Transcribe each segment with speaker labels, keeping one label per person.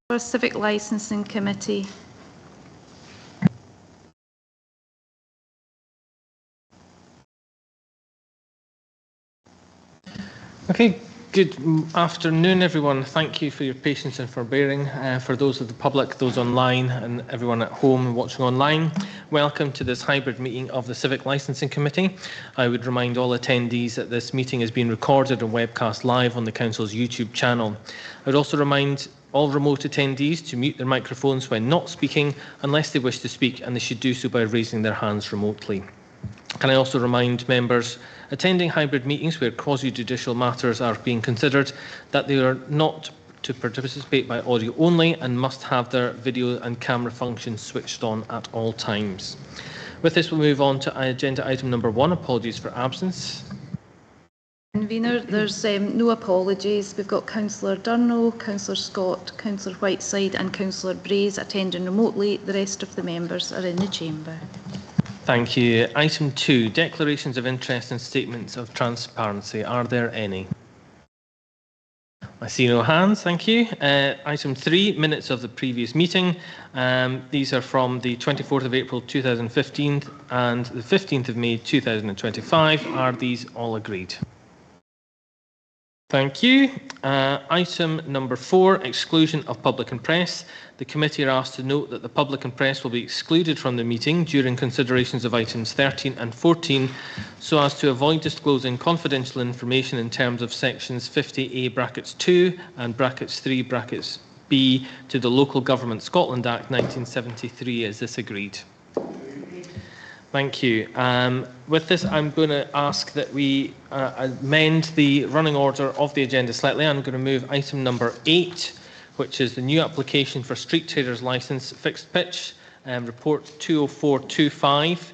Speaker 1: for Civic Licensing Committee.
Speaker 2: Okay, good afternoon everyone. Thank you for your patience and forbearing. For those of the public, those online and everyone at home watching online, welcome to this hybrid meeting of the Civic Licensing Committee. I would remind all attendees that this meeting is being recorded and webcast live on the Council's YouTube channel. I would also remind all remote attendees to mute their microphones when not speaking unless they wish to speak, and they should do so by raising their hands remotely. Can I also remind members attending hybrid meetings where quasi-judicial matters are being considered that they are not to participate by audio only and must have their video and camera functions switched on at all times. With this, we'll move on to agenda item number 1, apologies for absence.
Speaker 1: Convener, there's no apologies. We've got Councillor Durno, Councillor Scott, Councillor Whiteside and Councillor Brays attending remotely. The rest of the members are in the chamber.
Speaker 2: Thank you. Item 2, declarations of interest and statements of transparency. Are there any? I see no hands, thank you. Item 3, minutes of the previous meeting. These are from the 24th of April 2015 and the 15th of May 2025. Are these all agreed? Thank you. Item number 4, exclusion of public and press. The committee are asked to note that the public and press will be excluded from the meeting during considerations of items 13 and 14 so as to avoid disclosing confidential information in terms of sections 50A brackets 2 and brackets 3 brackets B to the Local Government Scotland Act 1973. Is this agreed? Thank you. With this, I'm going to ask that we amend the running order of the agenda slightly. I'm going to move item number 8, which is the new application for street traders licence fixed pitch, report 20425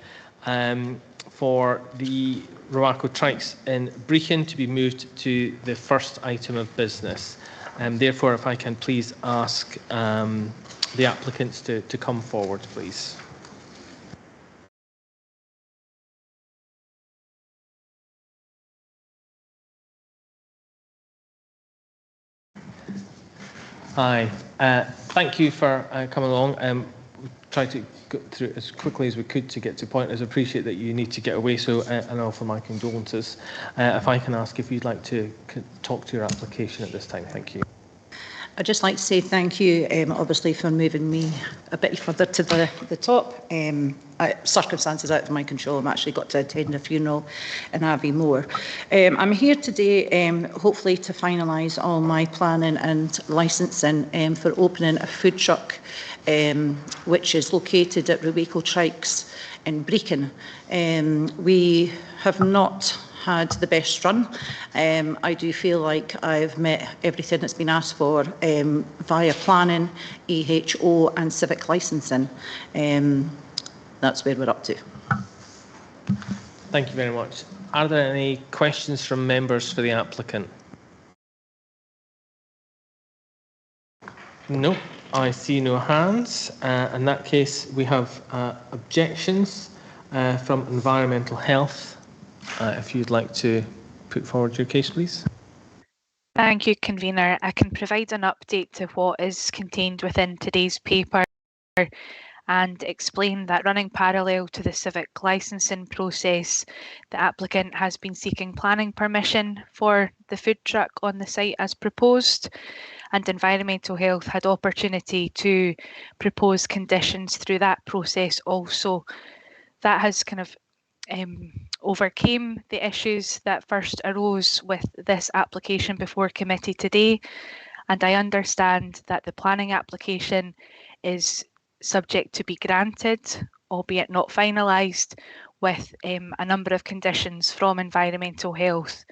Speaker 2: for the Roaco Trikes in Brechin to be moved to the first item of business. Therefore, if I can please ask the applicants to come forward, please. Hi, thank you for coming along. We'll try to go through as quickly as we could to get to point. I appreciate that you need to get away, so and offer my condolences. If I can ask if you'd like to talk to your application at this time, thank you.
Speaker 3: I'd just like to say thank you, obviously, for moving me a bit further to the top. Circumstances out of my control. I've actually got to attend a funeral in Aviemore. I'm here today, hopefully, to finalise all my planning and licensing for opening a food truck, which is located at Roaco Trikes in Brechin. We have not had the best run. I do feel like I've met everything that's been asked for via planning, AHO and civic licensing. That's where we're up to.
Speaker 2: Thank you very much. Are there any questions from members for the applicant? No, I see no hands. In that case, we have objections from Environmental Health. If you'd like to put forward your case, please.
Speaker 4: Thank you, Convener. I can provide an update to what is contained within today's paper and explain that running parallel to the civic licensing process, the applicant has been seeking planning permission for the food truck on the site as proposed, and Environmental Health had opportunity to propose conditions through that process also. That has kind of overcame the issues that first arose with this application before committee today, and I understand that the planning application is subject to be granted, albeit not finalised, with a number of conditions from Environmental Health.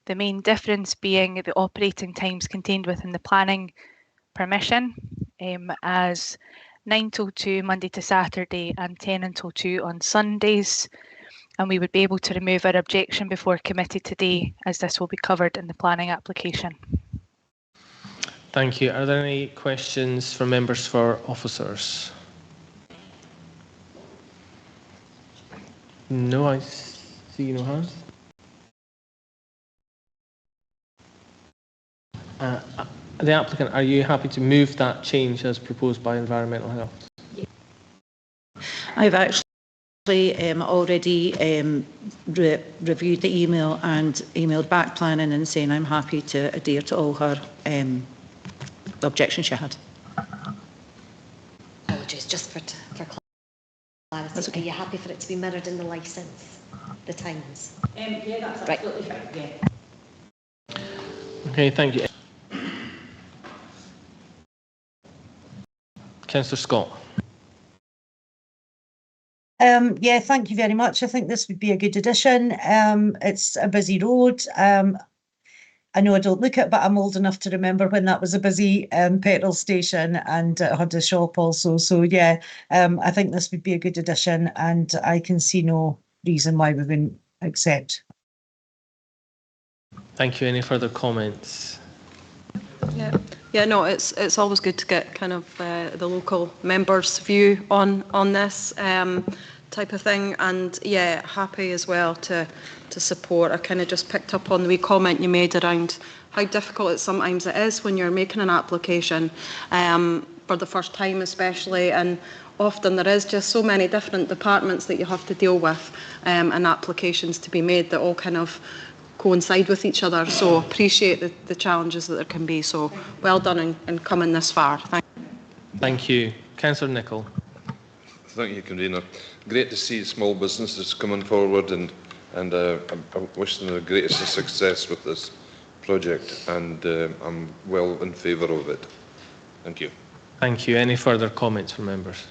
Speaker 4: The main difference being the operating times contained within the planning permission, as 9 till 2 Monday to Saturday and 10 until 2 on Sundays. And we would be able to remove our objection before committee today, as this will be covered in the planning application.
Speaker 2: Thank you. Are there any questions from members for officers? No, I see no hands. the applicant, are you happy to move that change as proposed by Environmental Health?
Speaker 3: I've actually already reviewed the email and emailed back planning and saying I'm happy to adhere to all her the objections she had.
Speaker 5: Apologies, just for clarity.
Speaker 3: That's okay.
Speaker 5: Are you happy for it to be mirrored in the licence, the times?
Speaker 3: Yeah, that's
Speaker 5: Right.
Speaker 3: absolutely fine. Yeah.
Speaker 2: Okay, thank you. Councillor Scott.
Speaker 6: Yeah, thank you very much. I think this would be a good addition. It's a busy road. I know I don't look it, but I'm old enough to remember when that was a busy petrol station and it had a shop also. So yeah, I think this would be a good addition and I can see no reason why we wouldn't accept.
Speaker 2: Thank you. Any further comments?
Speaker 7: Yeah, no, it's always good to get kind of the local members' view on this type of thing, and yeah, happy as well to support. I kind of just picked up on the wee comment you made around how difficult sometimes it is when you're making an application for the first time, especially, and often there is just so many different departments that you have to deal with and applications to be made that all kind of coincide with each other. So appreciate the challenges that there can be. So well done in coming this far.
Speaker 2: Thank you. Councillor Nicholl.
Speaker 8: Thank you, Convener. Great to see small businesses coming forward, and I wish them the greatest success with this project, and I'm well in favour of it. Thank you.
Speaker 2: Thank you. Any further comments from members?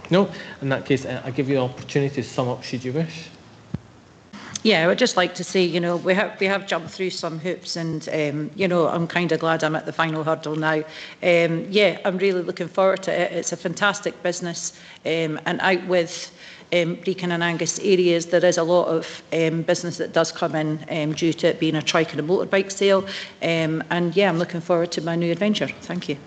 Speaker 2: No? In that case, I give you the opportunity to sum up should you wish.
Speaker 3: Yeah, I would just like to say, you know, we have jumped through some hoops and, you know, I'm kind of glad I'm at the final hurdle now. Yeah, I'm really looking forward to it. It's a fantastic business, and out with Brecon and Angus areas, there is a lot of business that does come in due to it being a trike and a motorbike sale. And yeah, I'm looking forward to my new adventure. Thank you.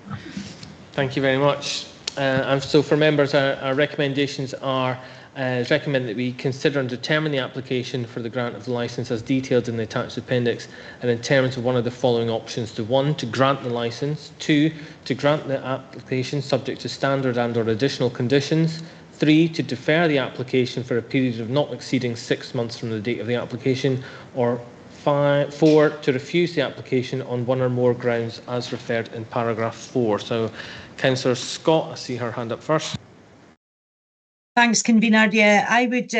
Speaker 2: Thank you very much. And so for members, our recommendations are it's recommended that we consider and determine the application for the grant of the licence as detailed in the attached appendix, and in terms of one of the following options: to 1, to grant the licence; 2, to grant the application subject to standard and or additional conditions; 3, to defer the application for a period of not exceeding 6 months from the date of the application; or 4, to refuse the application on one or more grounds as referred in paragraph 4. So, Councillor Scott, I see her hand up first.
Speaker 6: Thanks, Convener. Yeah, I would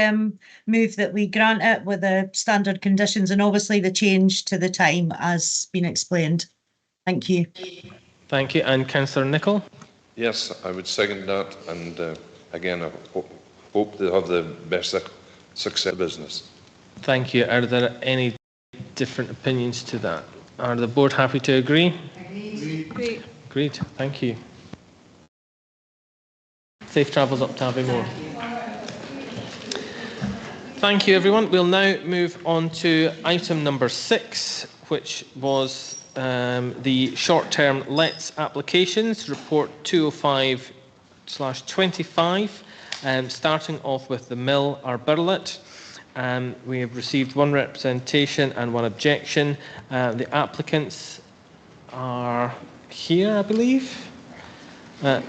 Speaker 6: move that we grant it with the standard conditions and obviously the change to the time as been explained. Thank you.
Speaker 2: Thank you. And Councillor Nicholl?
Speaker 8: Yes, I would second that, and again, I hope they have the best success business.
Speaker 2: Thank you. Are there any different opinions to that? Are the board happy to agree?
Speaker 7: Agreed.
Speaker 2: Agreed. Thank you. Safe travels up to Aviemore. Thank you, everyone. We'll now move on to item number 6, which was the short-term lets applications, report 205/25, starting off with the Mill Arborlet. We have received 1 representation and 1 objection. The applicants are here, I believe.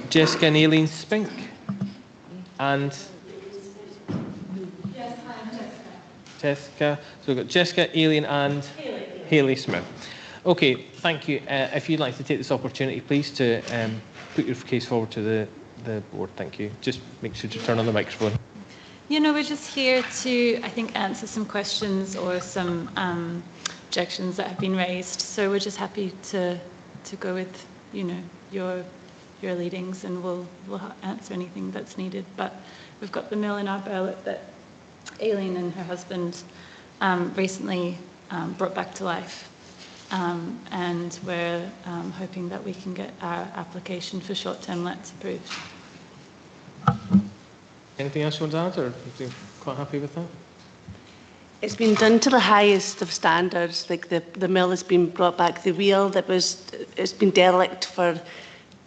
Speaker 2: Jessica and Aileen Spink. And Jessica. So we've got Jessica, Aileen and Hayley Smith. Okay, thank you. If you'd like to take this opportunity, please, to put your case forward to the board. Thank you. Just make sure to turn on the microphone.
Speaker 1: You know, we're just here to, I think, answer some questions or some objections that have been raised. So we're just happy to go with, you know, your leadings, and we'll answer anything that's needed. But we've got the mill in Arborlet that Aileen and her husband recently brought back to life, and we're hoping that we can get our application for short-term lets approved.
Speaker 2: Anything else you want to add, or are you quite happy with that?
Speaker 9: It's been done to the highest of standards. Like the mill has been brought back. The wheel it's been derelict for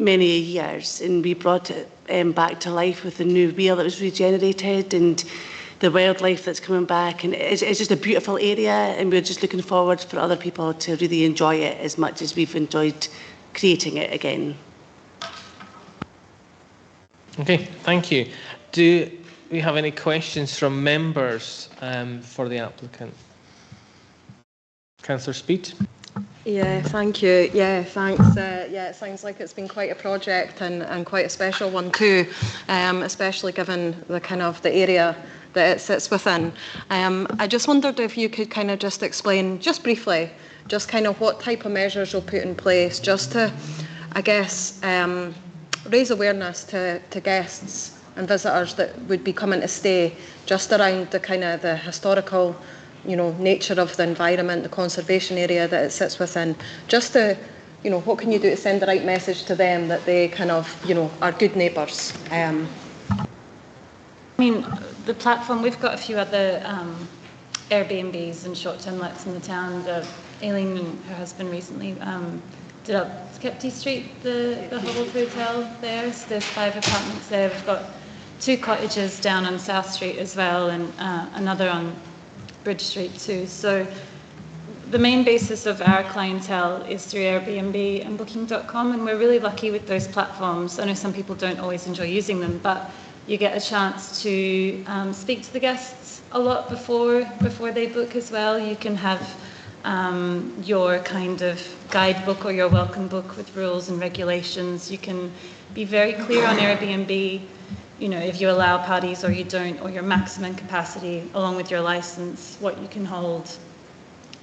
Speaker 9: many years, and we brought it back to life with a new wheel that was regenerated, and the wildlife that's coming back, and it's just a beautiful area, and we're just looking forward for other people to really enjoy it as much as we've enjoyed creating it again.
Speaker 2: Okay, thank you. Do we have any questions from members for the applicant? Councillor Speed.
Speaker 7: Yeah, thank you. Yeah, thanks. Yeah, it sounds like it's been quite a project and quite a special one too, especially given the kind of the area that it sits within. I just wondered if you could kind of just explain, just briefly, just kind of what type of measures you'll put in place just to, I guess, raise awareness to guests and visitors that would be coming to stay, just around the kind of the historical, you know, nature of the environment, the conservation area that it sits within, just to, you know, what can you do to send the right message to them that they kind of, you know, are good neighbours?
Speaker 1: I mean, the platform, we've got a few other Airbnbs and short-term lets in the town. Aileen and her husband recently did up Skepty Street, the Hobbled Hotel there. So there's 5 apartments there. We've got 2 cottages down on South Street as well, and another on Bridge Street too. So the main basis of our clientele is through Airbnb and Booking.com, and we're really lucky with those platforms. I know some people don't always enjoy using them, but you get a chance to speak to the guests a lot before they book as well. You can have your kind of guidebook or your welcome book with rules and regulations. You can be very clear on Airbnb, you know, if you allow parties or you don't, or your maximum capacity along with your license, what you can hold,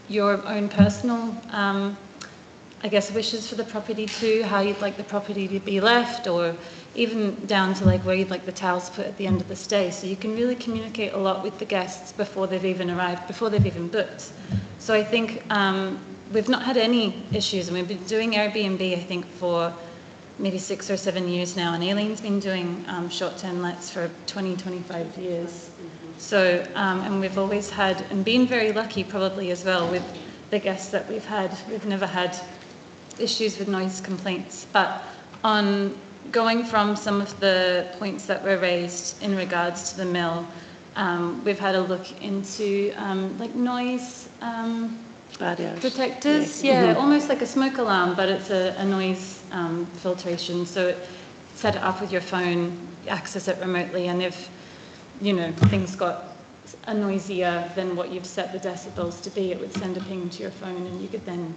Speaker 1: your own personal, I guess, wishes for the property too, how you'd like the property to be left, or even down to like where you'd like the towels put at the end of the stay. So you can really communicate a lot with the guests before they've even arrived, before they've even booked. So I think we've not had any issues, and we've been doing Airbnb, I think, for maybe 6 or 7 years now, and Aileen's been doing short-term lets for 20, 25 years. So, and we've always had, and been very lucky probably as well with the guests that we've had. We've never had issues with noise complaints, but on going from some of the points that were raised in regards to the mill, we've had a look into like noise
Speaker 9: Barriers.
Speaker 1: protectors, yeah, almost like a smoke alarm, but it's a noise filtration. So set it up with your phone, access it remotely, and if, you know, things got noisier than what you've set the decibels to be, it would send a ping to your phone, and you could then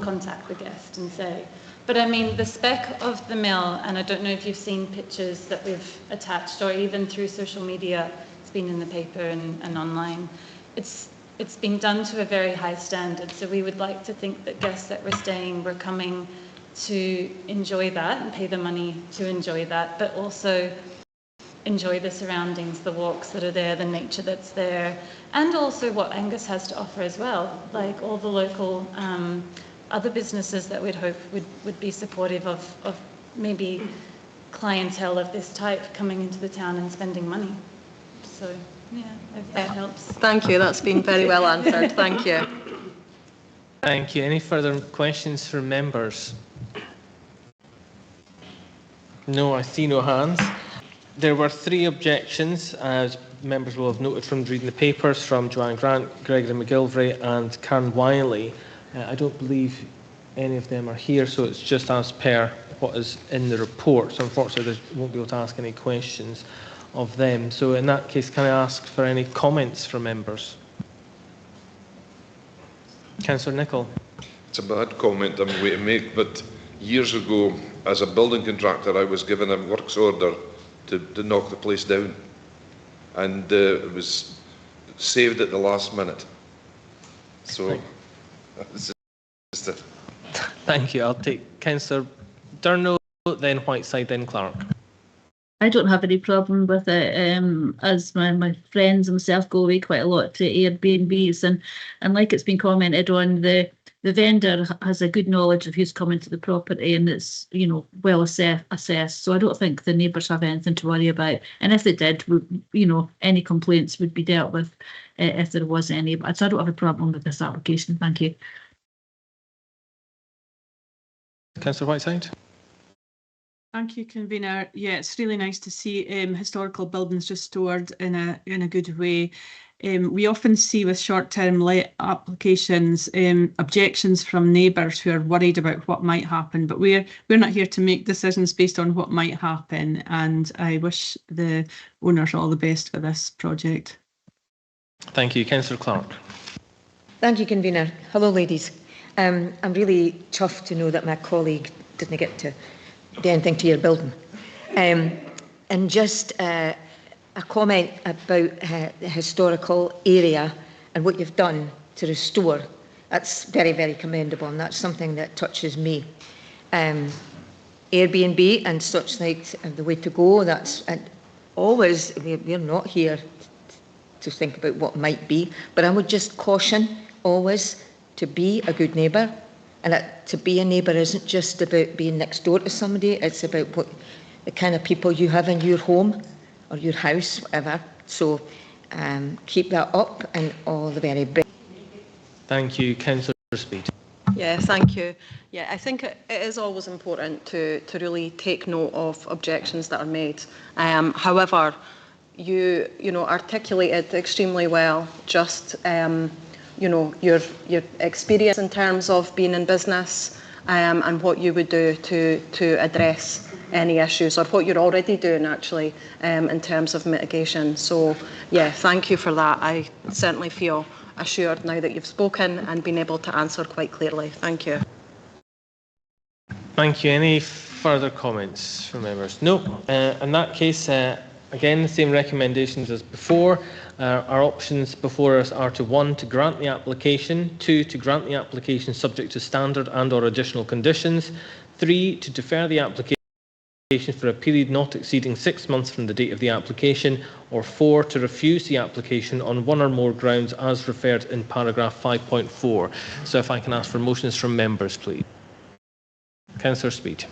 Speaker 1: contact the guest and say. But I mean, the spec of the mill, and I don't know if you've seen pictures that we've attached, or even through social media, it's been in the paper and online, it's been done to a very high standard. So we would like to think that guests that were staying were coming to enjoy that and pay the money to enjoy that, but also enjoy the surroundings, the walks that are there, the nature that's there, and also what Angus has to offer as well, like all the local other businesses that we'd hope would be supportive of maybe clientele of this type coming into the town and spending money. So yeah, if that helps.
Speaker 7: Thank you, that's been very well answered. Thank you.
Speaker 2: Thank you. Any further questions from members? No, I see no hands. There were 3 objections, as members will have noted from reading the papers, from Joanne Grant, Gregory McGilvray and Karen Wiley. I don't believe any of them are here, so it's just as per what is in the report. So unfortunately, I won't be able to ask any questions of them. So in that case, can I ask for any comments from members? Councillor Nicholl.
Speaker 8: It's a bad comment I'm going to make, but years ago, as a building contractor, I was given a works order to knock the place down, and it was saved at the last minute. So, it's just a...
Speaker 2: Thank you. I'll take Councillor Durno, then Whiteside, then Clark.
Speaker 10: I don't have any problem with it, as my friends and myself go away quite a lot to Airbnbs, and like it's been commented on, the vendor has a good knowledge of who's coming to the property, and it's, you know, well assessed. So I don't think the neighbours have anything to worry about. And if they did, you know, any complaints would be dealt with if there was any. But so I don't have a problem with this application. Thank you.
Speaker 2: Councillor Whiteside.
Speaker 11: Thank you, convener. Yeah, it's really nice to see historical buildings restored in a good way. We often see with short-term let applications objections from neighbours who are worried about what might happen, but we're not here to make decisions based on what might happen, and I wish the owners all the best for this project.
Speaker 2: Thank you. Councillor Clark.
Speaker 12: Thank you, convener. Hello, ladies. I'm really chuffed to know that my colleague didn't get to do anything to your building. And just a comment about the historical area and what you've done to restore. That's very, very commendable, and that's something that touches me. Airbnb and such like the way to go. That's always, we're not here to think about what might be, but I would just caution always to be a good neighbour, and that to be a neighbour isn't just about being next door to somebody, it's about what the kind of people you have in your home or your house, whatever. So keep that up, and all the very best.
Speaker 2: Thank you. Councillor Speed.
Speaker 7: Yeah, thank you. Yeah, I think it is always important to really take note of objections that are made. However, you articulated extremely well just your experience in terms of being in business and what you would do to address any issues, or what you're already doing actually in terms of mitigation. So yeah, thank you for that. I certainly feel assured now that you've spoken and been able to answer quite clearly. Thank you.
Speaker 2: Thank you. Any further comments from members? No. In that case, again, the same recommendations as before. Our options before us are to 1, to grant the application, 2, to grant the application subject to standard and or additional conditions, 3, to defer the application for a period not exceeding 6 months from the date of the application, or 4, to refuse the application on one or more grounds as referred in paragraph 5.4. So if I can ask for motions from members, please. Councillor Speed.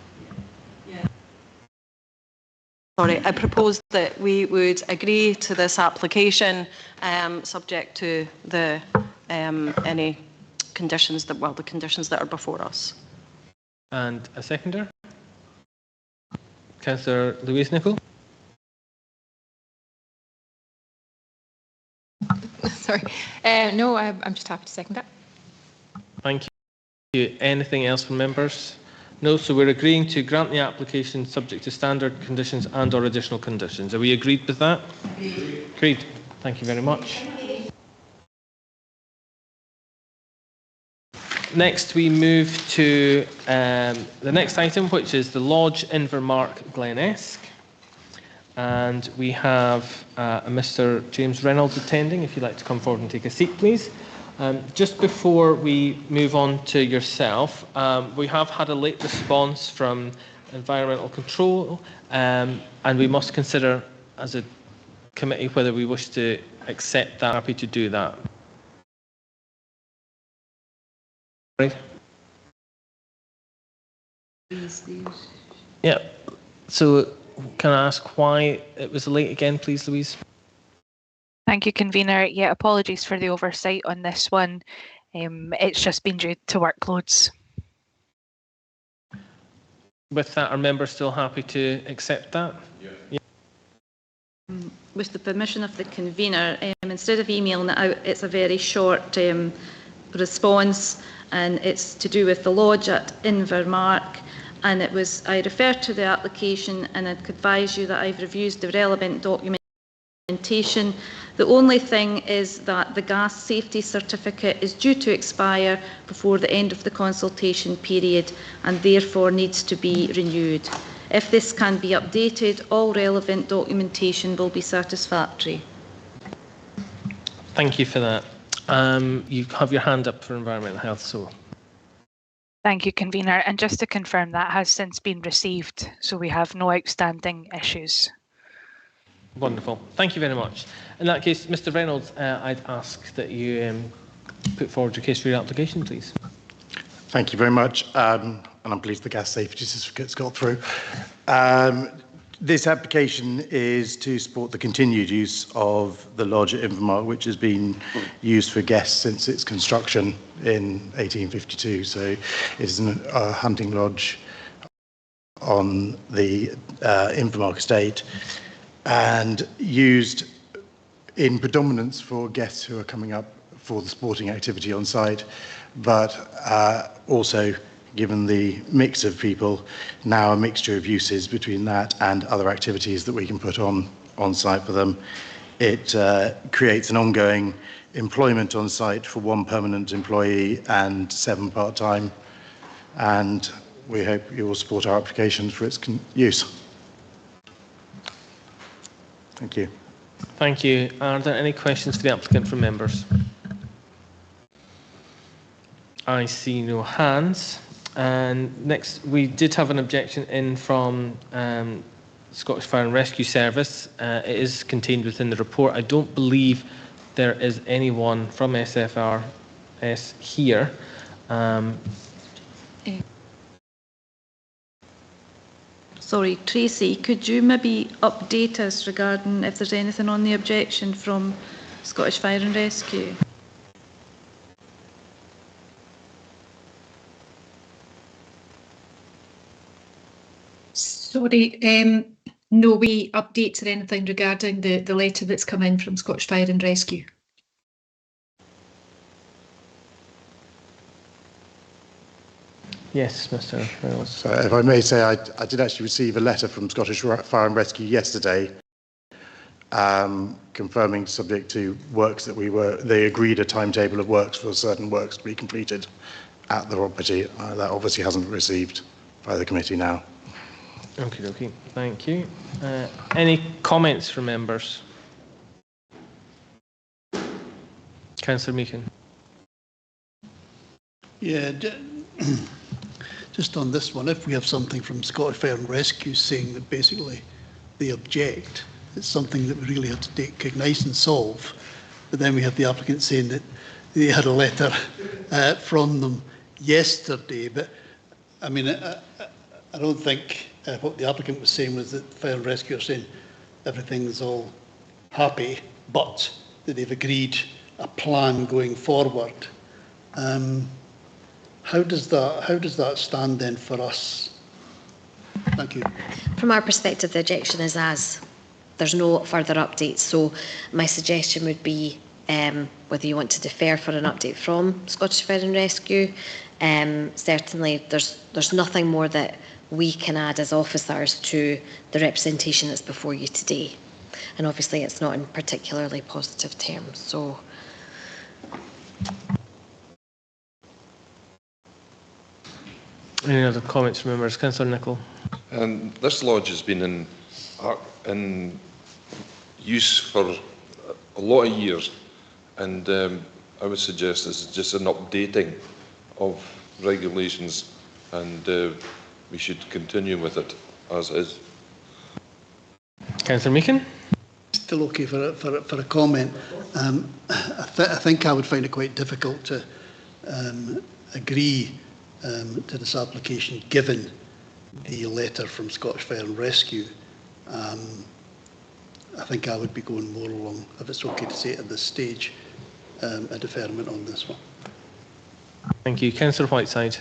Speaker 7: Sorry, I propose that we would agree to this application subject to the any conditions that, well, the conditions that are before us.
Speaker 2: And a seconder? Councillor Louise Nicholl.
Speaker 13: Sorry. No, I'm just happy to second that.
Speaker 2: Thank you. Anything else from members? No, so we're agreeing to grant the application subject to standard conditions and or additional conditions. Are we agreed with that? Agreed. Thank you very much. Next, we move to the next item, which is the Lodge Invermark Glenesk. And we have a Mr. James Reynolds attending. If you'd like to come forward and take a seat, please. Just before we move on to yourself, we have had a late response from Environmental Control, and we must consider as a committee whether we wish to accept that. Happy to do that. Right. Yeah. So can I ask why it was late again, please, Louise?
Speaker 4: Thank you, convener. Yeah, apologies for the oversight on this one. It's just been due to workloads.
Speaker 2: With that, are members still happy to accept that? Yeah.
Speaker 1: With the permission of the convener, instead of emailing it out, it's a very short response, and it's to do with the lodge at Invermark. And it was, I refer to the application and I'd advise you that I've reviewed the relevant documentation. The only thing is that the gas safety certificate is due to expire before the end of the consultation period and therefore needs to be renewed. If this can be updated, all relevant documentation will be satisfactory.
Speaker 2: Thank you for that. You have your hand up for environmental health, so.
Speaker 4: Thank you, convener. And just to confirm, that has since been received, so we have no outstanding issues.
Speaker 2: Wonderful. Thank you very much. In that case, Mr. Reynolds, I'd ask that you put forward your case for your application, please.
Speaker 14: Thank you very much. And I'm pleased the gas safety certificate's got through. This application is to support the continued use of the lodge at Invermark, which has been used for guests since its construction in 1852. So it is a hunting lodge on the Invermark estate and used in predominance for guests who are coming up for the sporting activity on site, but also, given the mix of people, now a mixture of uses between that and other activities that we can put on site for them. It creates an ongoing employment on site for 1 permanent employee and 7 part-time, and we hope you will support our application for its use. Thank you.
Speaker 2: Thank you. Are there any questions for the applicant from members? I see no hands. And next, we did have an objection in from Scottish Fire and Rescue Service. It is contained within the report. I don't believe there is anyone from SFRS here.
Speaker 1: Sorry, Tracy, could you maybe update us regarding if there's anything on the objection from Scottish Fire and Rescue?
Speaker 15: Sorry, no updates or anything regarding the letter that's come in from Scottish Fire and Rescue.
Speaker 2: Yes, Mr. Reynolds.
Speaker 14: So if I may say, I did actually receive a letter from Scottish Fire and Rescue yesterday confirming, subject to works that they agreed a timetable of works for certain works to be completed at the property. That obviously hasn't received by the committee now.
Speaker 2: Okay, thank you. Any comments from members? Councillor Meakin.
Speaker 16: Yeah, just on this one, if we have something from Scottish Fire and Rescue saying that basically they object, it's something that we really have to recognise and solve. But then we have the applicant saying that they had a letter from them yesterday. But I mean, I don't think what the applicant was saying was that Fire and Rescue are saying everything's all happy, but that they've agreed a plan going forward. How does that stand then for us? Thank you.
Speaker 5: From our perspective, the objection is as. There's no further updates. So my suggestion would be whether you want to defer for an update from Scottish Fire and Rescue. Certainly, there's nothing more that we can add as officers to the representation that's before you today. And obviously, it's not in particularly positive terms. So.
Speaker 2: Any other comments from members? Councillor Nicholl.
Speaker 8: This lodge has been in use for a lot of years, and I would suggest this is just an updating of regulations, and we should continue with it as is.
Speaker 2: Councillor Meakin.
Speaker 16: Still okay for a comment. I think I would find it quite difficult to agree to this application given the letter from Scottish Fire and Rescue. I think I would be going more along, if it's okay to say it at this stage, a deferment on this one.
Speaker 2: Thank you. Councillor Whiteside.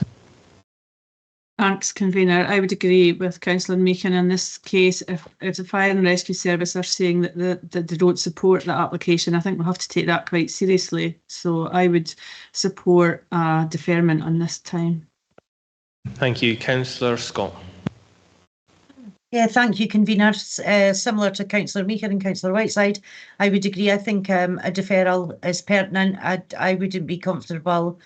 Speaker 11: Thanks, Convener. I would agree with Councillor Meakin in this case. If the Fire and Rescue Service are saying that they don't support that application, I think we'll have to take that quite seriously. So I would support deferment on this time.
Speaker 2: Thank you. Councillor Scott.
Speaker 6: Yeah, thank you, Convener. Similar to Councillor Meakin and Councillor Whiteside, I would agree. I think a deferral is pertinent. I wouldn't be comfortable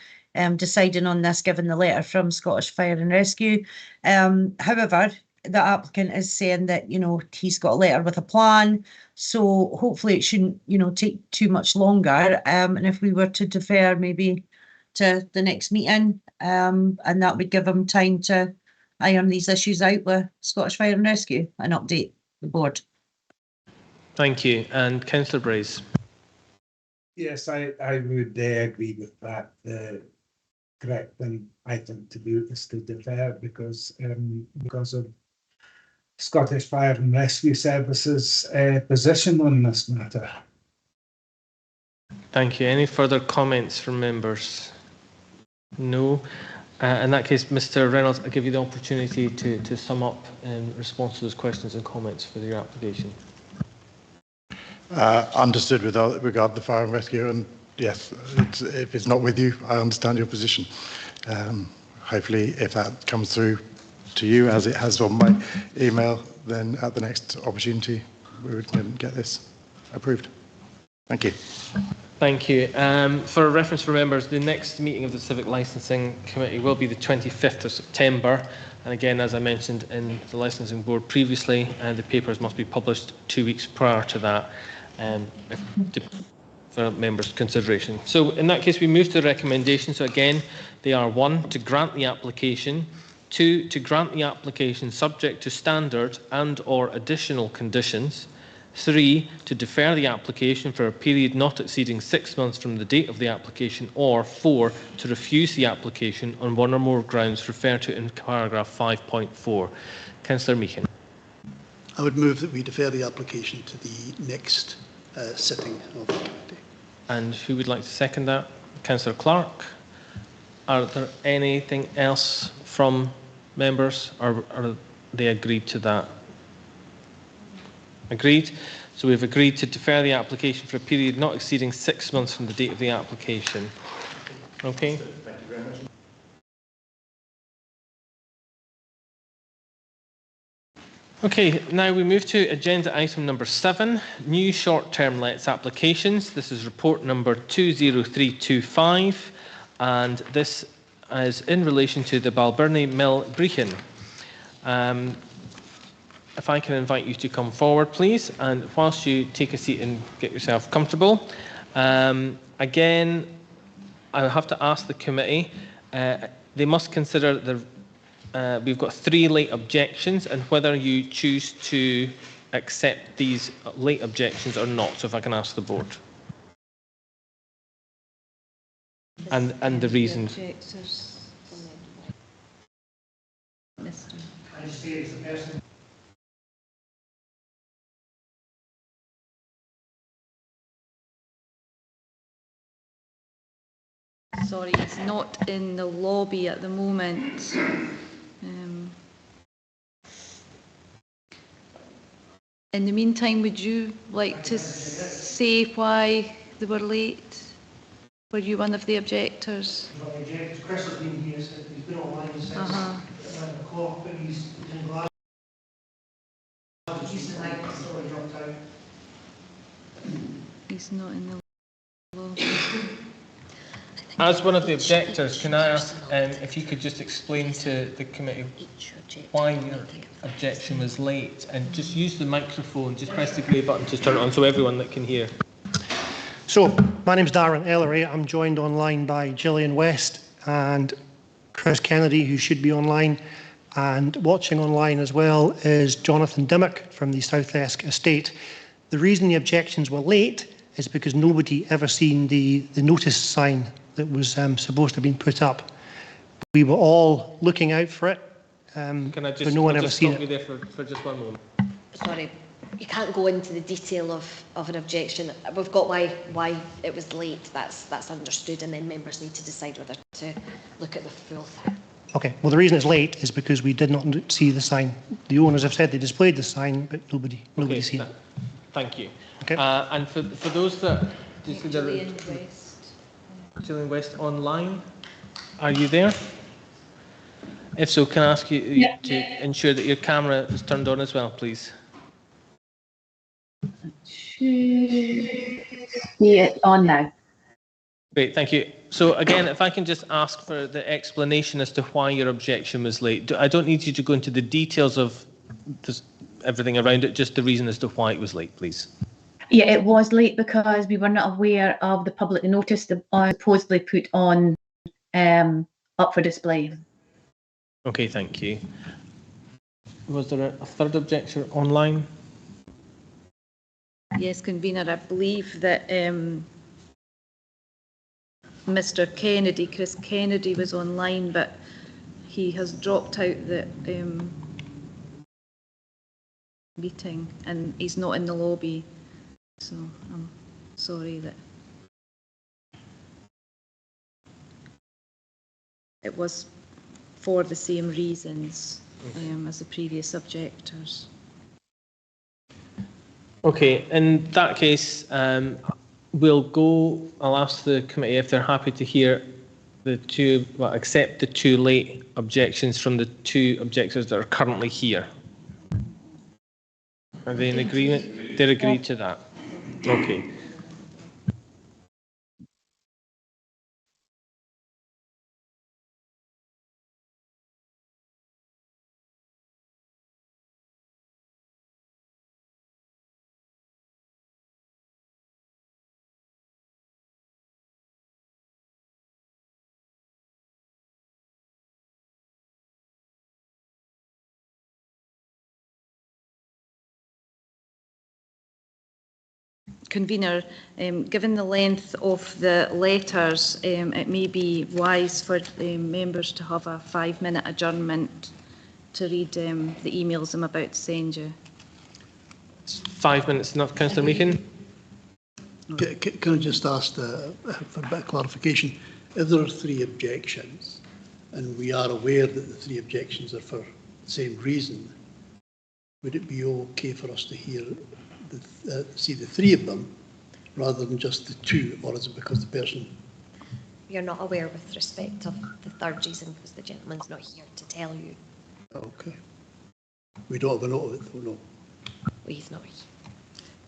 Speaker 6: deciding on this given the letter from Scottish Fire and Rescue. However, the applicant is saying that, he's got a letter with a plan, so hopefully it shouldn't, take too much longer. And if we were to defer maybe to the next meeting, and that would give him time to iron these issues out with Scottish Fire and Rescue and update the board.
Speaker 2: Thank you. And Councillor Brace.
Speaker 17: Yes, I would agree with that. The correct thing, I think, to do is to defer because of Scottish Fire and Rescue Service's position on this matter.
Speaker 2: Thank you. Any further comments from members? No. In that case, Mr. Reynolds, I'll give you the opportunity to sum up in response to those questions and comments for your application.
Speaker 14: Understood with regard to the fire and rescue, and yes, if it's not with you, I understand your position. Hopefully, if that comes through to you, as it has on my email, then at the next opportunity, we would get this approved. Thank you.
Speaker 2: Thank you. For reference for members, the next meeting of the Civic Licensing Committee will be the 25th of September. And again, as I mentioned in the Licensing Board previously, the papers must be published 2 weeks prior to that for members' consideration. So in that case, we move to the recommendations. So again, they are 1, to grant the application, 2, to grant the application subject to standard and or additional conditions, 3, to defer the application for a period not exceeding 6 months from the date of the application, or 4, to refuse the application on one or more grounds referred to in paragraph 5.4. Councillor Meehan.
Speaker 16: I would move that we defer the application to the next sitting of the committee.
Speaker 2: And who would like to second that? Councillor Clark. Are there anything else from members, or are they agreed to that? Agreed. So we've agreed to defer the application for a period not exceeding 6 months from the date of the application. Okay.
Speaker 14: Thank you very much.
Speaker 2: Okay, now we move to agenda item number 7, new short-term lets applications. This is report number 20325, and this is in relation to the Balbirnie Mill Brechin. If I can invite you to come forward, please, and whilst you take a seat and get yourself comfortable. Again, I'll have to ask the committee, they must consider the we've got 3 late objections, and whether you choose to accept these late objections or not. So if I can ask the board. And the reasons.
Speaker 1: Sorry, it's not in the lobby at the moment. In the meantime, would you like to say why they were late? Were you one of the objectors?
Speaker 18: Chris has been here, he's been online since 11 o'clock, but he's in Glasgow.
Speaker 1: He's not in the lobby.
Speaker 2: As one of the objectors, can I ask if you could just explain to the committee why your objection was late, and just use the microphone, just press the grey button to turn it on so everyone that can hear.
Speaker 18: So, my name's Darren Ellery. I'm joined online by Gillian West and Chris Kennedy, who should be online. And watching online as well is Jonathan Dimmock from the South Esk Estate. The reason the objections were late is because nobody ever seen the notice sign that was supposed to have been put up. We were all looking out for it,
Speaker 2: Can I just,
Speaker 18: but no one ever seen
Speaker 2: stop
Speaker 18: it.
Speaker 2: you there for just one moment?
Speaker 5: Sorry, you can't go into the detail of an objection. We've got why it was late. That's understood, and then members need to decide whether to look at the full thing.
Speaker 18: Okay, well the reason it's late is because we did not see the sign. The owners have said they displayed the sign, but nobody seen it.
Speaker 2: Thank you.
Speaker 18: Okay.
Speaker 2: And for those that do you see
Speaker 1: Gillian West.
Speaker 2: Gillian West online, are you there? If so, can I ask you to ensure that your camera is turned on as well, please?
Speaker 19: Yeah, on now.
Speaker 2: Great, thank you. So again, if I can just ask for the explanation as to why your objection was late. I don't need you to go into the details of this, everything around it, just the reason as to why it was late, please.
Speaker 19: Yeah, it was late because we were not aware of the public notice that I supposedly put on up for display.
Speaker 2: Okay, thank you. Was there a third objection online?
Speaker 1: Yes, convener, I believe that Mr. Kennedy, Chris Kennedy, was online, but he has dropped out the meeting and he's not in the lobby. So I'm sorry that it was
Speaker 3: for the same reasons as the previous objectors.
Speaker 2: Okay, in that case, I'll ask the committee if they're happy to hear accept the 2 late objections from the 2 objectors that are currently here. Are they in agreement? They're agreed to that. Okay.
Speaker 3: Convener, given the length of the letters, it may be wise for members to have a 5-minute adjournment to read the emails I'm about to send you.
Speaker 2: 5 minutes enough, Councillor Meakin?
Speaker 16: Can I just ask for a bit of clarification? If there are 3 objections, and we are aware that the 3 objections are for the same reason, would it be okay for us to hear see the 3 of them rather than just the 2, or is it because the person...
Speaker 5: You're not aware with respect of the 3rd reason because the gentleman's not here to tell you.
Speaker 16: Okay. We don't have a note of it though, no.
Speaker 5: Well, he's not here.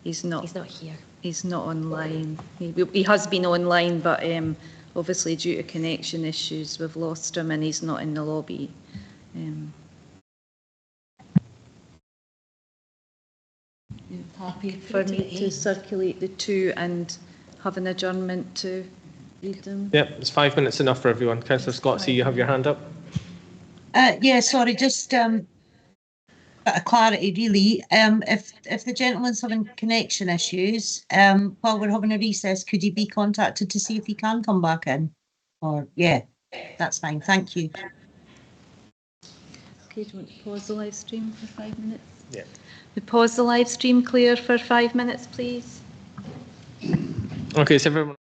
Speaker 3: He's not
Speaker 5: here.
Speaker 3: He's not online. He has been online, but obviously due to connection issues, we've lost him and he's not in the lobby. Happy for me to circulate the 2 and have an adjournment to read them?
Speaker 2: Yep, it's 5 minutes enough for everyone. Councillor Scott, see you have your hand up.
Speaker 6: Yeah, sorry, just bit of clarity really. If the gentleman's having connection issues, while we're having a recess, could he be contacted to see if he can come back in? Or, yeah, that's fine, thank you.
Speaker 3: Okay, do you want to pause the live stream for 5 minutes?
Speaker 2: Yeah.
Speaker 3: We pause the live stream, Claire, for 5 minutes, please.
Speaker 2: Okay, so everyone...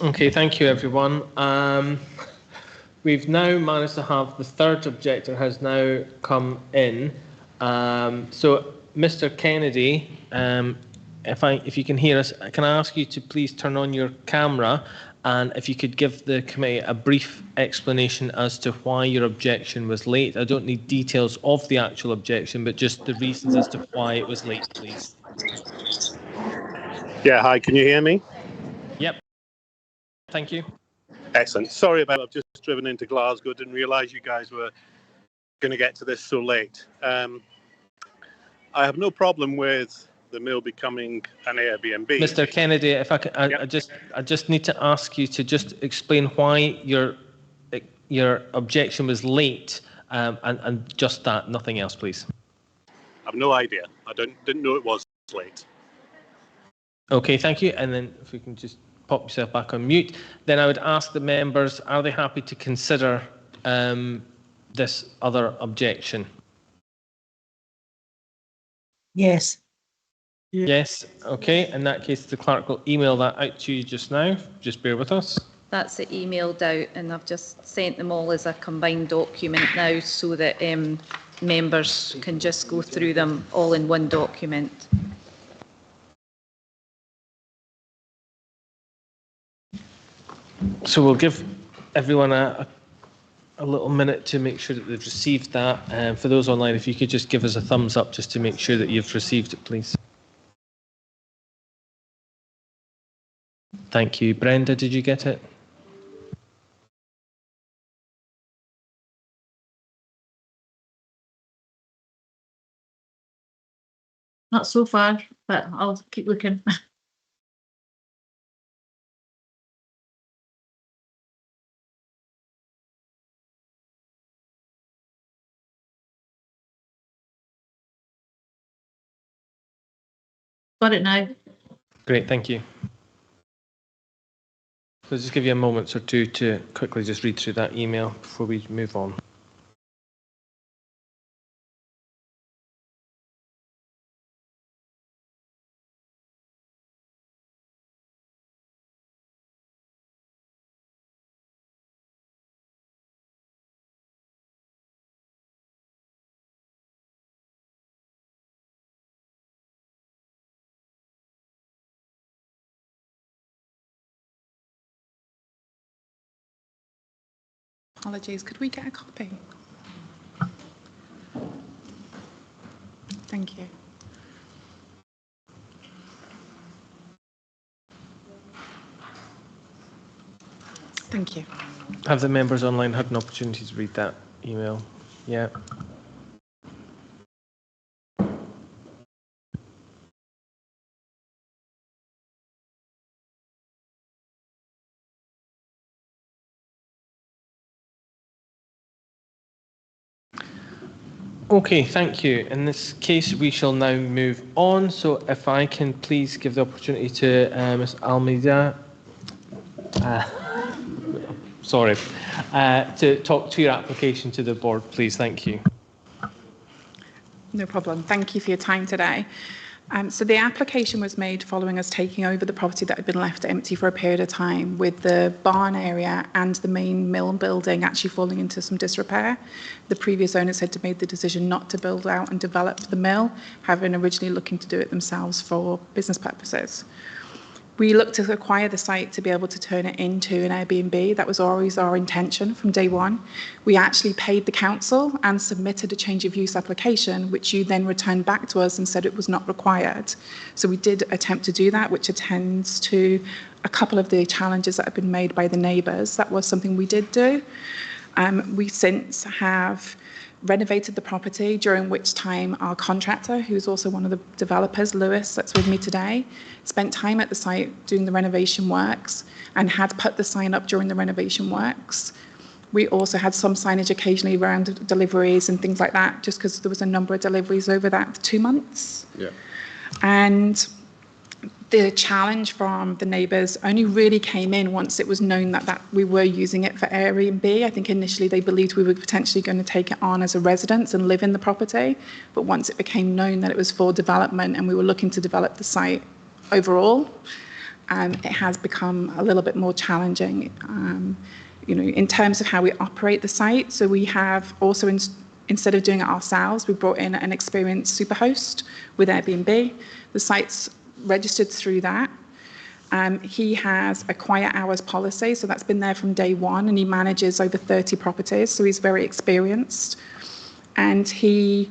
Speaker 2: Okay, thank you, everyone. We've now managed to have the third objector has now come in. So, Mr. Kennedy, if you can hear us, can I ask you to please turn on your camera, and if you could give the committee a brief explanation as to why your objection was late. I don't need details of the actual objection, but just the reasons as to why it was late, please.
Speaker 20: Yeah, hi, can you hear me?
Speaker 2: Yep. Thank you.
Speaker 20: Excellent. Sorry about I've just driven into Glasgow, didn't realise you guys were going to get to this so late. I have no problem with the mill becoming an Airbnb.
Speaker 2: Mr. Kennedy, if I could, I just need to ask you to just explain why your objection was late, and just that, nothing else, please.
Speaker 20: I've no idea. I didn't know it was late.
Speaker 2: Okay, thank you. And then if we can just pop yourself back on mute, then I would ask the members, are they happy to consider this other objection?
Speaker 6: Yes.
Speaker 2: Yes. Okay. In that case, the clerk will email that out to you just now. Just bear with us.
Speaker 3: That's it emailed out, and I've just sent them all as a combined document now so that members can just go through them all in one document.
Speaker 2: So we'll give everyone a little minute to make sure that they've received that. For those online, if you could just give us a thumbs up just to make sure that you've received it, please. Thank you. Brenda, did you get it?
Speaker 10: Not so far, but I'll keep looking. Got it now.
Speaker 2: Great, thank you. So just give you a moment or two to quickly just read through that email before we move on.
Speaker 21: Apologies, could we get a copy? Thank you. Thank you.
Speaker 2: Have the members online had an opportunity to read that email? Yeah. Okay, thank you. In this case, we shall now move on. So if I can please give the opportunity to Ms. Almeida, to talk to your application to the board, please. Thank you.
Speaker 21: No problem. Thank you for your time today. So the application was made following us taking over the property that had been left empty for a period of time, with the barn area and the main mill building actually falling into some disrepair. The previous owners had made the decision not to build out and develop the mill, having originally looking to do it themselves for business purposes. We looked to acquire the site to be able to turn it into an Airbnb. That was always our intention from day one. We actually paid the council and submitted a change of use application, which you then returned back to us and said it was not required. So we did attempt to do that, which attends to a couple of the challenges that have been made by the neighbours. That was something we did do. We since have renovated the property, during which time our contractor, who's also one of the developers, Lewis, that's with me today, spent time at the site doing the renovation works and had put the sign up during the renovation works. We also had some signage occasionally around deliveries and things like that, just because there was a number of deliveries over that 2 months.
Speaker 8: Yeah.
Speaker 21: And the challenge from the neighbours only really came in once it was known that we were using it for Airbnb. I think initially they believed we were potentially going to take it on as a residence and live in the property. But once it became known that it was for development and we were looking to develop the site overall, it has become a little bit more challenging, in terms of how we operate the site. So we have also, instead of doing it ourselves, we brought in an experienced superhost with Airbnb. The site's registered through that. He has a quiet hours policy, so that's been there from day one, and he manages over 30 properties, so he's very experienced. And he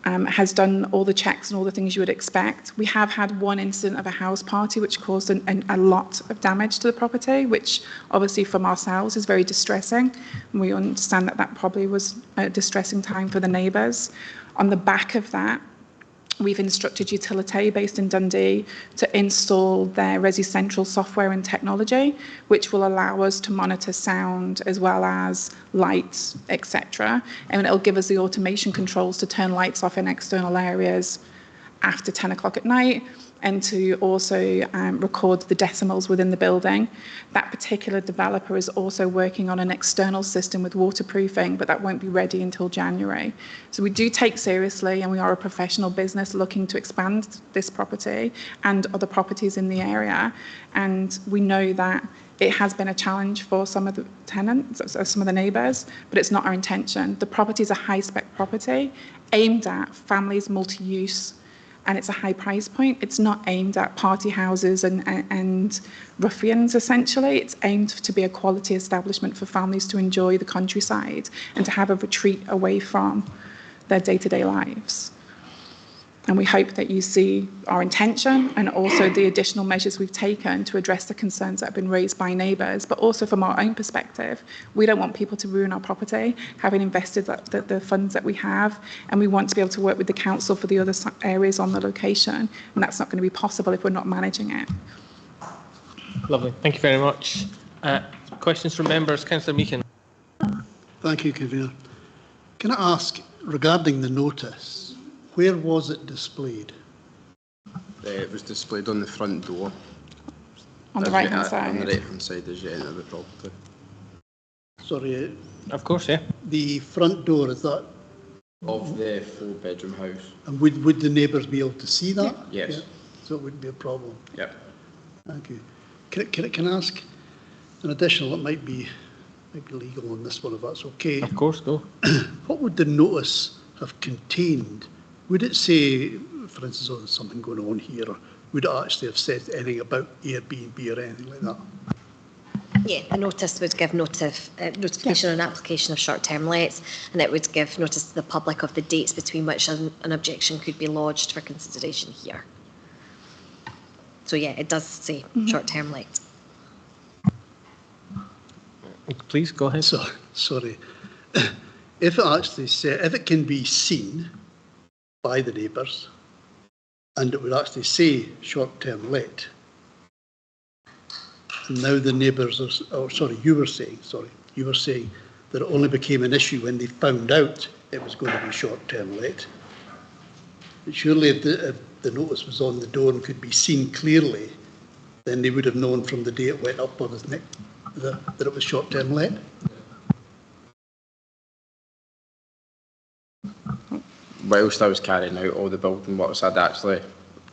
Speaker 21: has done all the checks and all the things you would expect. We have had one incident of a house party which caused a lot of damage to the property, which obviously from ourselves is very distressing. And we understand that that probably was a distressing time for the neighbours. On the back of that, we've instructed Utility, based in Dundee, to install their Resi Central software and technology, which will allow us to monitor sound as well as lights, etc. And it'll give us the automation controls to turn lights off in external areas after 10 o'clock at night, and to also record the decimals within the building. That particular developer is also working on an external system with waterproofing, but that won't be ready until January. So we do take seriously, and we are a professional business looking to expand this property and other properties in the area. And we know that it has been a challenge for some of the tenants, some of the neighbours, but it's not our intention. The property is a high-spec property aimed at families, multi-use, and it's a high price point. It's not aimed at party houses and ruffians, essentially. It's aimed to be a quality establishment for families to enjoy the countryside and to have a retreat away from their day-to-day lives. And we hope that you see our intention and also the additional measures we've taken to address the concerns that have been raised by neighbours, but also from our own perspective. We don't want people to ruin our property, having invested the funds that we have, and we want to be able to work with the council for the other areas on the location, and that's not going to be possible if we're not managing it.
Speaker 2: Lovely, thank you very much. Questions from members? Councillor Meakin.
Speaker 16: Thank you, Convener. Can I ask, regarding the notice, where was it displayed?
Speaker 9: It was displayed on the front door.
Speaker 21: On the right-hand side?
Speaker 9: On the right-hand side as you enter the property.
Speaker 16: Sorry.
Speaker 2: Of course, yeah.
Speaker 16: The front door, is that?
Speaker 9: Of the 4-bedroom house.
Speaker 16: And would the neighbours be able to see that?
Speaker 9: Yes.
Speaker 16: Yeah. So it wouldn't be a problem?
Speaker 9: Yep.
Speaker 16: Thank you. Can I ask an additional, it might be legal on this one, if that's okay?
Speaker 2: Of course, go.
Speaker 16: What would the notice have contained? Would it say, for instance, oh, there's something going on here, or would it actually have said anything about Airbnb or anything like that?
Speaker 5: Yeah, the notice would give notification on application of short-term lets, and it would give notice to the public of the dates between which an objection could be lodged for consideration here. So yeah, it does say short-term let.
Speaker 2: Please go ahead.
Speaker 16: Sorry. If it can be seen by the neighbours, and it would actually say short-term let, and now the neighbours you were saying that it only became an issue when they found out it was going to be short-term let. But surely if the notice was on the door and could be seen clearly, then they would have known from the day it went up on his neck that it was short-term let.
Speaker 9: Whilst I was carrying out all the building works, I'd actually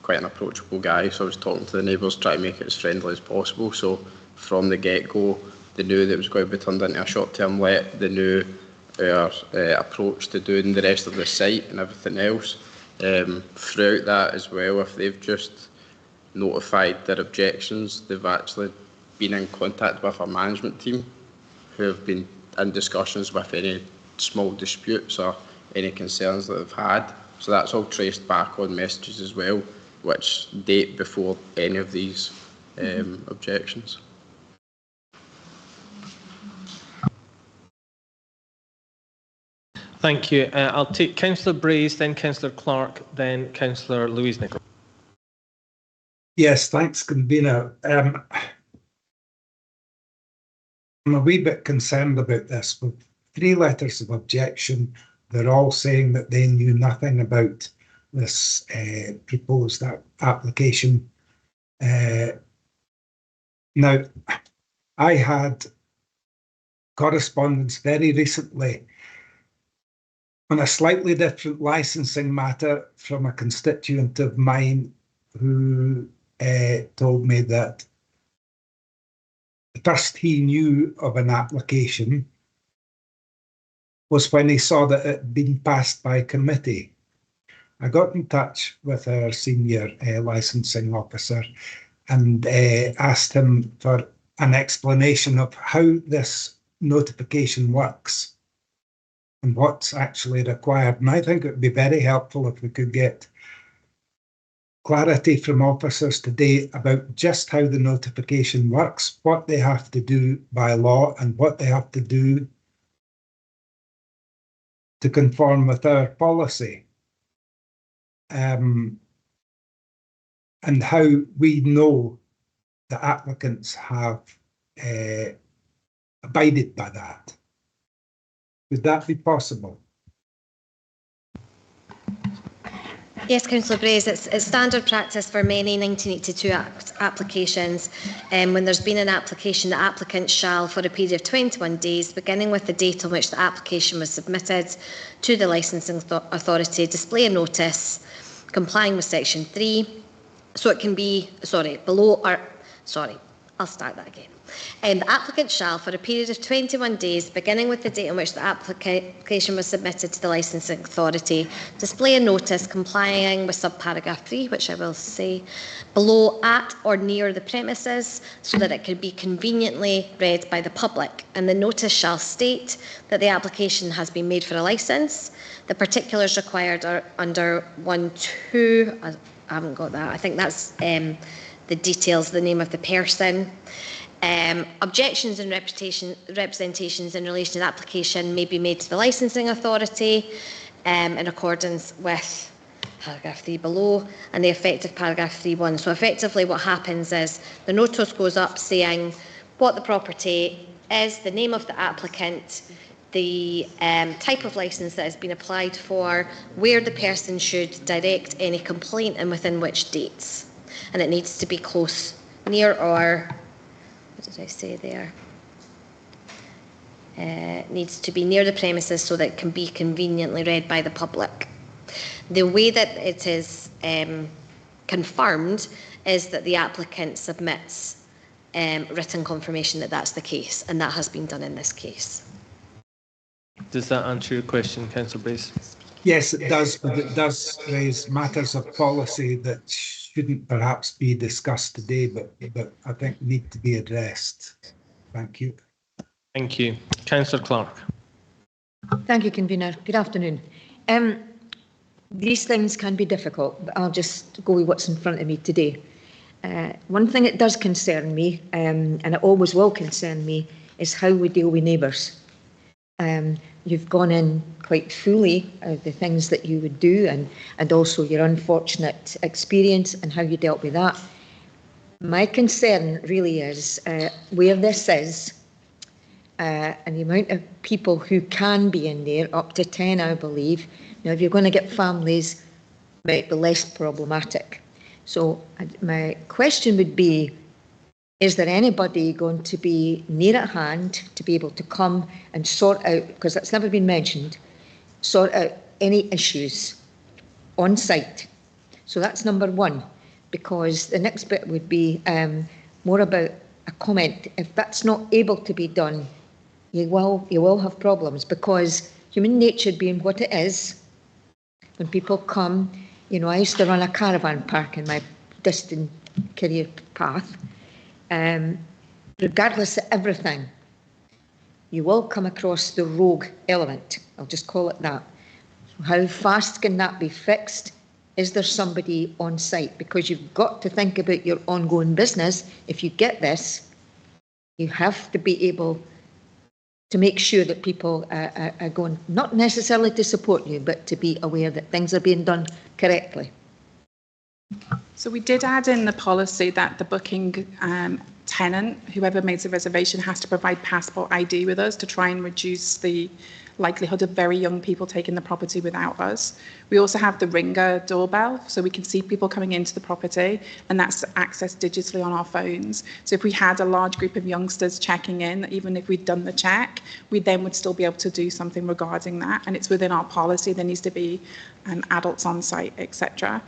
Speaker 9: quite an approachable guy, so I was talking to the neighbours, trying to make it as friendly as possible. So from the get-go, they knew that it was going to be turned into a short-term let. They knew our approach to doing the rest of the site and everything else. Throughout that as well, if they've just notified their objections, they've actually been in contact with our management team, who have been in discussions with any small disputes or any concerns that they've had. So that's all traced back on messages as well, which date before any of these objections.
Speaker 2: Thank you. I'll take Councillor Brays, then Councillor Clark, then Councillor Louise Nicholl.
Speaker 17: Yes, thanks, Convener. I'm a wee bit concerned about this. With 3 letters of objection, they're all saying that they knew nothing about this proposed application. Now, I had correspondence very recently on a slightly different licensing matter from a constituent of mine who told me that the first he knew of an application was when he saw that it had been passed by committee. I got in touch with our senior licensing officer and asked him for an explanation of how this notification works and what's actually required. And I think it would be very helpful if we could get clarity from officers today about just how the notification works, what they have to do by law and what they have to do to conform with our policy. And how we know the applicants have abided by that. Would that be possible?
Speaker 5: Yes, Councillor Braze, it's standard practice for many 1982 applications. When there's been an application, the applicant shall, for a period of 21 days, beginning with the date on which the application was submitted to the licensing authority, display a notice complying with section 3. So it can be, I'll start that again. The applicant shall, for a period of 21 days, beginning with the date on which the application was submitted to the licensing authority, display a notice complying with subparagraph 3, which I will say, below, at or near the premises, so that it can be conveniently read by the public. And the notice shall state that the application has been made for a licence. The particulars required are under 1.2. I haven't got that. I think that's the details, the name of the person. Objections and representations in relation to the application may be made to the licensing authority in accordance with paragraph 3 below and the effective paragraph 3.1. So effectively what happens is the notice goes up saying what the property is, the name of the applicant, the type of licence that has been applied for, where the person should direct any complaint and within which dates. And it needs to be close, near or, what did I say there? Needs to be near the premises so that it can be conveniently read by the public. The way that it is confirmed is that the applicant submits written confirmation that that's the case, and that has been done in this case.
Speaker 2: Does that answer your question, Councillor Brace?
Speaker 17: Yes, it does, but it does raise matters of policy that shouldn't perhaps be discussed today, but I think need to be addressed. Thank you.
Speaker 2: Thank you. Councillor Clark.
Speaker 12: Thank you, Convener. Good afternoon. These things can be difficult, but I'll just go with what's in front of me today. One thing that does concern me, and it always will concern me, is how we deal with neighbours. You've gone in quite fully the things that you would do and also your unfortunate experience and how you dealt with that. My concern really is where this is and the amount of people who can be in there, up to 10 I believe. Now if you're going to get families, it might be less problematic. So my question would be, is there anybody going to be near at hand to be able to come and sort out, because that's never been mentioned, sort out any issues on site? So that's number one, because the next bit would be more about a comment. If that's not able to be done, you will have problems, because human nature being what it is, when people come, you know, I used to run a caravan park in my distant career path. Regardless of everything, you will come across the rogue element. I'll just call it that. How fast can that be fixed? Is there somebody on site? Because you've got to think about your ongoing business. If you get this, you have to be able to make sure that people are going, not necessarily to support you, but to be aware that things are being done correctly.
Speaker 21: So we did add in the policy that the booking tenant, whoever makes the reservation, has to provide passport ID with us to try and reduce the likelihood of very young people taking the property without us. We also have the ringer doorbell, so we can see people coming into the property, and that's accessed digitally on our phones. So if we had a large group of youngsters checking in, even if we'd done the check, we then would still be able to do something regarding that, and it's within our policy. There needs to be adults on site, etc.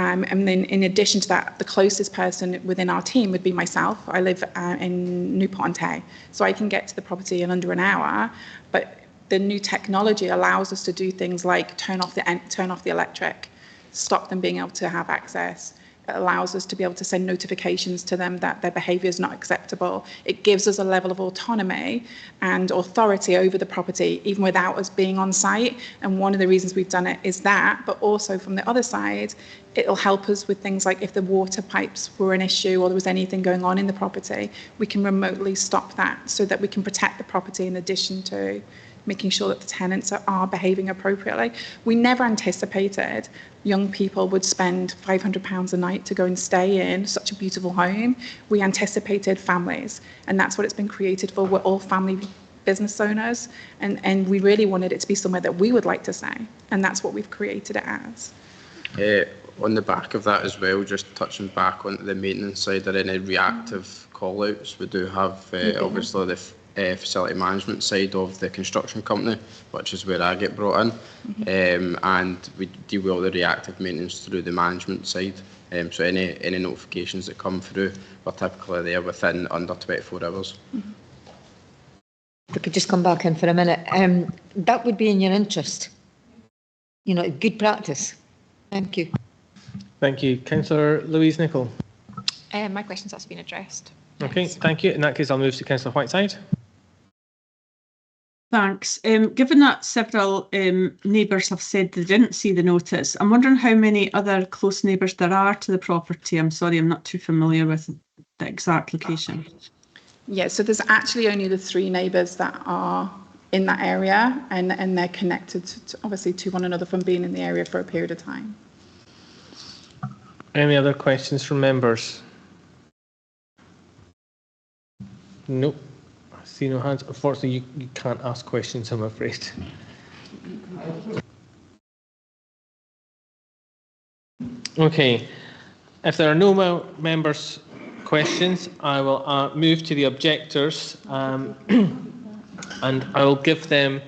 Speaker 21: And then in addition to that, the closest person within our team would be myself. I live in Newport-on-Tay, so I can get to the property in under an hour, but the new technology allows us to do things like turn off the electric, stop them being able to have access. It allows us to be able to send notifications to them that their behaviour is not acceptable. It gives us a level of autonomy and authority over the property, even without us being on site. And one of the reasons we've done it is that, but also from the other side, it'll help us with things like if the water pipes were an issue or there was anything going on in the property, we can remotely stop that so that we can protect the property in addition to making sure that the tenants are behaving appropriately. We never anticipated young people would spend £500 a night to go and stay in such a beautiful home. We anticipated families, and that's what it's been created for. We're all family business owners, and we really wanted it to be somewhere that we would like to stay, and that's what we've created it as.
Speaker 9: On the back of that as well, just touching back on the maintenance side, or any reactive call-outs, we do have obviously the facility management side of the construction company, which is where I get brought in, and we deal with all the reactive maintenance through the management side. So any notifications that come through, we're typically there within under 24 hours.
Speaker 12: If we could just come back in for a minute, that would be in your interest. You know, good practice. Thank you.
Speaker 2: Thank you. Councillor Louise Nicholl.
Speaker 13: My question's also been addressed.
Speaker 2: Okay, thank you. In that case, I'll move to Councillor Whiteside.
Speaker 11: Thanks. Given that several neighbours have said they didn't see the notice, I'm wondering how many other close neighbours there are to the property. I'm sorry, I'm not too familiar with the exact location.
Speaker 21: Yeah, so there's actually only the 3 neighbours that are in that area, and they're connected obviously to one another from being in the area for a period of time.
Speaker 2: Any other questions from members? Nope. I see no hands. Unfortunately, you can't ask questions, I'm afraid. Okay. If there are no more members' questions, I will move to the objectors, and I will give them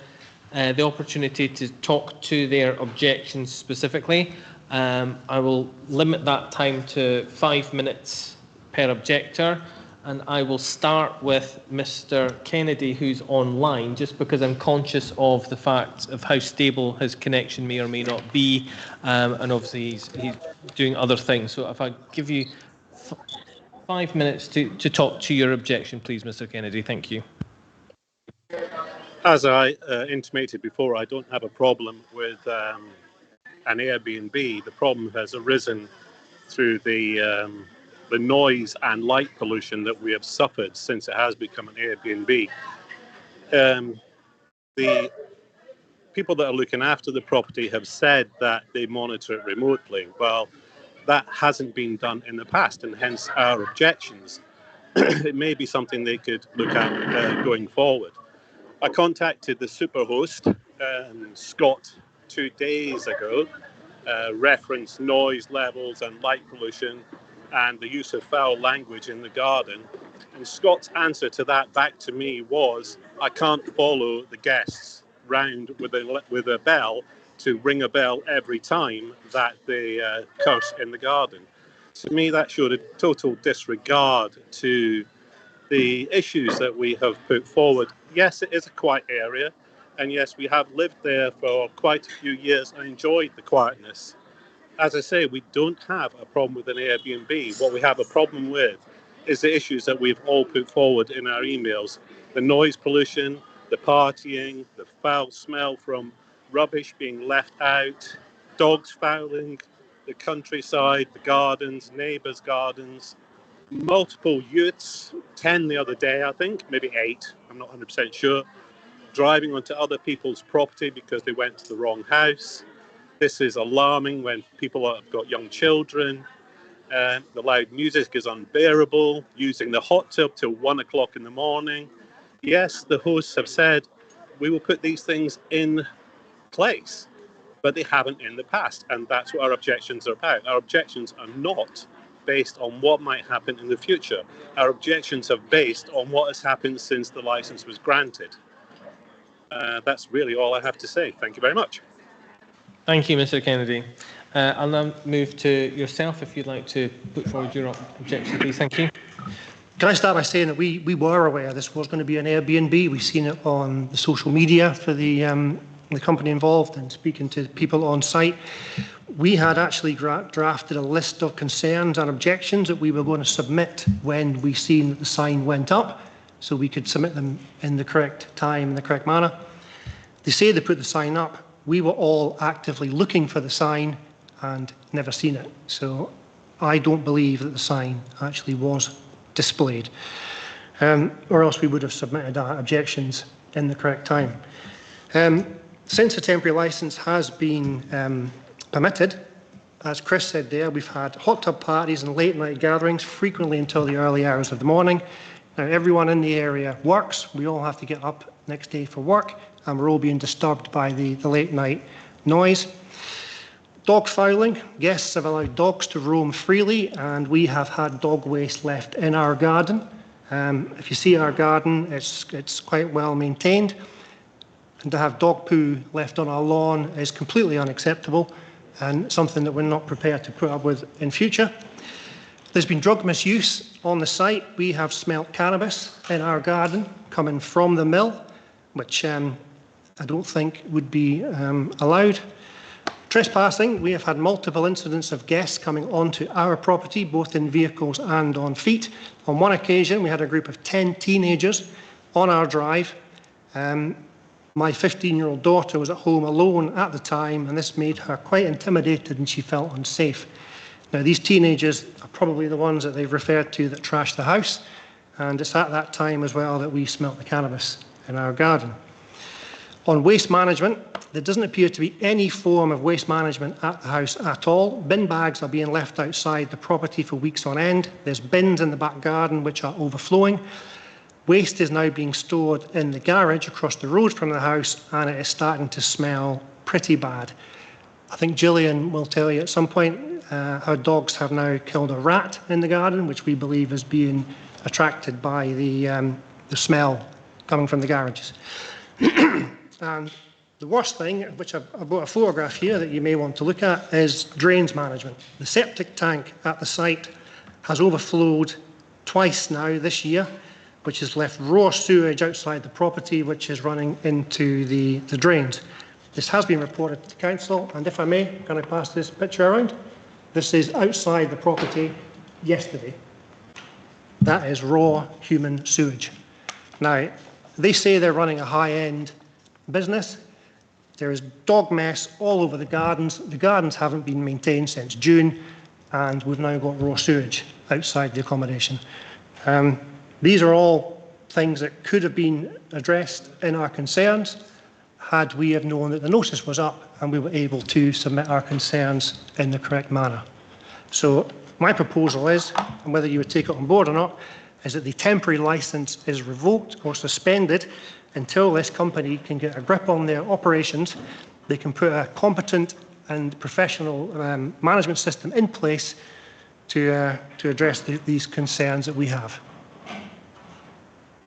Speaker 2: the opportunity to talk to their objections specifically. I will limit that time to 5 minutes per objector, and I will start with Mr. Kennedy, who's online, just because I'm conscious of the fact of how stable his connection may or may not be, and obviously he's doing other things. So if I give you 5 minutes to talk to your objection, please, Mr. Kennedy. Thank you.
Speaker 20: As I intimated before, I don't have a problem with an Airbnb. The problem has arisen through the noise and light pollution that we have suffered since it has become an Airbnb. The people that are looking after the property have said that they monitor it remotely. Well, that hasn't been done in the past, and hence our objections. It may be something they could look at going forward. I contacted the superhost, Scott, 2 days ago, referenced noise levels and light pollution and the use of foul language in the garden. And Scott's answer to that back to me was, I can't follow the guests round with a bell to ring a bell every time that they curse in the garden. To me, that showed a total disregard to the issues that we have put forward. Yes, it is a quiet area, and yes, we have lived there for quite a few years and enjoyed the quietness. As I say, we don't have a problem with an Airbnb. What we have a problem with is the issues that we've all put forward in our emails. The noise pollution, the partying, the foul smell from rubbish being left out, dogs fouling the countryside, the gardens, neighbours' gardens, multiple youths, 10 the other day, I think, maybe 8, I'm not 100% sure, driving onto other people's property because they went to the wrong house. This is alarming when people have got young children. The loud music is unbearable, using the hot tub till 1 o'clock in the morning. Yes, the hosts have said, we will put these things in place, but they haven't in the past, and that's what our objections are about. Our objections are not based on what might happen in the future. Our objections are based on what has happened since the licence was granted. That's really all I have to say. Thank you very much.
Speaker 2: Thank you, Mr Kennedy. I'll now move to yourself if you'd like to put forward your objection, please. Thank you.
Speaker 18: Can I start by saying that we were aware this was going to be an Airbnb. We've seen it on the social media for the company involved and speaking to people on site. We had actually drafted a list of concerns and objections that we were going to submit when we seen that the sign went up, so we could submit them in the correct time, in the correct manner. They say they put the sign up. We were all actively looking for the sign and never seen it. So I don't believe that the sign actually was displayed, or else we would have submitted our objections in the correct time. Since the temporary licence has been permitted, as Chris said there, we've had hot tub parties and late night gatherings, frequently until the early hours of the morning. Now, everyone in the area works. We all have to get up next day for work, and we're all being disturbed by the late night noise. Dog fouling. Guests have allowed dogs to roam freely, and we have had dog waste left in our garden. If you see our garden, it's quite well maintained. And to have dog poo left on our lawn is completely unacceptable and something that we're not prepared to put up with in future. There's been drug misuse on the site. We have smelt cannabis in our garden coming from the mill, which I don't think would be allowed. Trespassing. We have had multiple incidents of guests coming onto our property, both in vehicles and on feet. On one occasion, we had a group of 10 teenagers on our drive. My 15-year-old daughter was at home alone at the time, and this made her quite intimidated and she felt unsafe. Now, these teenagers are probably the ones that they've referred to that trashed the house, and it's at that time as well that we smelt the cannabis in our garden. On waste management, there doesn't appear to be any form of waste management at the house at all. Bin bags are being left outside the property for weeks on end. There's bins in the back garden which are overflowing. Waste is now being stored in the garage across the road from the house, and it is starting to smell pretty bad. I think Gillian will tell you at some point how dogs have now killed a rat in the garden, which we believe is being attracted by the smell coming from the garages. And the worst thing, which I've got a photograph here that you may want to look at, is drains management. The septic tank at the site has overflowed twice now this year, which has left raw sewage outside the property, which is running into the drains. This has been reported to council, and if I may, can I pass this picture around? This is outside the property yesterday. That is raw human sewage. Now, they say they're running a high-end business. There is dog mess all over the gardens. The gardens haven't been maintained since June, and we've now got raw sewage outside the accommodation. These are all things that could have been addressed in our concerns had we have known that the notice was up and we were able to submit our concerns in the correct manner. So my proposal is, and whether you would take it on board or not, is that the temporary licence is revoked or suspended until this company can get a grip on their operations. They can put a competent and professional management system in place to address these concerns that we have.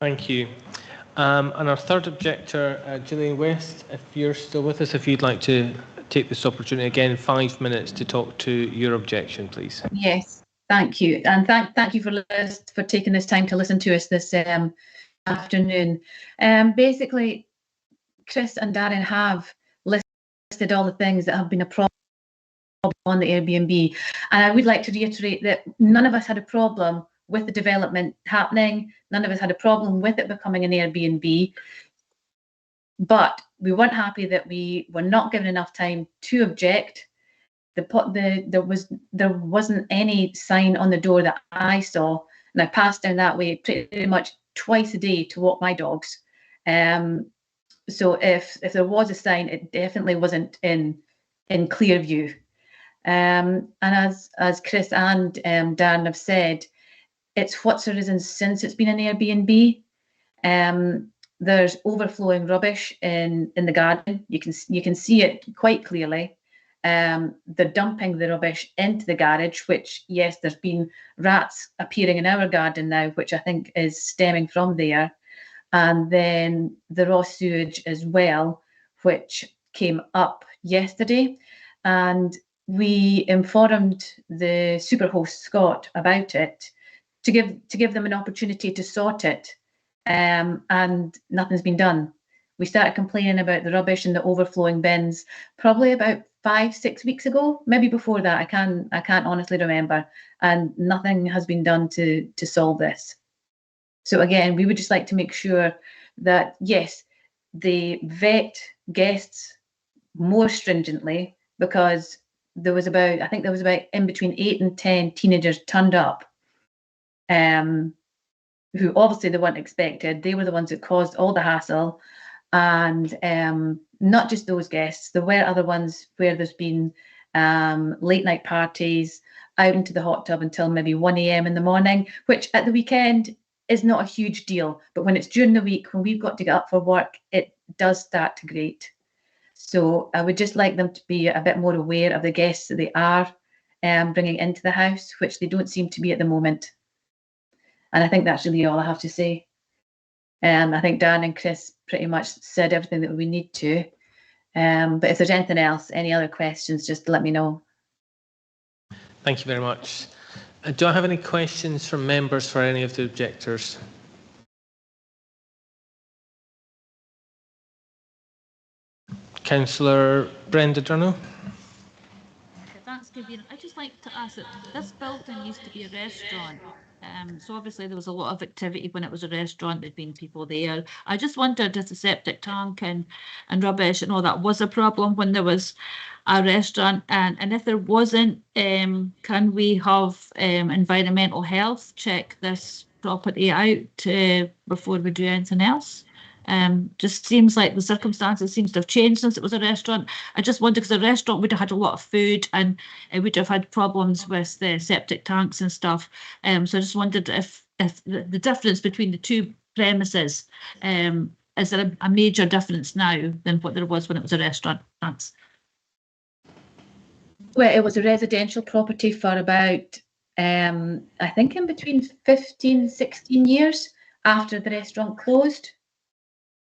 Speaker 2: Thank you. And our third objector, Gillian West, if you're still with us, if you'd like to take this opportunity again, 5 minutes to talk to your objection, please.
Speaker 19: Yes, thank you. And thank you for taking this time to listen to us this afternoon. Basically, Chris and Darren have listed all the things that have been a problem on the Airbnb. And I would like to reiterate that none of us had a problem with the development happening. None of us had a problem with it becoming an Airbnb. But we weren't happy that we were not given enough time to object. There wasn't any sign on the door that I saw, and I passed down that way pretty much twice a day to walk my dogs. So if there was a sign, it definitely wasn't in clear view. And as Chris and Dan have said, it's what's arisen since it's been an Airbnb. There's overflowing rubbish in the garden. You can see it quite clearly. They're dumping the rubbish into the garage, which, yes, there's been rats appearing in our garden now, which I think is stemming from there. And then the raw sewage as well, which came up yesterday, and we informed the superhost Scott about it to give them an opportunity to sort it, and nothing's been done. We started complaining about the rubbish and the overflowing bins probably about 5-6 weeks ago, maybe before that. I can't honestly remember, and nothing has been done to solve this. So again, we would just like to make sure that yes, they vet guests more stringently, because there was about, I think there was about in between 8 and 10 teenagers turned up, who obviously they weren't expected. They were the ones that caused all the hassle. And not just those guests, there were other ones where there's been late night parties out into the hot tub until maybe 1 a.m. in the morning, which at the weekend is not a huge deal. But when it's during the week, when we've got to get up for work, it does start to grate. So I would just like them to be a bit more aware of the guests that they are bringing into the house, which they don't seem to be at the moment. And I think that's really all I have to say. I think Dan and Chris pretty much said everything that we need to. But if there's anything else, any other questions, just let me know.
Speaker 2: Thank you very much. Do I have any questions from members for any of the objectors? Councillor Brenda Durno.
Speaker 10: Thanks, Convener. I'd just like to ask that this building used to be a restaurant. So obviously there was a lot of activity when it was a restaurant, there'd been people there. I just wondered if the septic tank and rubbish and all that was a problem when there was a restaurant, and if there wasn't, can we have environmental health check this property out before we do anything else? Just seems like the circumstances seems to have changed since it was a restaurant. I just wondered, because the restaurant would have had a lot of food and it would have had problems with the septic tanks and stuff. So I just wondered if the difference between the two premises, is there a major difference now than what there was when it was a restaurant? Thanks. Well, it was a residential property for about, I think in between 15, 16 years after the restaurant closed.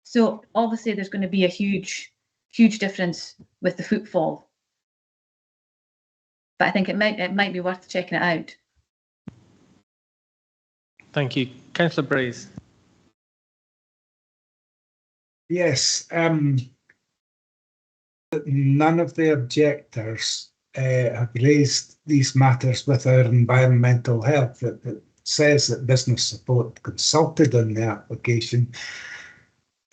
Speaker 10: So obviously there's going to be a huge difference with the footfall. But I think it might be worth checking it out.
Speaker 2: Thank you. Councillor Braze.
Speaker 17: Yes, none of the objectors have raised these matters with our environmental health. It says that business support consulted on the application.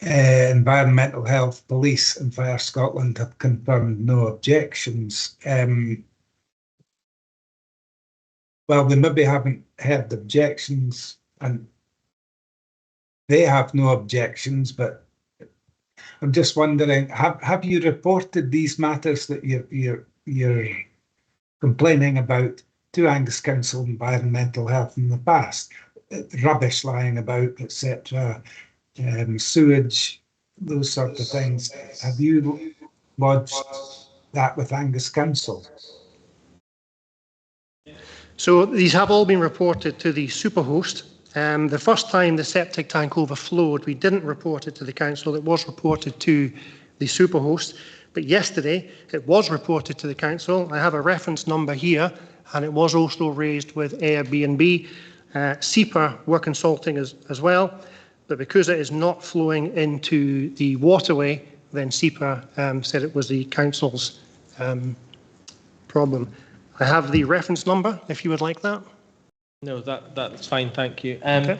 Speaker 17: Environmental Health, Police and Fire Scotland have confirmed no objections. Well, they maybe haven't heard objections, and they have no objections, but I'm just wondering, have you reported these matters that you're complaining about to Angus Council Environmental Health in the past? Rubbish lying about, etc., sewage, those sort of things. Have you lodged that with Angus Council?
Speaker 18: So these have all been reported to the superhost. The first time the septic tank overflowed, we didn't report it to the council. It was reported to the superhost. But yesterday, it was reported to the council. I have a reference number here, and it was also raised with Airbnb. SEPA were consulting as well. But because it is not flowing into the waterway, then SEPA said it was the council's problem. I have the reference number, if you would like that.
Speaker 2: No, that's fine, thank you.
Speaker 18: Okay.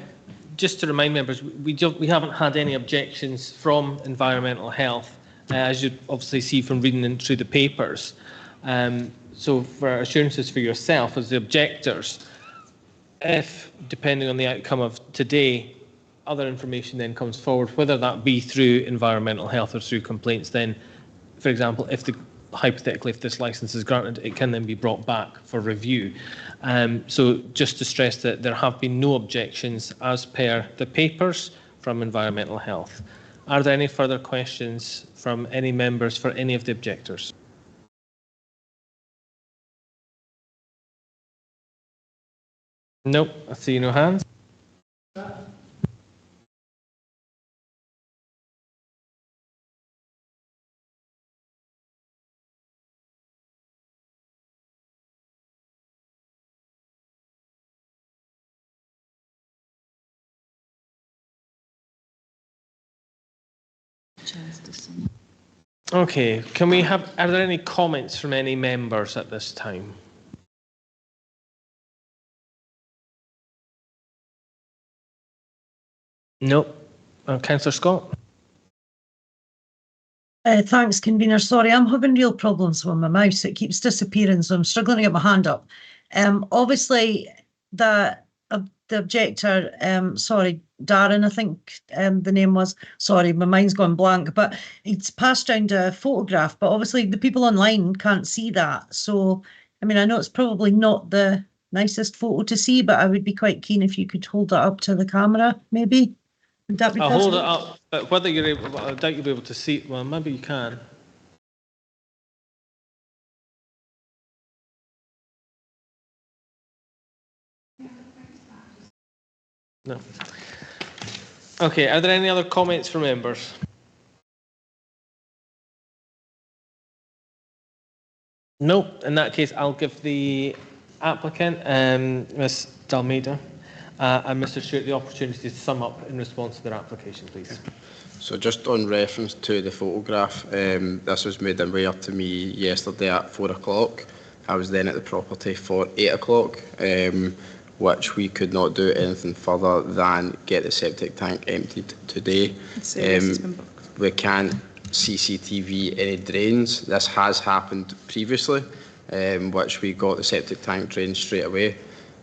Speaker 2: Just to remind members, we haven't had any objections from Environmental Health, as you obviously see from reading through the papers. So for assurances for yourself as the objectors, if, depending on the outcome of today, other information then comes forward, whether that be through Environmental Health or through complaints, then, for example, hypothetically, if this licence is granted, it can then be brought back for review. So just to stress that there have been no objections as per the papers from Environmental Health. Are there any further questions from any members for any of the objectors? Nope, I see no hands. Okay, can we have, are there any comments from any members at this time? No. Councillor Scott?
Speaker 6: Thanks, convener. Sorry, I'm having real problems with my mouse. It keeps disappearing, so I'm struggling to get my hand up. Obviously, the objector, sorry, Darren, I think the name was, sorry, my mind's gone blank, but it's passed around a photograph, but obviously the people online can't see that. So, I mean, I know it's probably not the nicest photo to see, but I would be quite keen if you could hold that up to the camera, maybe. Would that be
Speaker 2: I'll
Speaker 6: possible?
Speaker 2: hold it up, but whether you're able, I doubt you'll be able to see it. Well, maybe you can. No. Okay, are there any other comments from members? No, in that case, I'll give the applicant, Ms. Dalmeida, and Mr. Stewart the opportunity to sum up in response to their application, please.
Speaker 9: So just on reference to the photograph, this was made aware to me yesterday at 4 o'clock. I was then at the property for 8 o'clock, which we could not do anything further than get the septic tank emptied today. We can't CCTV any drains. This has happened previously, which we got the septic tank drained straight away.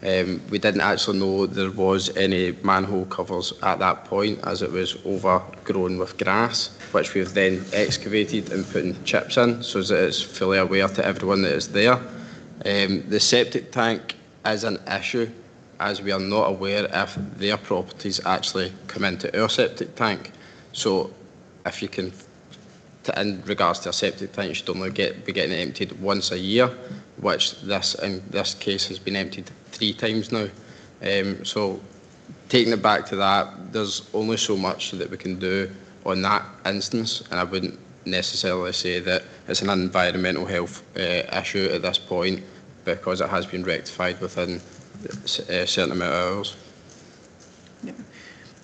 Speaker 9: We didn't actually know there was any manhole covers at that point, as it was overgrown with grass, which we've then excavated and put in chips in, so that it's fully aware to everyone that it's there. The septic tank is an issue, as we are not aware if their properties actually come into our septic tank. So if you can, in regards to a septic tank, you should only be getting it emptied once a year, which in this case has been emptied 3 times now. So taking it back to that, there's only so much that we can do on that instance, and I wouldn't necessarily say that it's an environmental health issue at this point, because it has been rectified within a certain amount of hours.
Speaker 21: Yeah.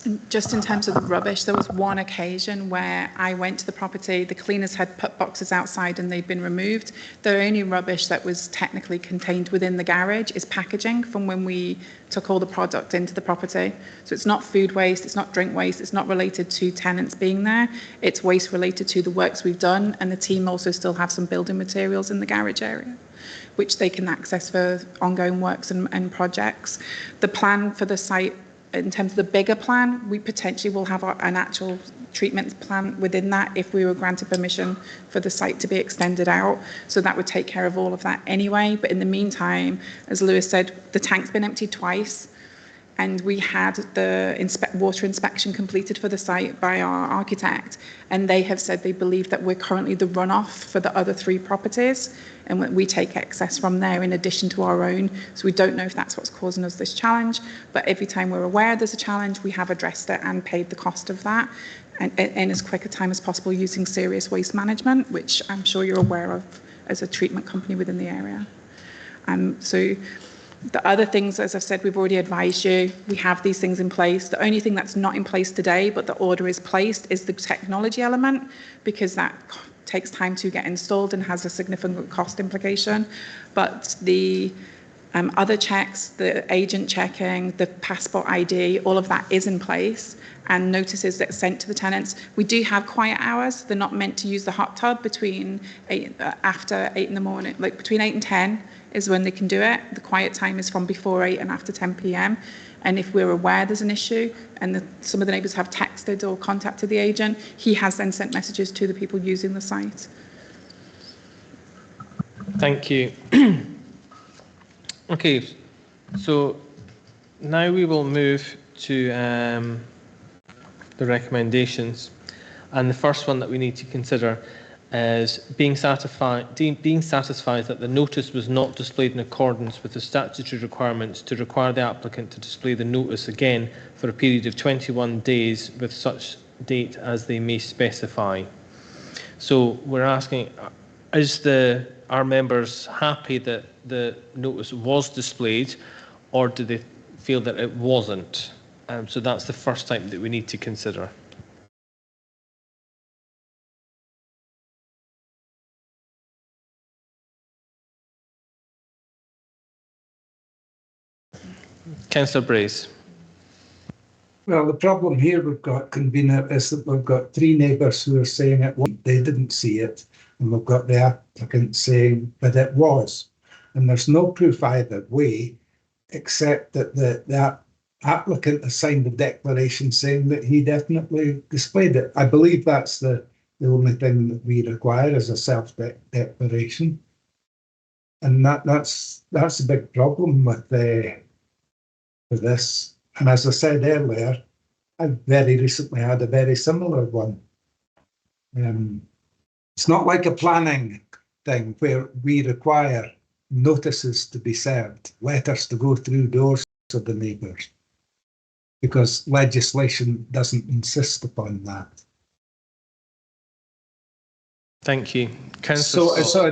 Speaker 21: And just in terms of the rubbish, there was one occasion where I went to the property, the cleaners had put boxes outside and they'd been removed. The only rubbish that was technically contained within the garage is packaging from when we took all the product into the property. So it's not food waste, it's not drink waste, it's not related to tenants being there. It's waste related to the works we've done, and the team also still have some building materials in the garage area, which they can access for ongoing works and projects. The plan for the site, in terms of the bigger plan, we potentially will have an actual treatment plan within that if we were granted permission for the site to be extended out. So that would take care of all of that anyway. But in the meantime, as Lewis said, the tank's been emptied twice, and we had the water inspection completed for the site by our architect, and they have said they believe that we're currently the runoff for the other 3 properties, and we take excess from there in addition to our own. So we don't know if that's what's causing us this challenge, but every time we're aware there's a challenge, we have addressed it and paid the cost of that, and in as quick a time as possible using Serious Waste Management, which I'm sure you're aware of as a treatment company within the area. So the other things, as I've said, we've already advised you. We have these things in place. The only thing that's not in place today, but the order is placed, is the technology element, because that takes time to get installed and has a significant cost implication. But the other checks, the agent checking, the passport ID, all of that is in place, and notices that are sent to the tenants. We do have quiet hours. They're not meant to use the hot tub between after 8 in the morning, like between 8 and 10 is when they can do it. The quiet time is from before 8 and after 10 p.m. And if we're aware there's an issue and some of the neighbours have texted or contacted the agent, he has then sent messages to the people using the site.
Speaker 2: Thank you. Okay, so now we will move to the recommendations, and the first one that we need to consider is being satisfied that the notice was not displayed in accordance with the statutory requirements to require the applicant to display the notice again for a period of 21 days with such date as they may specify. So we're asking, are members happy that the notice was displayed, or do they feel that it wasn't? So that's the first item that we need to consider. Councillor Brace.
Speaker 17: Well, the problem here we've got, convener, is that we've got three neighbours who are saying they didn't see it, and we've got the applicant saying that it was. And there's no proof either way, except that the applicant has signed a declaration saying that he definitely displayed it. I believe that's the only thing that we require is a self-declaration. And that's a big problem with this. And as I said earlier, I've very recently had a very similar one. It's not like a planning thing where we require notices to be served, letters to go through doors of the neighbours, because legislation doesn't insist upon that.
Speaker 2: Thank you.
Speaker 17: So I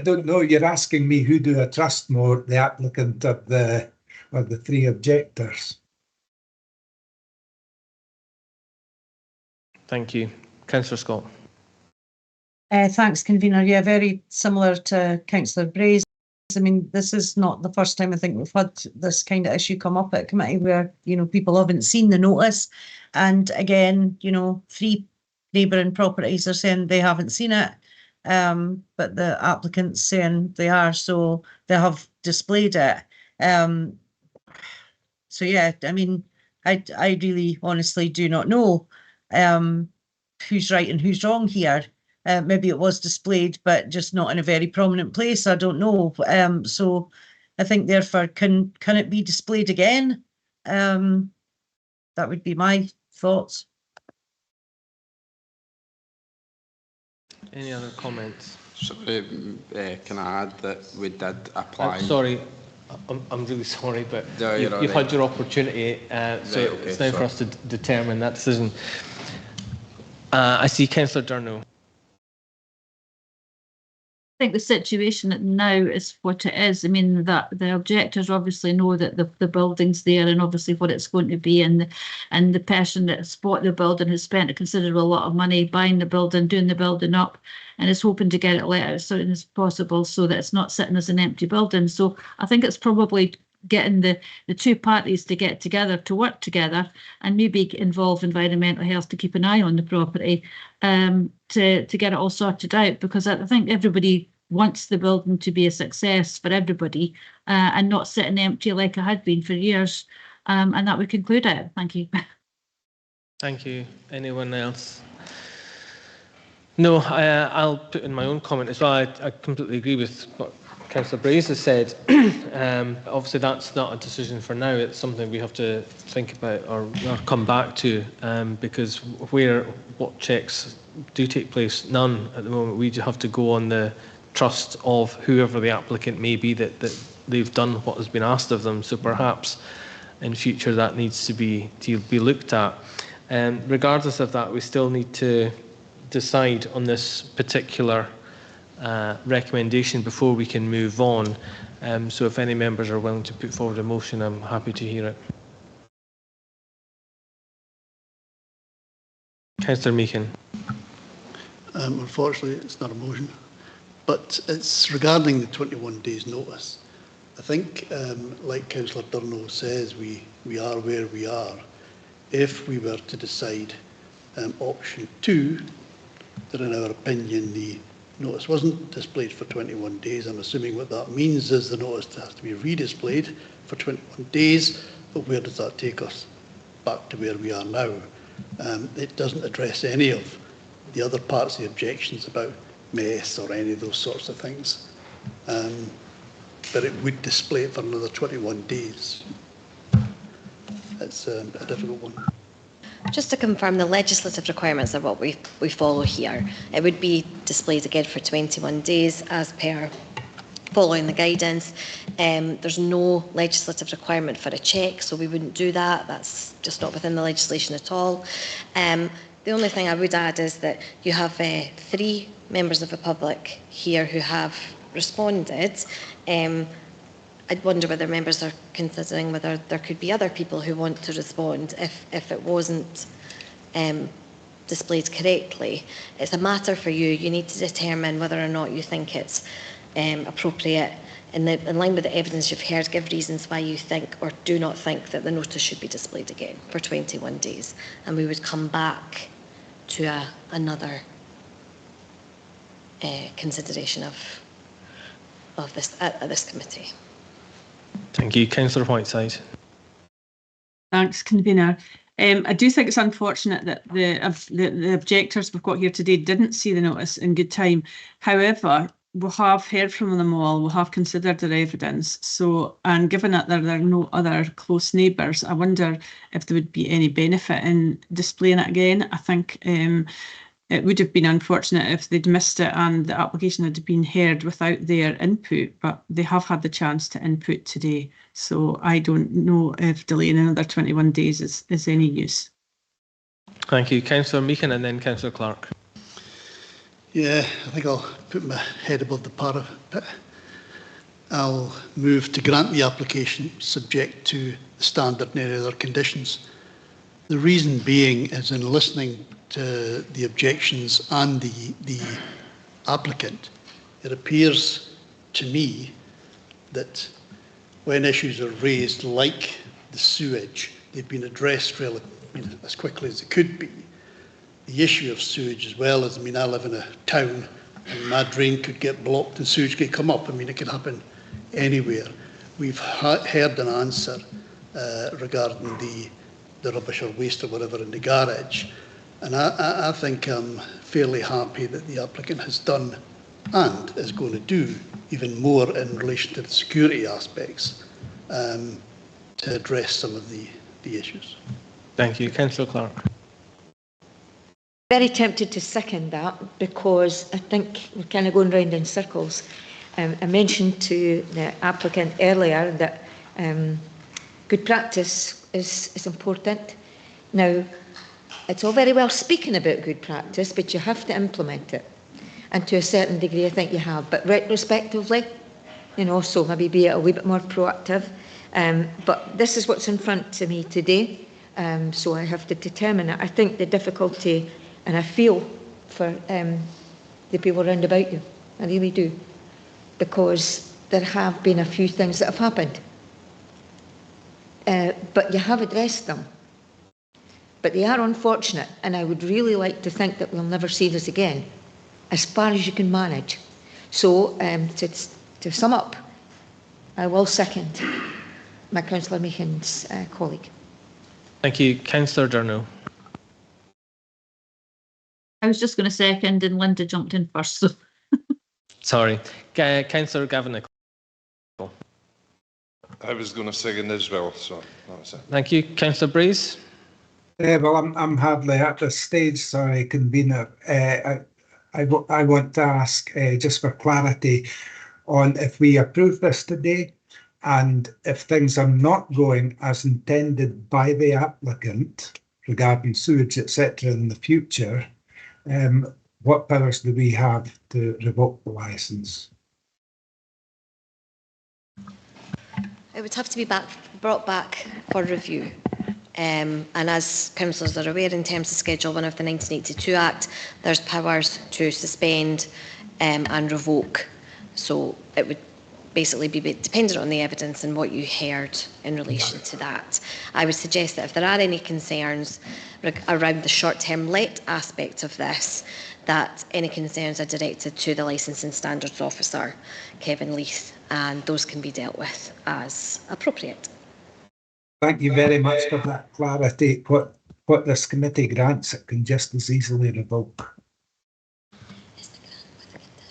Speaker 17: don't know. You're asking me who do I trust more, the applicant or the three objectors?
Speaker 2: Thank you. Councillor Scott.
Speaker 6: Thanks, convener. Yeah, very similar to Councillor Brace. I mean, this is not the first time I think we've had this kind of issue come up at committee where, people haven't seen the notice. And again, three neighbouring properties are saying they haven't seen it, but the applicant's saying they are, so they have displayed it. So yeah, I mean, I really honestly do not know who's right and who's wrong here. Maybe it was displayed, but just not in a very prominent place. I don't know. So I think therefore, can it be displayed again? That would be my thoughts.
Speaker 2: Any other comments?
Speaker 9: Sorry, can I add that we did apply?
Speaker 2: Sorry, I'm really sorry, but
Speaker 9: no,
Speaker 2: you've had your opportunity, so
Speaker 9: okay,
Speaker 2: it's now for us to determine that decision. I see Councillor Durno.
Speaker 10: I think the situation now is what it is. I mean, that the objectors obviously know that the building's there and obviously what it's going to be, and the person that bought the building has spent a considerable lot of money buying the building, doing the building up, and is hoping to get it let out as soon as possible so that it's not sitting as an empty building. So I think it's probably getting the two parties to get together, to work together, and maybe involve environmental health to keep an eye on the property, to get it all sorted out, because I think everybody wants the building to be a success for everybody, and not sitting empty like it had been for years. And that would conclude it. Thank you.
Speaker 2: Thank you. Anyone else? No, I'll put in my own comment as well. I completely agree with what Councillor Brace has said. Obviously, that's not a decision for now. It's something we have to think about or come back to, because what checks do take place? None at the moment. We just have to go on the trust of whoever the applicant may be that they've done what has been asked of them. So perhaps in future that needs to be looked at. Regardless of that, we still need to decide on this particular recommendation before we can move on. So if any members are willing to put forward a motion, I'm happy to hear it. Councillor Meakin.
Speaker 16: Unfortunately, it's not a motion, but it's regarding the 21 days notice. I think, like Councillor Durno says, we are where we are. If we were to decide option 2, that in our opinion the notice wasn't displayed for 21 days, I'm assuming what that means is the notice has to be redisplayed for 21 days, but where does that take us? Back to where we are now. It doesn't address any of the other parts of the objections about mess or any of those sorts of things. But it would display it for another 21 days. It's a difficult one.
Speaker 5: Just to confirm, the legislative requirements are what we follow here. It would be displayed again for 21 days as per following the guidance. There's no legislative requirement for a check, so we wouldn't do that. That's just not within the legislation at all. The only thing I would add is that you have 3 members of the public here who have responded. I'd wonder whether members are considering whether there could be other people who want to respond if it wasn't displayed correctly. It's a matter for you. You need to determine whether or not you think it's appropriate in line with the evidence you've heard, give reasons why you think or do not think that the notice should be displayed again for 21 days. And we would come back to another consideration of this at this committee.
Speaker 2: Thank you. Councillor Whiteside.
Speaker 11: Thanks, convener. I do think it's unfortunate that the objectors we've got here today didn't see the notice in good time. However, we have heard from them all, we have considered their evidence. So, and given that there are no other close neighbours, I wonder if there would be any benefit in displaying it again. I think it would have been unfortunate if they'd missed it and the application had been heard without their input, but they have had the chance to input today. So I don't know if delaying another 21 days is any use.
Speaker 2: Thank you. Councillor Meakin and then Councillor Clark.
Speaker 16: Yeah, I think I'll put my head above the parapet. I'll move to grant the application subject to the standard and any other conditions. The reason being is in listening to the objections and the applicant, it appears to me that when issues are raised like the sewage, they've been addressed as quickly as they could be. The issue of sewage as well as, I live in a town and my drain could get blocked and sewage could come up. It could happen anywhere. We've heard an answer regarding the rubbish or waste or whatever in the garage. And I think I'm fairly happy that the applicant has done and is going to do even more in relation to the security aspects to address some of the issues.
Speaker 2: Thank you. Councillor Clark.
Speaker 12: Very tempted to second that because I think we're kind of going round in circles. I mentioned to the applicant earlier that good practice is important. Now, it's all very well speaking about good practice, but you have to implement it. And to a certain degree, I think you have. But retrospectively, so maybe be a wee bit more proactive. But this is what's in front of me today. So I have to determine it. I think the difficulty, and I feel for the people around about you, I really do, because there have been a few things that have happened. But you have addressed them. But they are unfortunate, and I would really like to think that we'll never see this again, as far as you can manage. So, to sum up, I will second my Councillor Meakin's colleague.
Speaker 2: Thank you. Councillor Durno.
Speaker 10: I was just going to second, and Linda jumped in first. So.
Speaker 2: Sorry. Councillor Gavin.
Speaker 8: I was going to second as well, so that was it.
Speaker 2: Thank you. Councillor Breeze.
Speaker 17: Well, I'm hardly at this stage, sorry, convener. I want to ask, just for clarity, on if we approve this today, and if things are not going as intended by the applicant regarding sewage, etc., in the future, what powers do we have to revoke the licence?
Speaker 5: It would have to be brought back for review. And as councillors are aware, in terms of Schedule 1 of the 1982 Act, there's powers to suspend and revoke. So it would basically be dependent on the evidence and what you heard in relation to that. I would suggest that if there are any concerns around the short-term let aspect of this, that any concerns are directed to the Licensing Standards Officer, Kevin Leith, and those can be dealt with as appropriate.
Speaker 17: Thank you very much for that clarity. What this committee grants, it can just as easily revoke.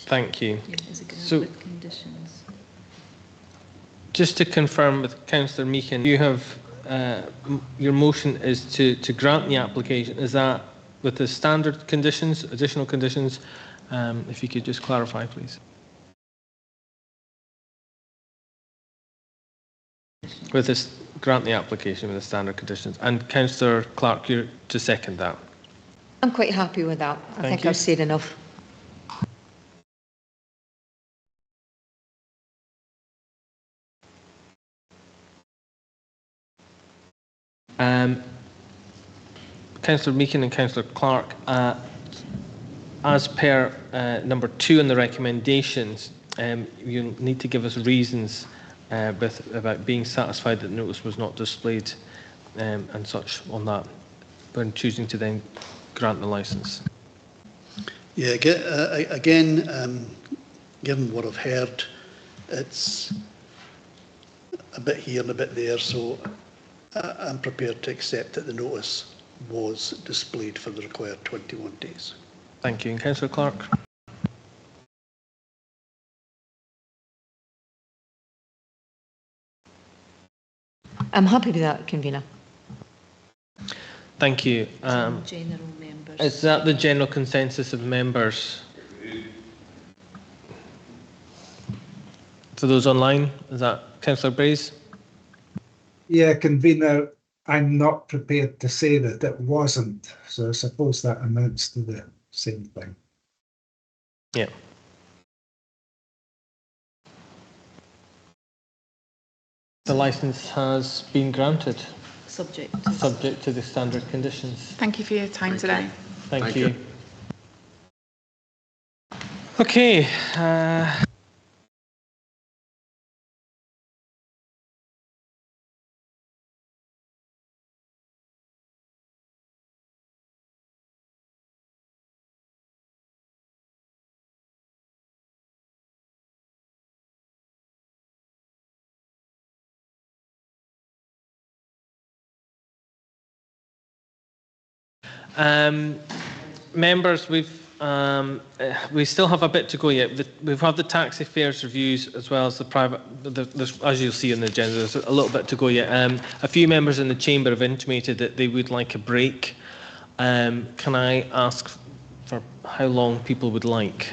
Speaker 2: Thank you.
Speaker 10: So, with conditions.
Speaker 2: Just to confirm with Councillor Meakin, you have your motion is to grant the application. Is that with the standard conditions, additional conditions? If you could just clarify, please. With this, grant the application with the standard conditions. And Councillor Clark, you're to second that.
Speaker 12: I'm quite happy with that. I think I've said enough.
Speaker 2: Councillor Meakin and Councillor Clark, as per number 2 in the recommendations, you need to give us reasons about being satisfied that the notice was not displayed and such on that when choosing to then grant the licence.
Speaker 16: Yeah, again, given what I've heard, it's a bit here and a bit there, so I'm prepared to accept that the notice was displayed for the required 21 days.
Speaker 2: Thank you. And Councillor Clark.
Speaker 12: I'm happy with that, convener.
Speaker 2: Thank you.
Speaker 3: General members.
Speaker 2: Is that the general consensus of members? For those online, is that Councillor Braze?
Speaker 17: Yeah, convener, I'm not prepared to say that it wasn't, so I suppose that amounts to the same thing.
Speaker 2: Yeah. The licence has been granted.
Speaker 3: Subject
Speaker 2: to the standard conditions.
Speaker 21: Thank you for your time today.
Speaker 2: Thank you. Okay. Members, we still have a bit to go yet. We've had the taxi fares reviews as well as the private. As you'll see in the agenda, there's a little bit to go yet. A few members in the chamber have intimated that they would like a break. Can I ask for how long people would like?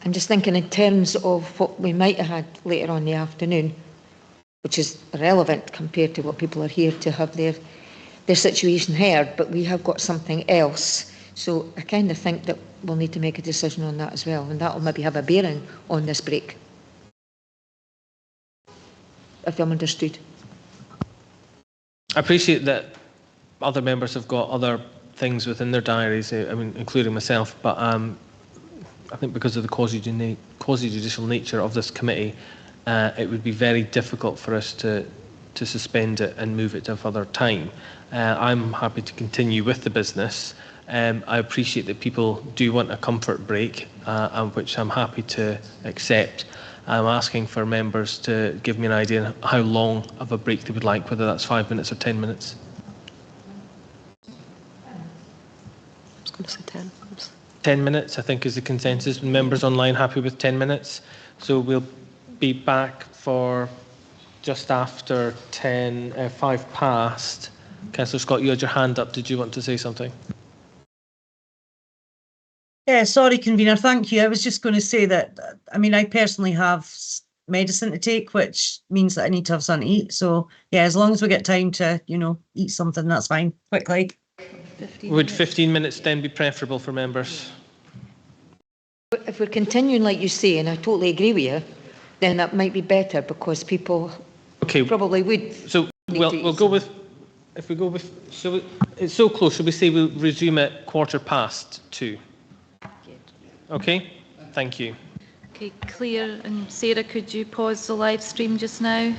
Speaker 12: I'm just thinking in terms of what we might have had later on in the afternoon, which is irrelevant compared to what people are here to have their situation heard, but we have got something else. So I kind of think that we'll need to make a decision on that as well, and that will maybe have a bearing on this break, if I'm understood.
Speaker 2: I appreciate that other members have got other things within their diaries, I mean, including myself, but I think because of the quasi-judicial nature of this committee, it would be very difficult for us to suspend it and move it to a further time. I'm happy to continue with the business. I appreciate that people do want a comfort break, which I'm happy to accept. I'm asking for members to give me an idea how long of a break they would like, whether that's 5 minutes or 10 minutes.
Speaker 5: I was going to say 10.
Speaker 2: 10 minutes, I think, is the consensus. Members online happy with 10 minutes. So we'll be back for just after 5 past. Councillor Scott, you had your hand up. Did you want to say something?
Speaker 6: Yeah, sorry, convener. Thank you. I was just going to say that, I mean, I personally have medicine to take, which means that I need to have something to eat. So, yeah, as long as we get time to, eat something, that's fine. Quickly.
Speaker 2: 15 minutes then be preferable for members?
Speaker 12: If we're continuing like you say, and I totally agree with you, then that might be better because people probably would.
Speaker 2: So we'll go with, if we go with, it's so close, should we say we'll resume at 2:15? Okay, thank you.
Speaker 1: Okay, Claire and Sarah, could you pause the live stream just now?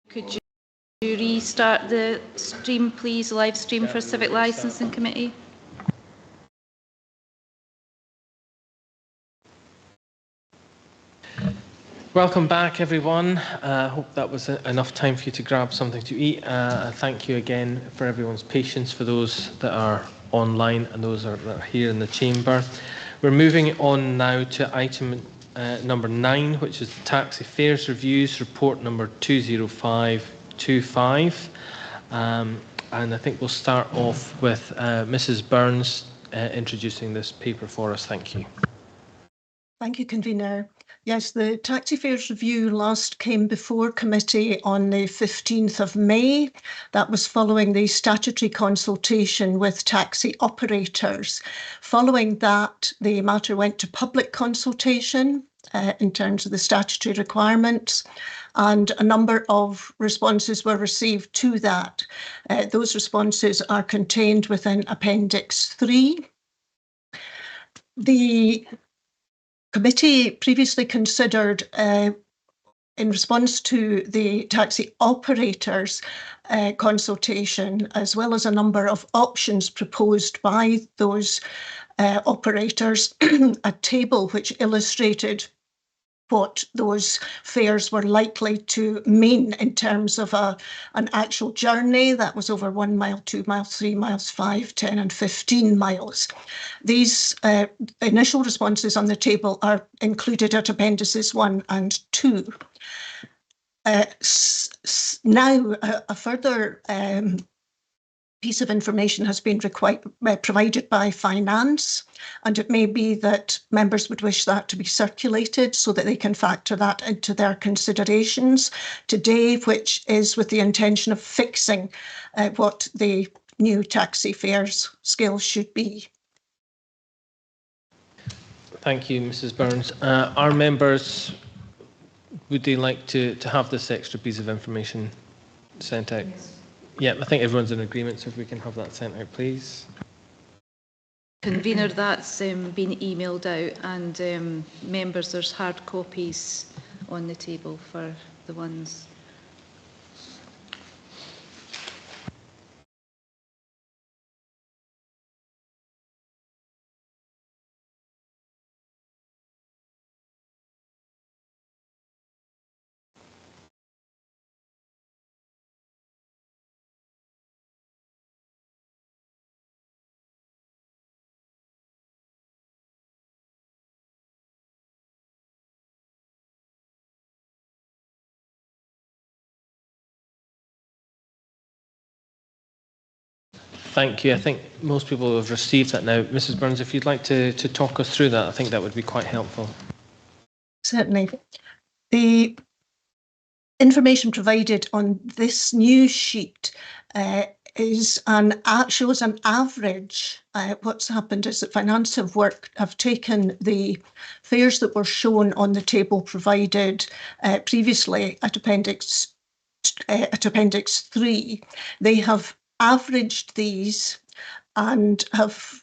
Speaker 1: Could you restart the stream, please, live stream for Civic Licensing Committee?
Speaker 2: Welcome back, everyone. I hope that was enough time for you to grab something to eat. Thank you again for everyone's patience, for those that are online and those that are here in the chamber. We're moving on now to item number 9, which is the Taxi Fares Reviews Report number 20525. And I think we'll start off with Mrs. Burns introducing this paper for us. Thank you.
Speaker 7: Thank you, Convener. Yes, the Taxi Fares Review last came before committee on the 15th of May. That was following the statutory consultation with taxi operators. Following that, the matter went to public consultation in terms of the statutory requirements, and a number of responses were received to that. Those responses are contained within Appendix 3. The committee previously considered, in response to the taxi operators consultation, as well as a number of options proposed by those operators, a table which illustrated what those fares were likely to mean in terms of an actual journey that was over 1 mile, 2 miles, 3 miles, 5, 10 and 15 miles. These initial responses on the table are included at appendices 1 and 2. Now, a further piece of information has been provided by Finance, and it may be that members would wish that to be circulated so that they can factor that into their considerations today, which is with the intention of fixing what the new taxi fares scale should be.
Speaker 2: Thank you, Mrs. Burns. Our members, would they like to have this extra piece of information sent out? Yes. Yeah, I think everyone's in agreement, so if we can have that sent out, please.
Speaker 1: Convener, that's been emailed out, and members, there's hard copies on the table for the ones.
Speaker 2: Thank you. I think most people have received that now. Mrs. Burns, if you'd like to talk us through that, I think that would be quite helpful.
Speaker 7: Certainly. The information provided on this new sheet shows an average. What's happened is that Finance have taken the fares that were shown on the table provided previously at Appendix 3. They have averaged these and have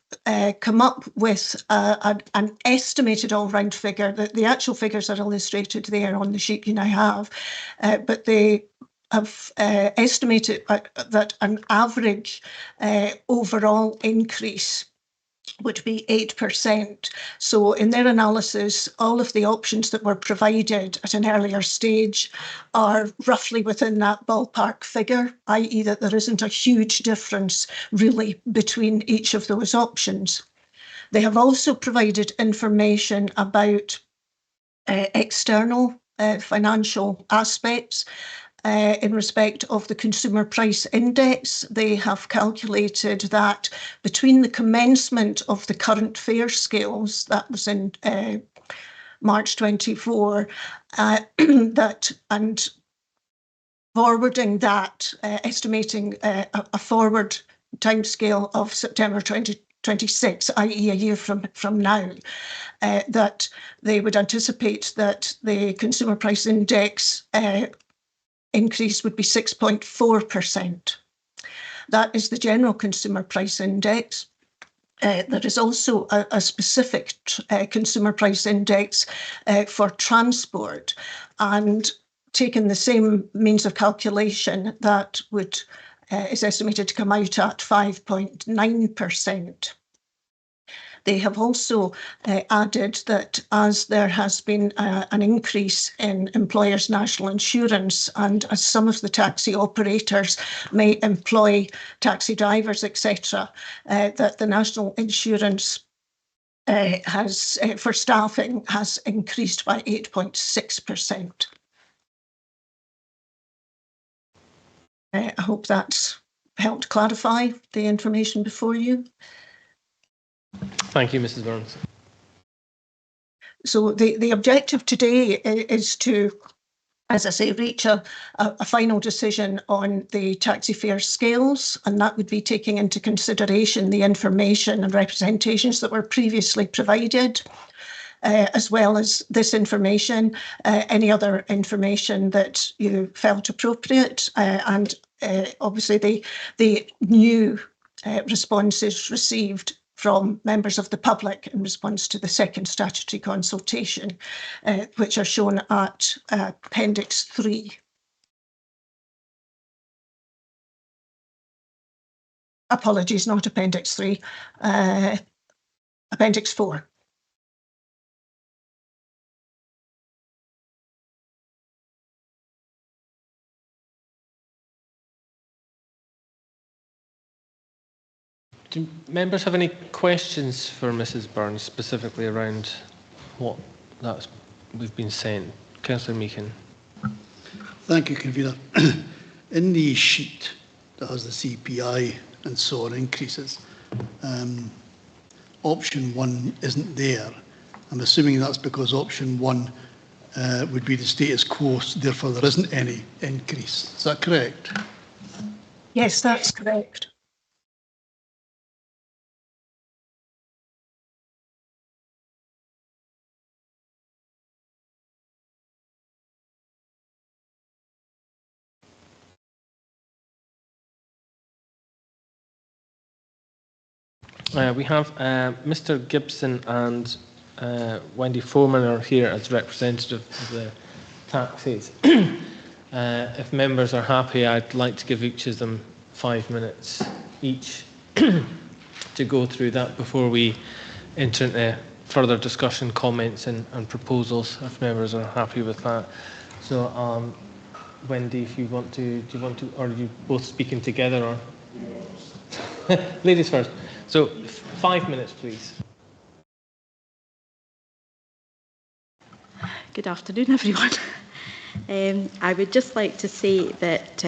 Speaker 7: come up with an estimated all-round figure. The actual figures are illustrated there on the sheet you now have, but they have estimated that an average overall increase would be 8%. So in their analysis, all of the options that were provided at an earlier stage are roughly within that ballpark figure, i.e. that there isn't a huge difference really between each of those options. They have also provided information about external financial aspects. In respect of the Consumer Price Index, they have calculated that between the commencement of the current fare scales, that was in March 24, that and forwarding that, estimating a forward timescale of September 2026, i.e. a year from now, that they would anticipate that the Consumer Price Index increase would be 6.4%. That is the general Consumer Price Index. There is also a specific Consumer Price Index for transport, and taken the same means of calculation that would is estimated to come out at 5.9%. They have also added that as there has been an increase in employers' national insurance, and as some of the taxi operators may employ taxi drivers, etc., that the national insurance has for staffing has increased by 8.6%. I hope that's helped clarify the information before you.
Speaker 2: Thank you, Mrs. Burns.
Speaker 7: So the objective today is to, as I say, reach a final decision on the taxi fare scales, and that would be taking into consideration the information and representations that were previously provided, as well as this information, any other information that you felt appropriate, and obviously the new responses received from members of the public in response to the second statutory consultation, which are shown at Appendix 3. Apologies, not Appendix 3, Appendix 4.
Speaker 2: Do members have any questions for Mrs. Burns, specifically around what we've been sent? Councillor Meakin.
Speaker 16: Thank you, Convener. In the sheet that has the CPI and so on increases, option 1 isn't there. I'm assuming that's because option 1 would be the status quo, therefore there isn't any increase. Is that correct?
Speaker 7: Yes, that's correct.
Speaker 2: We have Mr. Gibson and Wendy Foreman are here as representative of the taxis. If members are happy, I'd like to give each of them 5 minutes each to go through that before we enter into further discussion, comments and proposals, if members are happy with that. So, Wendy, if you want to, do you want to, or are you both speaking together? Or ladies first. So 5 minutes, please.
Speaker 4: Good afternoon, everyone. I would just like to say that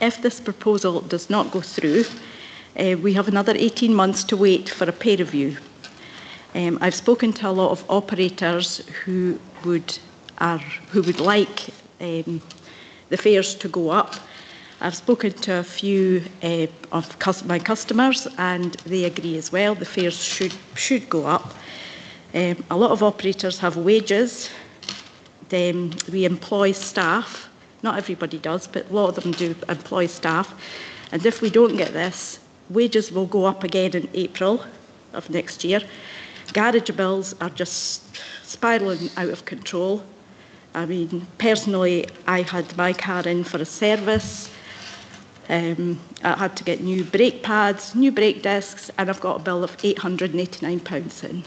Speaker 4: if this proposal does not go through, we have another 18 months to wait for a pay review. I've spoken to a lot of operators who would like the fares to go up. I've spoken to a few of my customers, and they agree as well. The fares should go up. A lot of operators have wages. We employ staff. Not everybody does, but a lot of them do employ staff. And if we don't get this, wages will go up again in April of next year. Garage bills are just spiralling out of control. I mean, personally, I had my car in for a service. I had to get new brake pads, new brake discs, and I've got a bill of £889 in.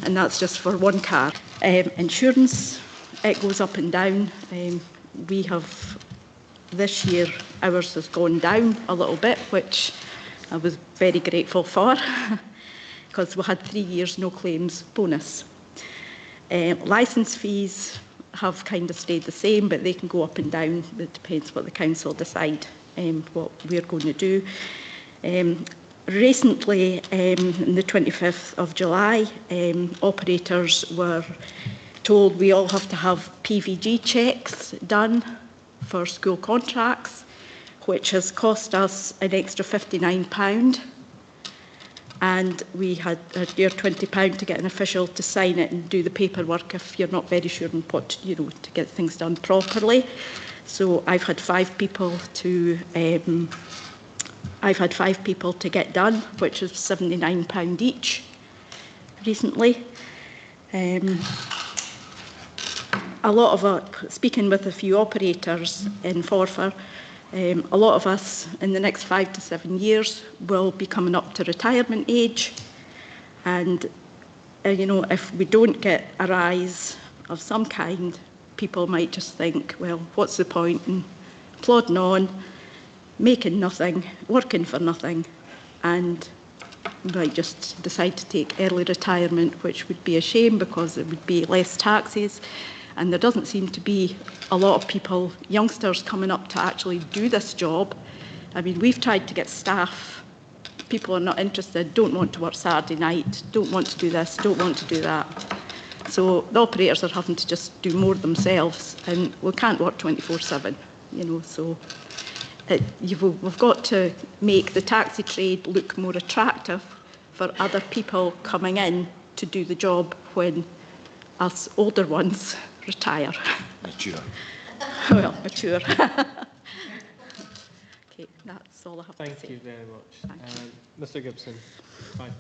Speaker 4: And that's just for one car. Insurance, it goes up and down. We have, this year, ours has gone down a little bit, which I was very grateful for, because we had 3 years no claims bonus. Licence fees have kind of stayed the same, but they can go up and down. It depends what the council decide what we're going to do. Recently, on the 25th of July, operators were told we all have to have PVG checks done for school contracts, which has cost us an extra £59. And we had your £20 to get an official to sign it and do the paperwork if you're not very sure on what, to get things done properly. So I've had 5 people to get done, which is £79 each recently. a lot of speaking with a few operators in Forfar, a lot of us in the next 5 to 7 years will be coming up to retirement age, and you know, if we don't get a rise of some kind, people might just think, well, what's the point in plodding on, making nothing, working for nothing, and might just decide to take early retirement, which would be a shame because there would be less taxes, and there doesn't seem to be a lot of people, youngsters, coming up to actually do this job. I mean, we've tried to get staff. People are not interested, don't want to work Saturday night, don't want to do this, don't want to do that. So the operators are having to just do more themselves, and we can't work 24/7, you know, so we've got to make the taxi trade look more attractive for other people coming in to do the job when us older ones retire.
Speaker 15: Mature.
Speaker 4: Well, mature. Okay, that's all I have to say.
Speaker 2: Thank you very much. Mr. Gibson, 5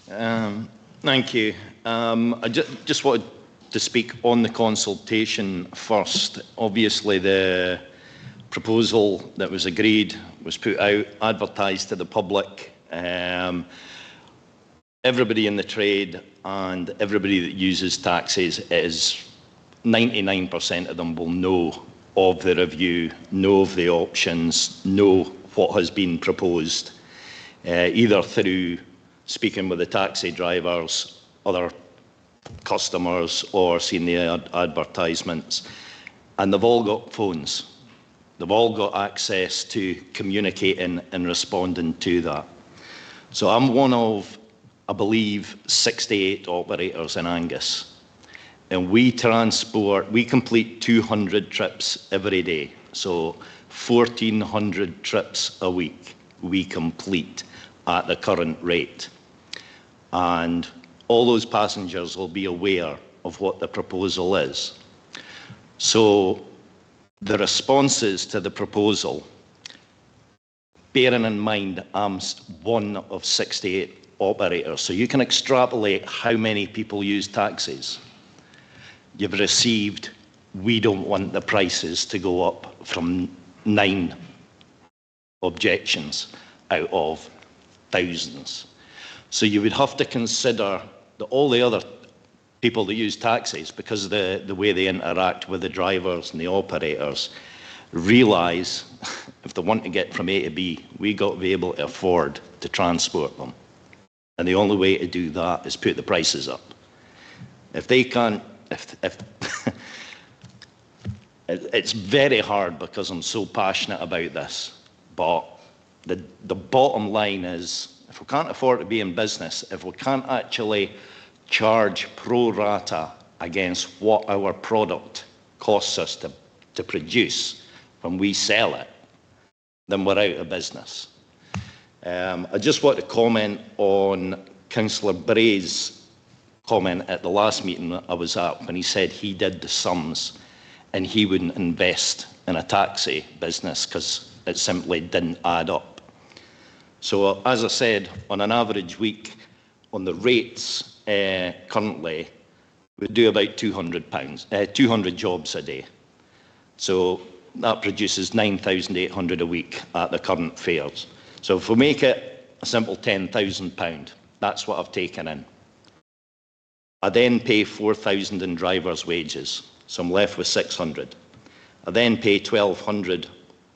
Speaker 2: minutes.
Speaker 15: Thank you. I just wanted to speak on the consultation first. Obviously, the proposal that was agreed was put out, advertised to the public. Everybody in the trade and everybody that uses taxis, is 99% of them will know of the review, know of the options, know what has been proposed, either through speaking with the taxi drivers, other customers, or seeing the advertisements. And they've all got phones. They've all got access to communicating and responding to that. So I'm one of, I believe, 68 operators in Angus. And we complete 200 trips every day. So 1,400 trips a week we complete at the current rate. And all those passengers will be aware of what the proposal is. So the responses to the proposal, bearing in mind I'm one of 68 operators, so you can extrapolate how many people use taxis. You've received, we don't want the prices to go up, from 9 objections out of thousands. So you would have to consider that all the other people that use taxis, because of the way they interact with the drivers and the operators, realise if they want to get from A to B, we got to be able to afford to transport them. And the only way to do that is put the prices up. If they can't, it's very hard because I'm so passionate about this, but the bottom line is, if we can't afford to be in business, if we can't actually charge pro rata against what our product costs us to produce when we sell it, then we're out of business. I just want to comment on Councillor Bray's comment at the last meeting I was at, when he said he did the sums and he wouldn't invest in a taxi business because it simply didn't add up. So as I said, on an average week, on the rates currently, we do about 200 jobs a day. So that produces 9,800 a week at the current fares. So if we make it a simple £10,000, that's what I've taken in. I then pay 4,000 in driver's wages, so I'm left with 600. I then pay 1,200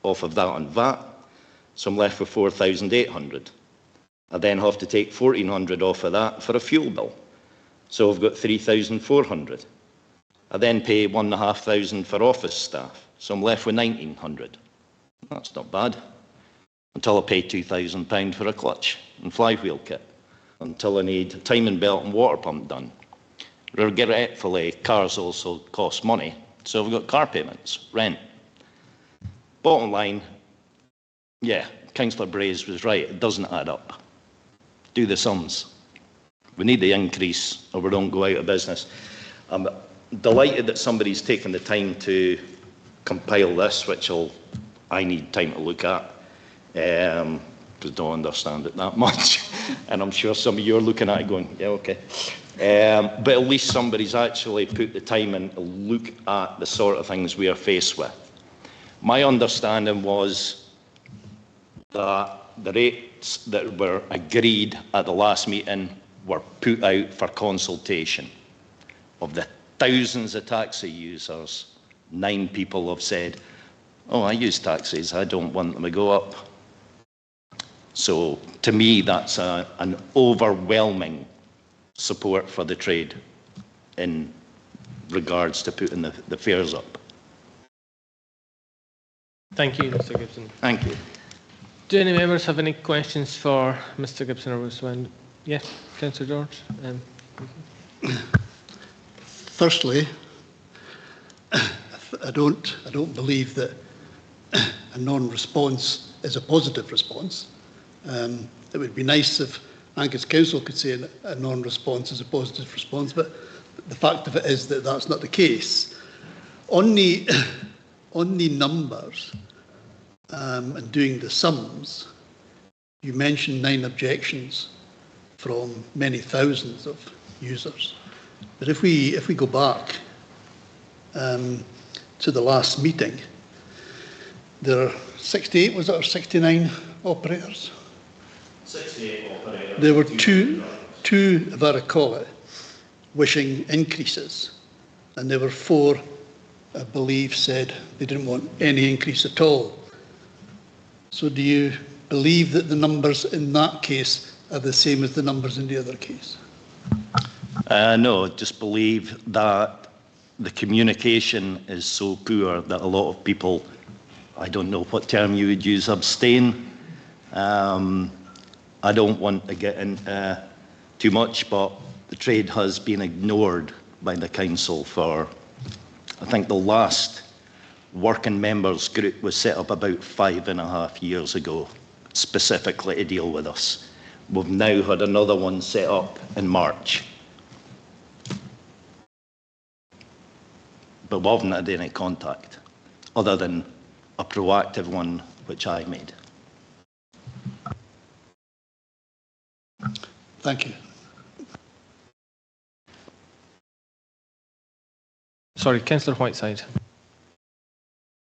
Speaker 15: off of that on VAT, so I'm left with 4,800. I then have to take 1,400 off of that for a fuel bill, so I've got 3,400. I then pay 1,500 for office staff, so I'm left with 1,900. That's not bad. Until I pay £2,000 for a clutch and flywheel kit, until I need a timing belt and water pump done. Regretfully, cars also cost money, so I've got car payments, rent. Bottom line, yeah, Councillor Brays was right, it doesn't add up. Do the sums. We need the increase or we don't go out of business. I'm delighted that somebody's taken the time to compile this, which I need time to look at, because I don't understand it that much. And I'm sure some of you are looking at it going, yeah, okay. But at least somebody's actually put the time in to look at the sort of things we are faced with. My understanding was that the rates that were agreed at the last meeting were put out for consultation. Of the thousands of taxi users, 9 people have said, oh, I use taxis, I don't want them to go up. So to me, that's an overwhelming support for the trade in regards to putting the fares up.
Speaker 2: Thank you, Mr. Gibson.
Speaker 15: Thank you.
Speaker 2: Do any members have any questions for Mr. Gibson or Ms. Wend? Yes, Councillor George.
Speaker 16: Firstly, I don't believe that a non-response is a positive response. It would be nice if Angus Council could say a non-response is a positive response, but the fact of it is that that's not the case. On the numbers and doing the sums, you mentioned 9 objections from many thousands of users. But if we go back to the last meeting, there are 68, was it, or 69 operators?
Speaker 15: 68 operators.
Speaker 16: There were two, if I recall it, wishing increases, and there were 4, I believe, said they didn't want any increase at all. So do you believe that the numbers in that case are the same as the numbers in the other case?
Speaker 15: No, just believe that the communication is so poor that a lot of people, I don't know what term you would use, abstain. I don't want to get into too much, but the trade has been ignored by the council for, I think the last working members group was set up about 5.5 years ago, specifically to deal with us. We've now had another one set up in March. But we haven't had any contact, other than a proactive one which I made.
Speaker 16: Thank you.
Speaker 2: Sorry, Councillor Whiteside.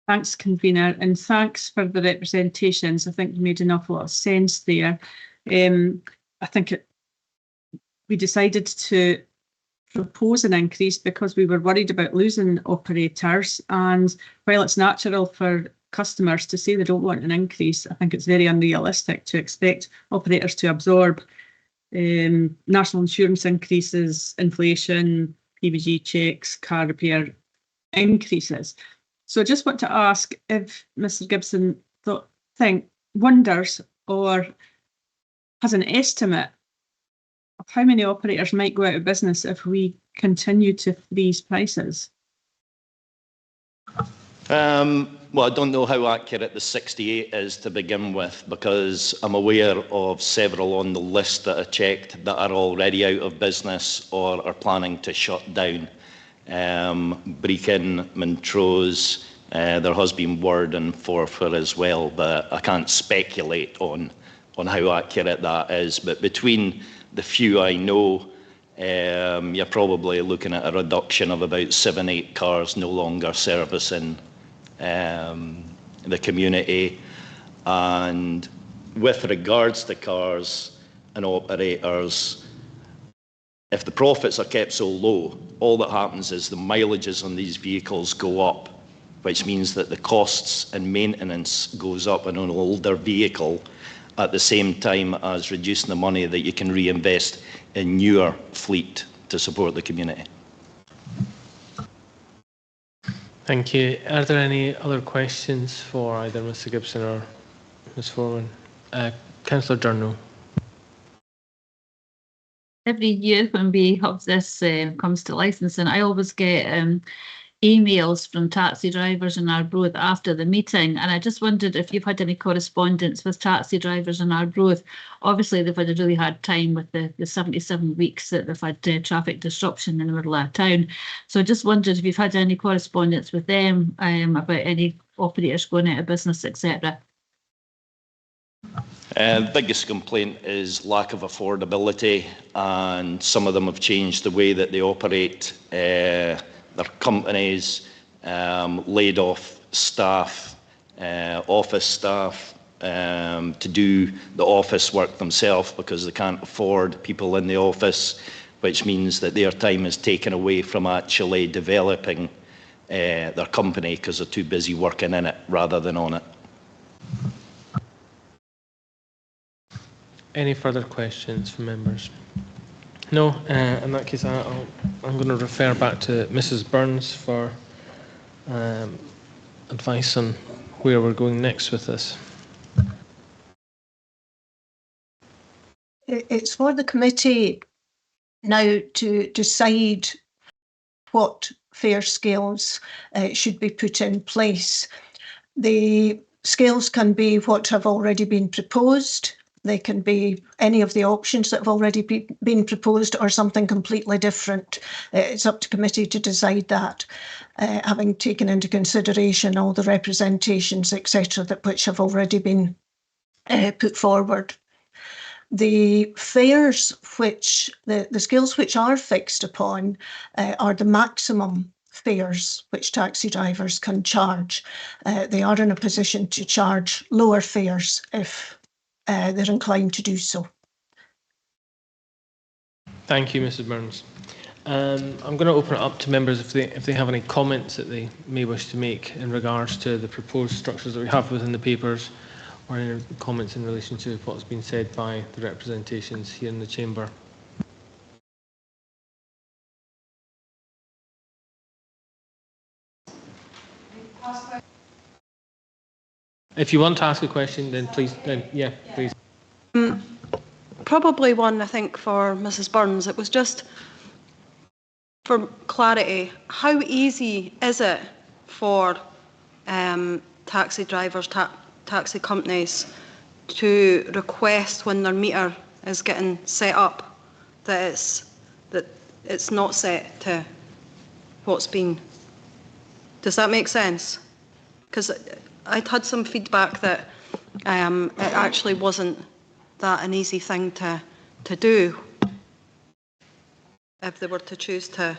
Speaker 11: Thanks, convener, and thanks for the representations. I think you made an awful lot of sense there. I think we decided to propose an increase because we were worried about losing operators, and while it's natural for customers to say they don't want an increase, I think it's very unrealistic to expect operators to absorb national insurance increases, inflation, PVG checks, car repair increases. So I just want to ask if Mr. Gibson wonders or has an estimate of how many operators might go out of business if we continue to freeze prices?
Speaker 15: Well, I don't know how accurate the 68 is to begin with, because I'm aware of several on the list that I checked that are already out of business or are planning to shut down. Brechin, Montrose, there has been word in Forfar as well, but I can't speculate on how accurate that is. But between the few I know, you're probably looking at a reduction of about 7-8 cars no longer servicing the community. And with regards to cars and operators, if the profits are kept so low, all that happens is the mileages on these vehicles go up, which means that the costs and maintenance goes up on an older vehicle at the same time as reducing the money that you can reinvest in newer fleet to support the community.
Speaker 2: Thank you. Are there any other questions for either Mr. Gibson or Ms. Foreman? Councillor Durno.
Speaker 10: Every year when we have this comes to licensing, I always get emails from taxi drivers in Arbroath after the meeting, and I just wondered if you've had any correspondence with taxi drivers in Arbroath. Obviously, they've had a really hard time with the 77 weeks that they've had traffic disruption in the middle of town. So I just wondered if you've had any correspondence with them about any operators going out of business, etc.
Speaker 15: The biggest complaint is lack of affordability, and some of them have changed the way that they operate their companies, laid off staff, office staff, to do the office work themselves because they can't afford people in the office, which means that their time is taken away from actually developing their company because they're too busy working in it rather than on it.
Speaker 2: Any further questions from members? No, in that case I'm going to refer back to Mrs Burns for advice on where we're going next with this.
Speaker 7: It's for the committee now to decide what fare scales should be put in place. The scales can be what have already been proposed. They can be any of the options that have already been proposed or something completely different. It's up to committee to decide that, having taken into consideration all the representations, etc., which have already been put forward. The fares which, the scales which are fixed upon are the maximum fares which taxi drivers can charge. They are in a position to charge lower fares if they're inclined to do so.
Speaker 2: Thank you, Mrs Burns. I'm going to open it up to members if they have any comments that they may wish to make in regards to the proposed structures that we have within the papers, or any comments in relation to what's been said by the representations here in the chamber. If you want to ask a question, then please, yeah, please.
Speaker 14: Probably one, I think, for Mrs Burns. It was just for clarity. How easy is it for taxi drivers, taxi companies to request when their meter is getting set up that it's not set to what's been? Does that make sense? Because I'd had some feedback that it actually wasn't that an easy thing to do if they were to choose to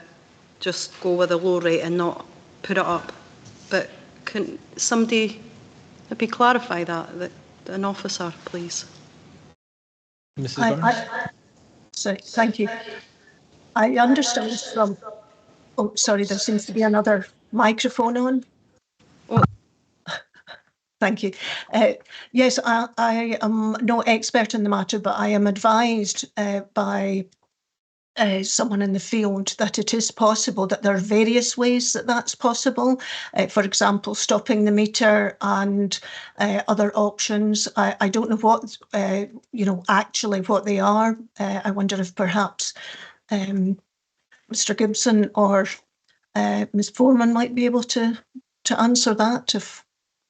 Speaker 14: just go with a low rate and not put it up. But can somebody maybe clarify that an officer, please?
Speaker 2: Mrs. Burns?
Speaker 7: Sorry, thank you. I understand from, oh, sorry, there seems to be another microphone on.
Speaker 14: Oh.
Speaker 7: Thank you. Yes, I am no expert in the matter, but I am advised by someone in the field that it is possible, that there are various ways that that's possible. For example, stopping the meter and other options. I don't know what, actually what they are. I wonder if perhaps Mr. Gibson or Ms. Foreman might be able to answer that if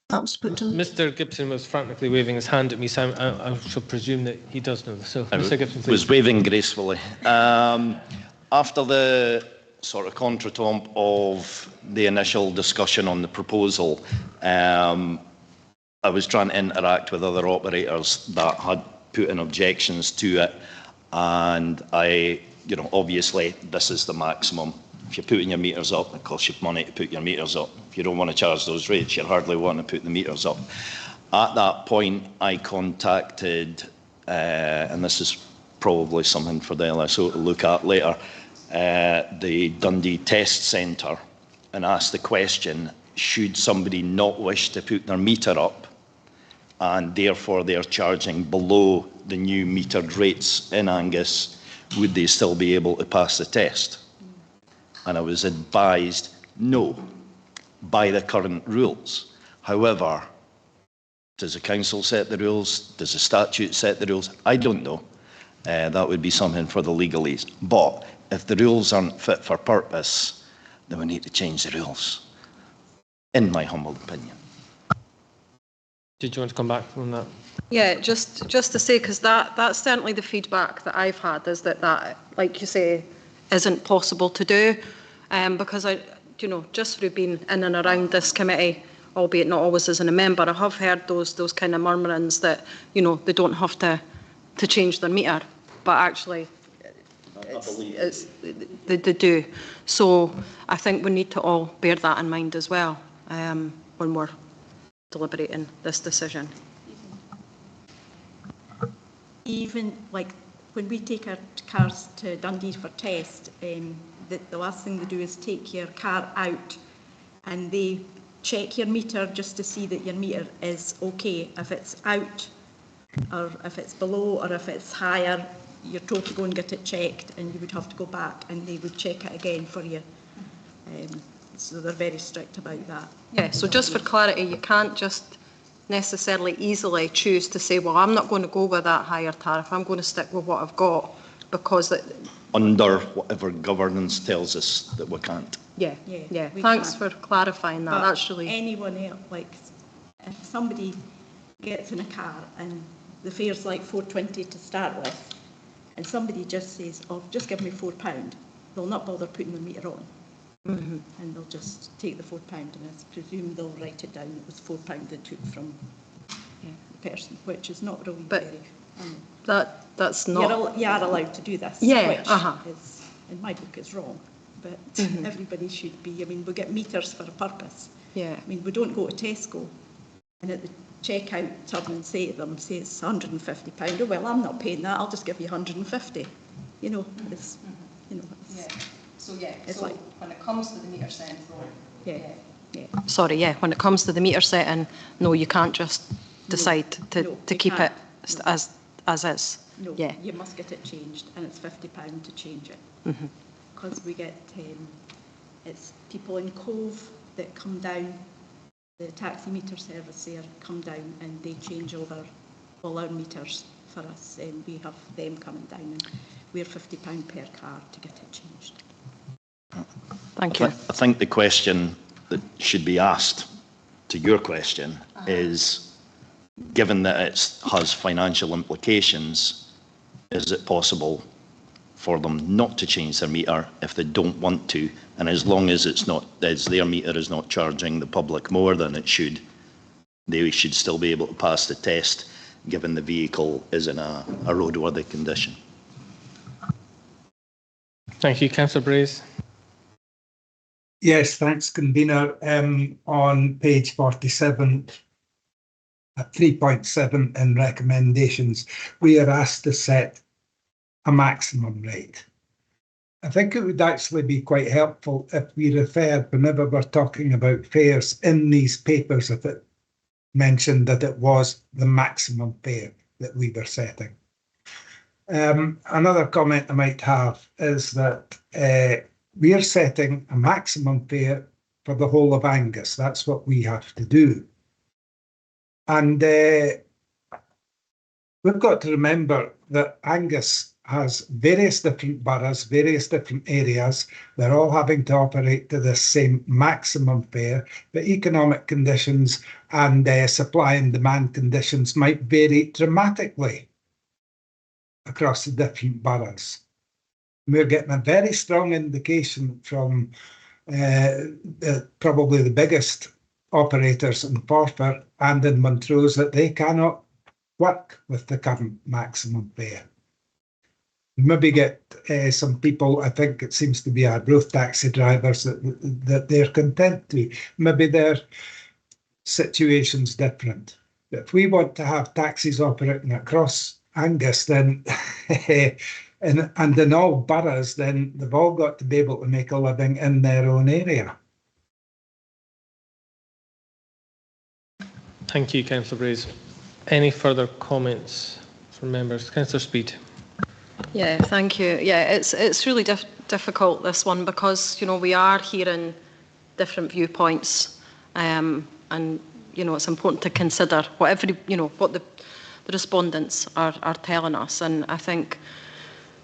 Speaker 7: that was put to them.
Speaker 2: Mr. Gibson was frantically waving his hand at me, so I shall presume that he does know. So, Mr. Gibson, please.
Speaker 15: Was waving gracefully. After the sort of contretemps of the initial discussion on the proposal, I was trying to interact with other operators that had put in objections to it, and obviously this is the maximum. If you're putting your meters up, it costs you money to put your meters up. If you don't want to charge those rates, you hardly want to put the meters up. At that point, I contacted, and this is probably something for the LSO to look at later, the Dundee Test Centre, and asked the question, should somebody not wish to put their meter up, and therefore they're charging below the new metered rates in Angus, would they still be able to pass the test? And I was advised, no, by the current rules. However, does the council set the rules? Does the statute set the rules? I don't know. That would be something for the legalese. But if the rules aren't fit for purpose, then we need to change the rules, in my humble opinion.
Speaker 2: Did you want to come back on that?
Speaker 14: Yeah, just to say, because that's certainly the feedback that I've had, is that, like you say, isn't possible to do. Because just through being in and around this committee albeit not always as a member, I have heard those kind of murmurings that, you know, they don't have to change their meter, but actually they do. So I think we need to all bear that in mind as well when we're deliberating this decision.
Speaker 4: Even like when we take our cars to Dundee for test, the last thing they do is take your car out and they check your meter just to see that your meter is okay. If it's out or if it's below or if it's higher, you're told to go and get it checked, and you would have to go back and they would check it again for you. So they're very strict about that.
Speaker 14: Yeah, so just for clarity, you can't just necessarily easily choose to say, well, I'm not going to go with that higher tariff, I'm going to stick with what I've got, because
Speaker 15: under whatever governance tells us that we can't.
Speaker 14: Yeah. Thanks for clarifying that.
Speaker 4: But
Speaker 14: that's really
Speaker 4: anyone else, like if somebody gets in a car and the fare's like £4.20 to start with, and somebody just says, "Oh, just give me £4," they'll not bother putting the meter on, and they'll just take the £4, and I presume they'll write it down. It was £4 they took from the person, which is not really very.
Speaker 14: That's not.
Speaker 4: You are allowed to do this.
Speaker 14: Yeah.
Speaker 4: Which is, in my book, is wrong. But everybody should be. I mean, we get meters for a purpose.
Speaker 14: Yeah.
Speaker 4: I mean, we don't go to Tesco and at the checkout turn and say to them, say it's £150. Oh, well, I'm not paying that. I'll just give you 150. You know, it's, you know. It's, it's
Speaker 14: so
Speaker 4: like
Speaker 14: when it comes to the meter setting,
Speaker 4: yeah.
Speaker 14: When it comes to the meter setting, no, you can't just decide to keep it as is.
Speaker 4: No,
Speaker 14: yeah.
Speaker 4: You must get it changed, and it's £50 to change it. Because we get, it's people in Cove that come down, the taxi meter service there come down and they change over all our meters for us, and we have them coming down, and we're £50 per car to get it changed.
Speaker 14: Thank you.
Speaker 15: I think the question that should be asked to your question is, given that it has financial implications, is it possible for them not to change their meter if they don't want to, and as long as it's not, as their meter is not charging the public more than it should, they should still be able to pass the test, given the vehicle is in a roadworthy condition.
Speaker 2: Thank you, Councillor Braze.
Speaker 17: Yes, thanks, Convener. On page 47, at 3.7 in recommendations, we are asked to set a maximum rate. I think it would actually be quite helpful if we referred, whenever we're talking about fares in these papers, if it mentioned that it was the maximum fare that we were setting. Another comment I might have is that we are setting a maximum fare for the whole of Angus. That's what we have to do. And we've got to remember that Angus has various different boroughs, various different areas. They're all having to operate to the same maximum fare, but economic conditions and supply and demand conditions might vary dramatically across the different boroughs. We're getting a very strong indication from probably the biggest operators in Forfar and in Montrose that they cannot work with the current maximum fare. Maybe get some people, I think it seems to be our road taxi drivers, that they're content to. Maybe their situation's different. But if we want to have taxis operating across Angus, then and in all boroughs, then they've all got to be able to make a living in their own area.
Speaker 2: Thank you, Councillor Braze. Any further comments from members? Councillor Speed.
Speaker 14: Yeah, thank you. Yeah, it's really difficult, this one, because, you know, we are hearing different viewpoints, and, you know, it's important to consider what the respondents are telling us. And I think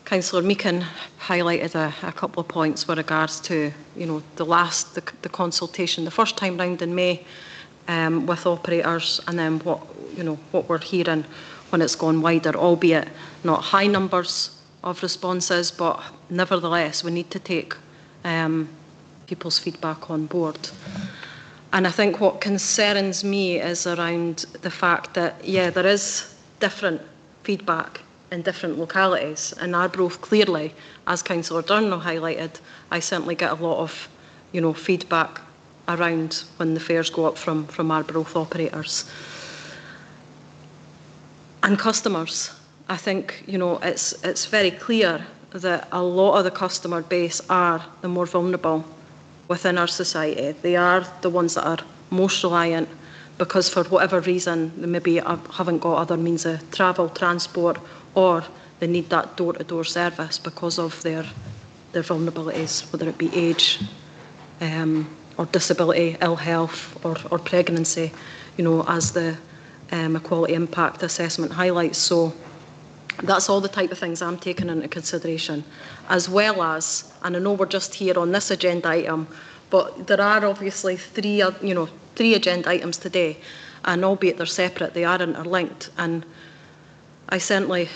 Speaker 14: Councillor Meakin highlighted a couple of points with regards to, you know, the consultation the first time round in May with operators, and then what we're hearing when it's gone wider, albeit not high numbers of responses, but nevertheless we need to take people's feedback on board. And I think what concerns me is around the fact that, yeah, there is different feedback in different localities. In Arbroath, clearly, as Councillor Durno highlighted, I certainly get a lot of, feedback around when the fares go up from Arbroath operators. And customers, I think, it's very clear that a lot of the customer base are the more vulnerable within our society. They are the ones that are most reliant because for whatever reason they maybe haven't got other means of travel, transport, or they need that door-to-door service because of their vulnerabilities, whether it be age or disability, ill health or pregnancy, as the Equality Impact Assessment highlights. So that's all the type of things I'm taking into consideration, as well as, and I know we're just here on this agenda item, but there are obviously three agenda items today, and albeit they're separate, they are interlinked. And I certainly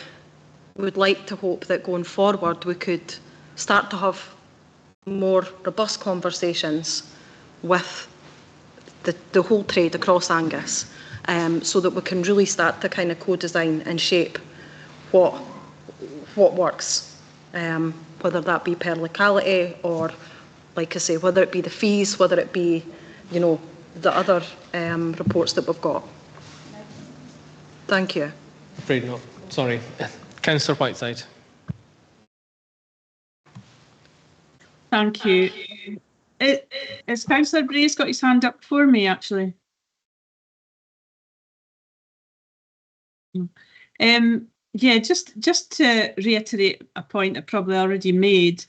Speaker 14: would like to hope that going forward we could start to have more robust conversations with the whole trade across Angus, so that we can really start to kind of co-design and shape what works, whether that be per locality or, like I say, whether it be the fees, whether it be, the other reports that we've got. Thank you.
Speaker 2: Afraid not. Sorry. Councillor Whiteside.
Speaker 11: Thank you. Has Councillor Bray's got his hand up for me, actually? Yeah, just to reiterate a point I probably already made.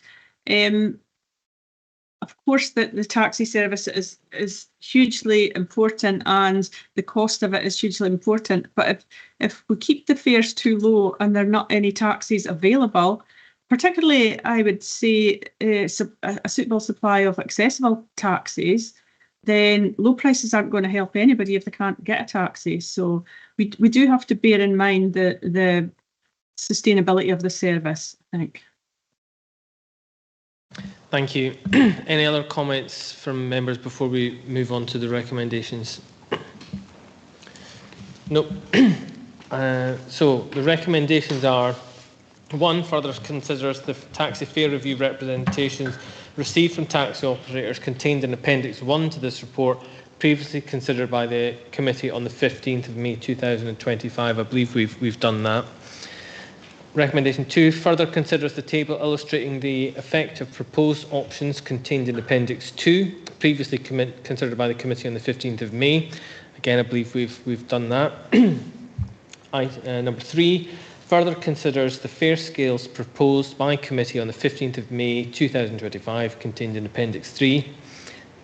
Speaker 11: Of course, the taxi service is hugely important, and the cost of it is hugely important. But if we keep the fares too low and there are not any taxis available, particularly, I would say a suitable supply of accessible taxis, then low prices aren't going to help anybody if they can't get a taxi. So we do have to bear in mind the sustainability of the service, I think.
Speaker 2: Thank you. Any other comments from members before we move on to the recommendations? Nope. So the recommendations are: 1. Further considers the taxi fare review representations received from taxi operators contained in Appendix 1 to this report, previously considered by the committee on the 15th of May 2025. I believe we've done that. Recommendation 2. Further considers the table illustrating the effect of proposed options contained in Appendix 2, previously considered by the committee on the 15th of May. Again, I believe we've done that. Number 3. Further considers the fare scales proposed by committee on the 15th of May 2025, contained in Appendix 3.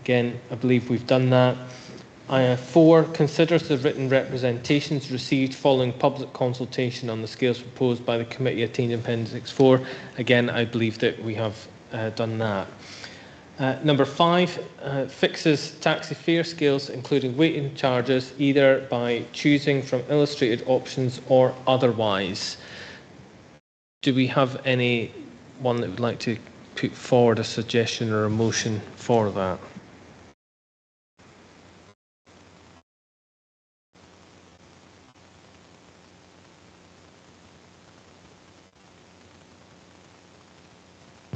Speaker 2: Again, I believe we've done that. 4. Considers the written representations received following public consultation on the scales proposed by the committee attained in Appendix 4. Again, I believe that we have done that. Number 5 fixes taxi fare scales, including waiting charges, either by choosing from illustrated options or otherwise. Do we have anyone that would like to put forward a suggestion or a motion for that?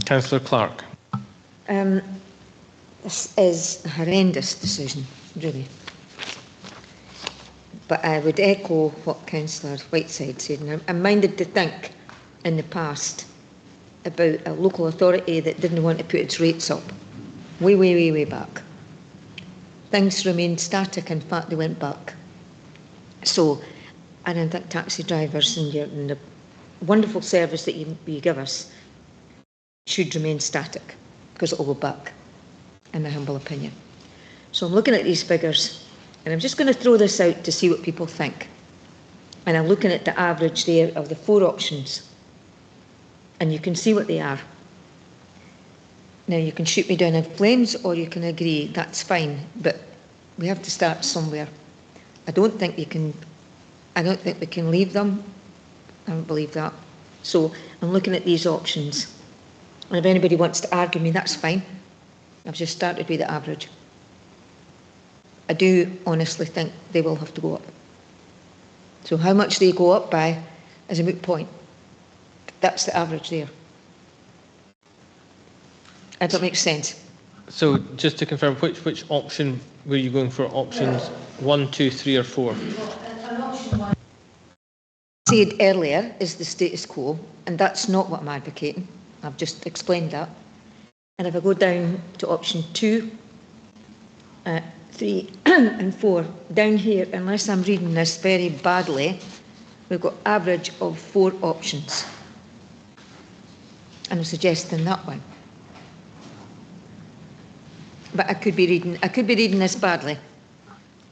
Speaker 2: Councillor Clark.
Speaker 12: This is a horrendous decision, really. But I would echo what Councillor Whiteside said, and I'm minded to think in the past about a local authority that didn't want to put its rates up, way back. Things remained static, in fact they went back. So I don't think taxi drivers and the wonderful service that you give us should remain static, because it will go back, in my humble opinion. So I'm looking at these figures, and I'm just going to throw this out to see what people think. And I'm looking at the average there of the 4 options, and you can see what they are. Now, you can shoot me down in flames, or you can agree, that's fine, but we have to start somewhere. I don't think we can leave them. I don't believe that. So I'm looking at these options. And if anybody wants to argue me, that's fine. I've just started with the average. I do honestly think they will have to go up. So how much they go up by is a moot point. That's the average there. That makes sense.
Speaker 2: So just to confirm, which option were you going for? Options 1, 2, 3 or 4?
Speaker 12: Said earlier is the status quo, and that's not what I'm advocating. I've just explained that. And if I go down to option 2, 3 and 4, down here, unless I'm reading this very badly, we've got average of 4 options. And I'm suggesting that one. But I could be reading this badly.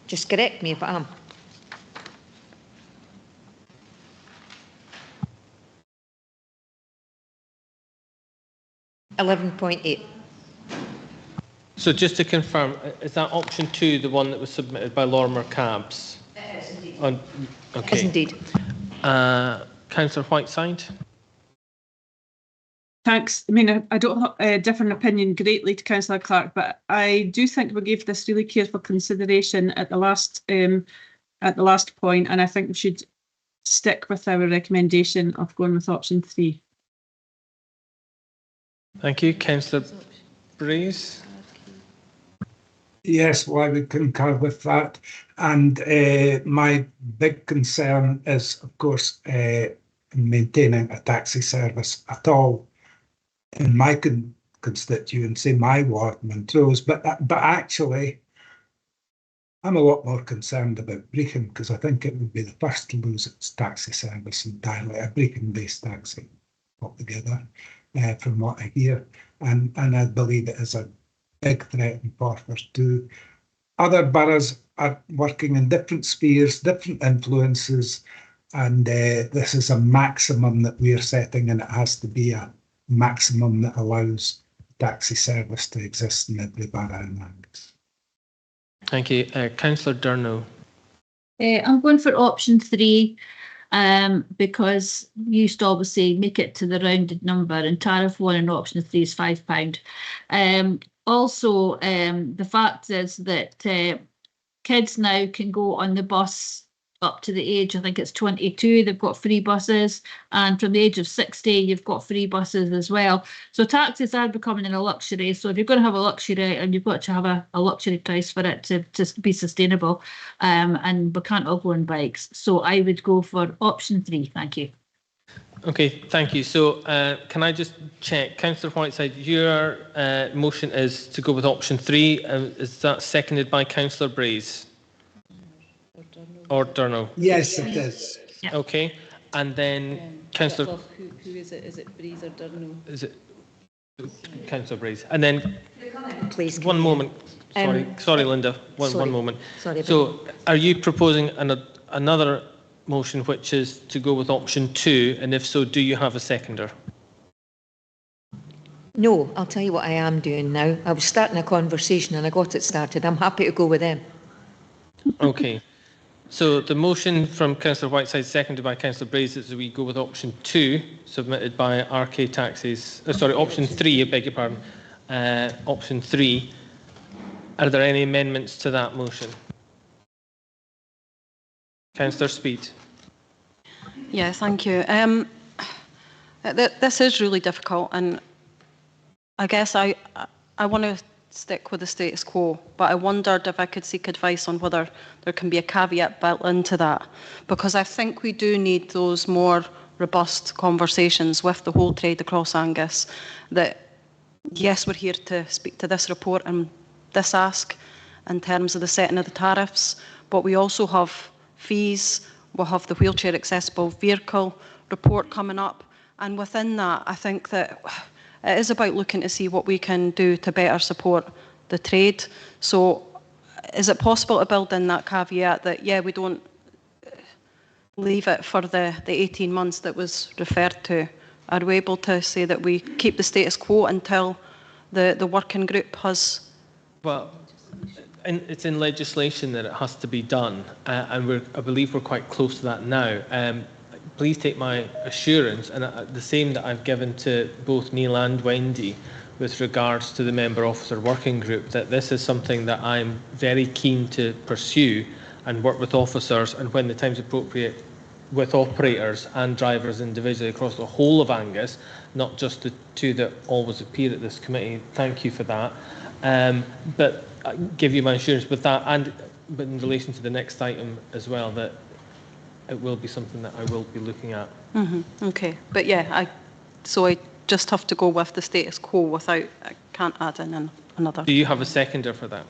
Speaker 12: Just correct me if I am. $11.8.
Speaker 2: So just to confirm, is that option 2 the one that was submitted by Lorimer Cabs?
Speaker 12: It is indeed.
Speaker 2: Okay.
Speaker 12: It is indeed.
Speaker 2: Councillor Whiteside?
Speaker 11: Thanks. I mean, I don't have a different opinion greatly to Councillor Clark, but I do think we gave this really careful consideration at the last point, and I think we should stick with our recommendation of going with option 3.
Speaker 2: Thank you. Councillor Brace?
Speaker 17: Yes, well, I would concur with that. And my big concern is, of course, maintaining a taxi service at all in my constituency, my ward, Montrose. But actually, I'm a lot more concerned about Brechin, because I think it would be the first to lose its taxi service entirely, a Brechin-based taxi altogether, from what I hear. And I believe it is a big threat in Forfars too. Other boroughs are working in different spheres, different influences, and this is a maximum that we are setting, and it has to be a maximum that allows taxi service to exist in every borough in Angus.
Speaker 2: Thank you. Councillor Durno?
Speaker 10: I'm going for option 3. Because you used to always say make it to the rounded number, and tariff 1 and option 3 is £5. Also, the fact is that kids now can go on the bus up to the age, I think it's 22, they've got free buses, and from the age of 60, you've got free buses as well. So taxis are becoming a luxury. So if you're going to have a luxury, and you've got to have a luxury price for it to be sustainable, and we can't all go on bikes. So I would go for option 3. Thank you.
Speaker 2: Okay, thank you. So can I just check, Councillor Whiteside, your motion is to go with option 3. Is that seconded by Councillor Brace? Or Durno?
Speaker 17: Yes, it is.
Speaker 10: Yeah.
Speaker 2: Okay, and then Councillor...
Speaker 3: Who is it? Is it Brace or Durno?
Speaker 2: Is it Councillor Brace? And then...
Speaker 12: Please.
Speaker 2: One moment. Sorry, Linda. One moment.
Speaker 12: Sorry.
Speaker 2: So are you proposing another motion which is to go with option 2, and if so, do you have a seconder?
Speaker 12: No, I'll tell you what I am doing now. I was starting a conversation and I got it started. I'm happy to go with them.
Speaker 2: Okay. So the motion from Councillor Whiteside, seconded by Councillor Brace, is that we go with option 2, submitted by RK Taxis. Option 3, I beg your pardon. Option 3. Are there any amendments to that motion? Councillor Speed.
Speaker 14: Yeah, thank you. This is really difficult, and I guess I want to stick with the status quo, but I wondered if I could seek advice on whether there can be a caveat built into that, because I think we do need those more robust conversations with the whole trade across Angus. That yes, we're here to speak to this report and this ask in terms of the setting of the tariffs, but we also have fees, we'll have the wheelchair accessible vehicle report coming up, and within that I think that it is about looking to see what we can do to better support the trade. So is it possible to build in that caveat that, yeah, we don't leave it for the 18 months that was referred to? Are we able to say that we keep the status quo until the working group has...
Speaker 2: Well, it's in legislation that it has to be done, and I believe we're quite close to that now. Please take my assurance, and the same that I've given to both Neil and Wendy, with regards to the member officer working group, that this is something that I'm very keen to pursue and work with officers, and when the time's appropriate, with operators and drivers individually across the whole of Angus, not just the two that always appear at this committee. Thank you for that. But I give you my assurance with that, and but in relation to the next item as well, that it will be something that I will be looking at.
Speaker 14: Okay, but yeah, so I just have to go with the status quo without, I can't add in another.
Speaker 2: Do you have a seconder for that,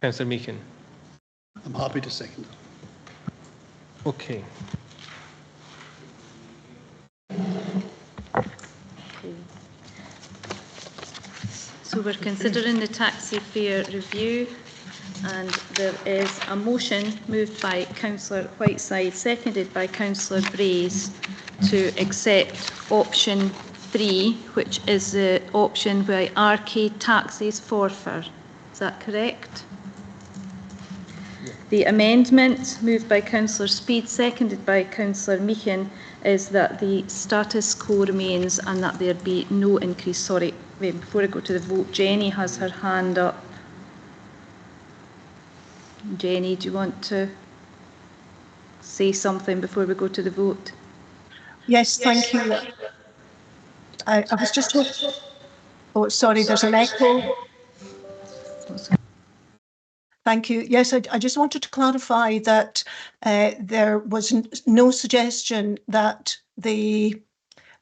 Speaker 2: Councillor Meakin?
Speaker 16: I'm happy to second.
Speaker 2: Okay.
Speaker 1: So we're considering the taxi fare review, and there is a motion moved by Councillor Whiteside, seconded by Councillor Brays, to accept option 3, which is the option where Arcade taxis forfeit. Is that correct? The amendment moved by Councillor Speed, seconded by Councillor Meakin, is that the status quo remains and that there be no increase. Sorry, wait, before I go to the vote, Jenny has her hand up. Jenny, do you want to say something before we go to the vote?
Speaker 7: Yes, thank you. I was just told. Oh, sorry, there's an echo. Thank you. Yes, I just wanted to clarify that there was no suggestion that the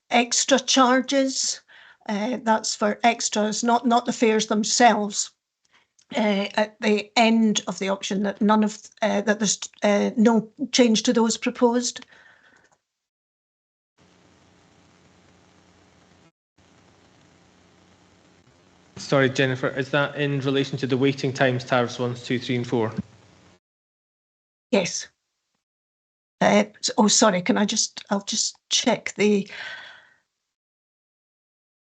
Speaker 7: extra charges, that's for extras, not the fares themselves, at the end of the option, that none of that there's no change to those proposed.
Speaker 2: Sorry, Jennifer, is that in relation to the waiting times tariffs 1, 2, 3 and 4?
Speaker 7: Yes. Oh, sorry, I'll just check the...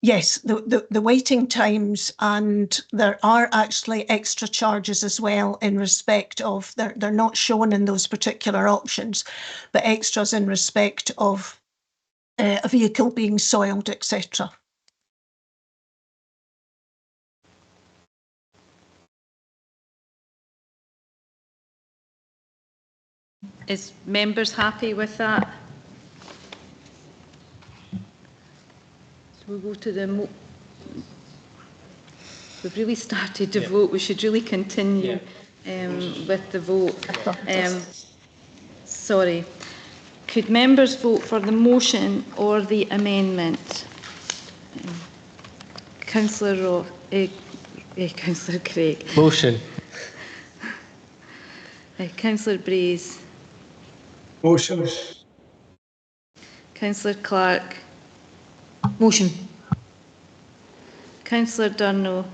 Speaker 7: Yes, the waiting times, and there are actually extra charges as well in respect of, they're not shown in those particular options, but extras in respect of a vehicle being soiled, etc.
Speaker 1: Is members happy with that? So we'll go to the we've really started to vote. We should really continue with the vote. Sorry. Could members vote for the motion or the amendment? Councillor Councillor Craig.
Speaker 2: Motion.
Speaker 1: Councillor Brays.
Speaker 17: Motion.
Speaker 1: Councillor Clark.
Speaker 12: Motion.
Speaker 1: Councillor Durno.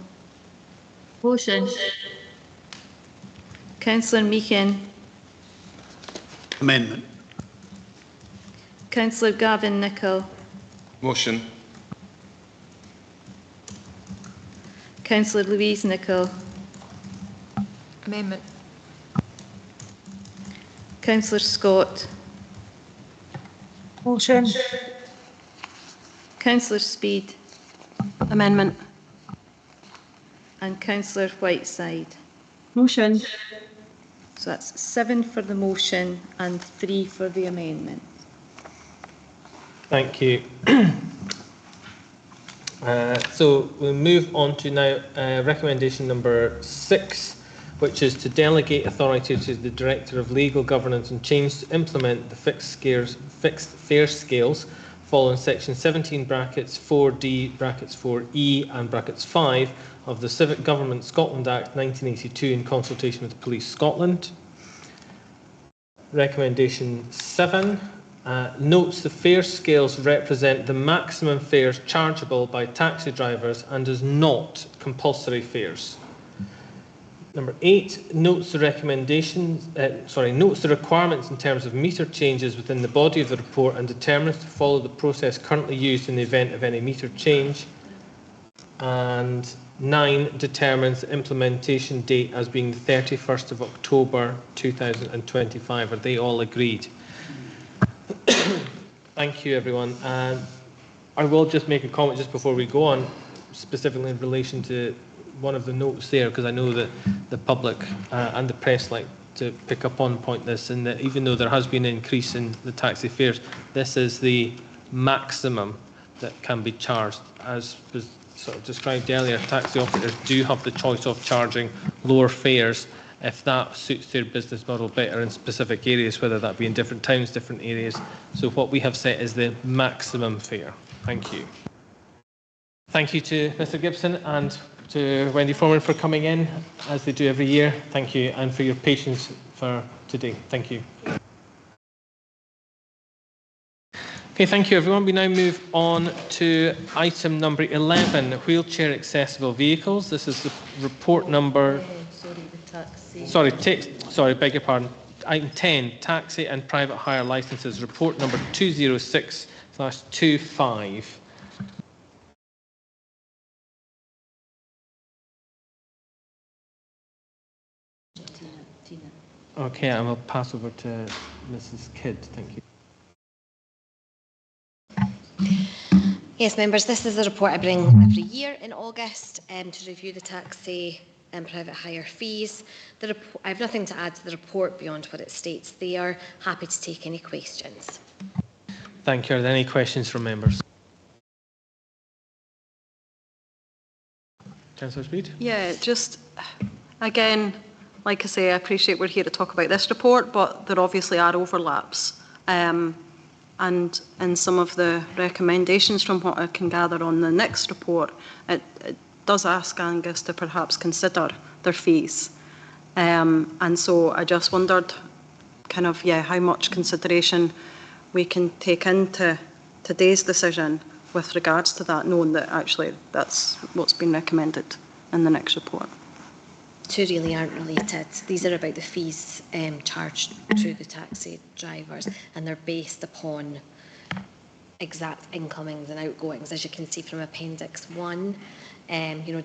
Speaker 10: Motion.
Speaker 1: Councillor Meakin.
Speaker 16: Amendment.
Speaker 1: Councillor Gavin Nicholl.
Speaker 8: Motion.
Speaker 1: Councillor Louise Nicholl.
Speaker 12: Amendment.
Speaker 1: Councillor Scott.
Speaker 7: Motion.
Speaker 1: Councillor Speed.
Speaker 14: Amendment.
Speaker 1: And Councillor Whiteside.
Speaker 11: Motion.
Speaker 1: So that's 7 for the motion and 3 for the amendment.
Speaker 2: Thank you. So we'll move on to now recommendation number 6, which is to delegate authority to the Director of Legal Governance and Change to implement the fixed fare scales following section 17 brackets 4D brackets 4E and brackets 5 of the Civic Government Scotland Act 1982 in consultation with Police Scotland. Recommendation 7 notes the fare scales represent the maximum fares chargeable by taxi drivers and is not compulsory fares. Number 8 notes the notes the requirements in terms of meter changes within the body of the report and determines to follow the process currently used in the event of any meter change. And 9 determines the implementation date as being the 31st of October 2025. Are they all agreed? Thank you, everyone. I will just make a comment just before we go on. specifically in relation to one of the notes there, because I know that the public and the press like to pick up on point this, and that even though there has been an increase in the taxi fares, this is the maximum that can be charged. As was sort of described earlier, taxi operators do have the choice of charging lower fares if that suits their business model better in specific areas, whether that be in different towns, different areas. So what we have set is the maximum fare. Thank you. Thank you to Mr. Gibson and to Wendy Foreman for coming in, as they do every year. Thank you, and for your patience for today. Thank you. Okay, thank you, everyone. We now move on to item number 11, wheelchair accessible vehicles. This is the report number... Sorry, beg your pardon. Item 10, taxi and private hire licences, report number 206/25. Okay, I will pass over to Mrs. Kidd. Thank you.
Speaker 5: Yes, members, this is a report I bring every year in August to review the taxi and private hire fees. I have nothing to add to the report beyond what it states there. Happy to take any questions.
Speaker 2: Thank you. Are there any questions from members? Councillor Speed?
Speaker 14: Yeah, just again, like I say, I appreciate we're here to talk about this report, but there obviously are overlaps. And in some of the recommendations from what I can gather on the next report, it does ask Angus to perhaps consider their fees. And so I just wondered kind of, how much consideration we can take into today's decision with regards to that, knowing that actually that's what's been recommended in the next report.
Speaker 5: Two really aren't related. These are about the fees charged to the taxi drivers, and they're based upon exact incomings and outgoings. As you can see from Appendix 1,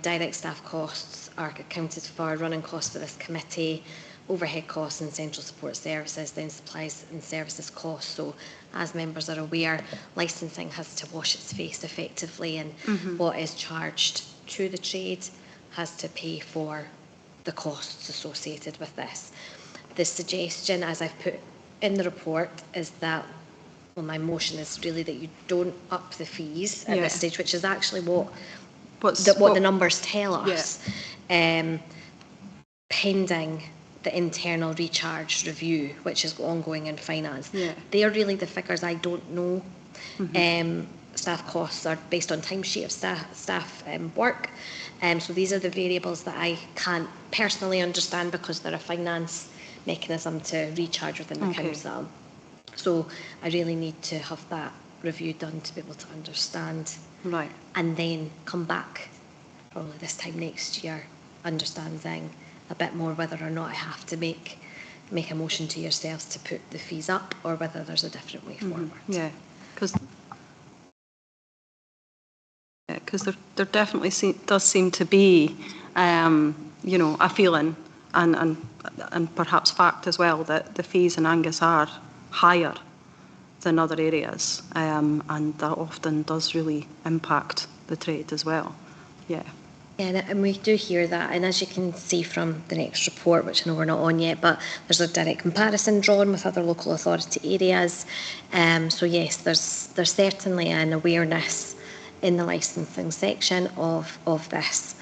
Speaker 5: direct staff costs are accounted for, running costs for this committee, overhead costs and central support services, then supplies and services costs. So, as members are aware, licensing has to wash its face effectively, and what is charged to the trade has to pay for the costs associated with this. The suggestion, as I've put in the report, is that, well, my motion is really that you don't up the fees at this stage, which is actually what the numbers tell us, pending the internal recharge review, which is ongoing in finance. They are really the figures I don't know. Staff costs are based on timesheet of staff work. So these are the variables that I can't personally understand because they're a finance mechanism to recharge within the council. So I really need to have that review done to be able to understand.
Speaker 14: Right.
Speaker 5: And then come back probably this time next year, understanding a bit more whether or not I have to make a motion to yourselves to put the fees up, or whether there's a different way forward.
Speaker 14: Yeah, because there definitely does seem to be, a feeling and perhaps fact as well that the fees in Angus are higher than other areas, and that often does really impact the trade as well. Yeah,
Speaker 5: and we do hear that, and as you can see from the next report, which I know we're not on yet, but there's a direct comparison drawn with other local authority areas. So yes, there's certainly an awareness in the licensing section of this,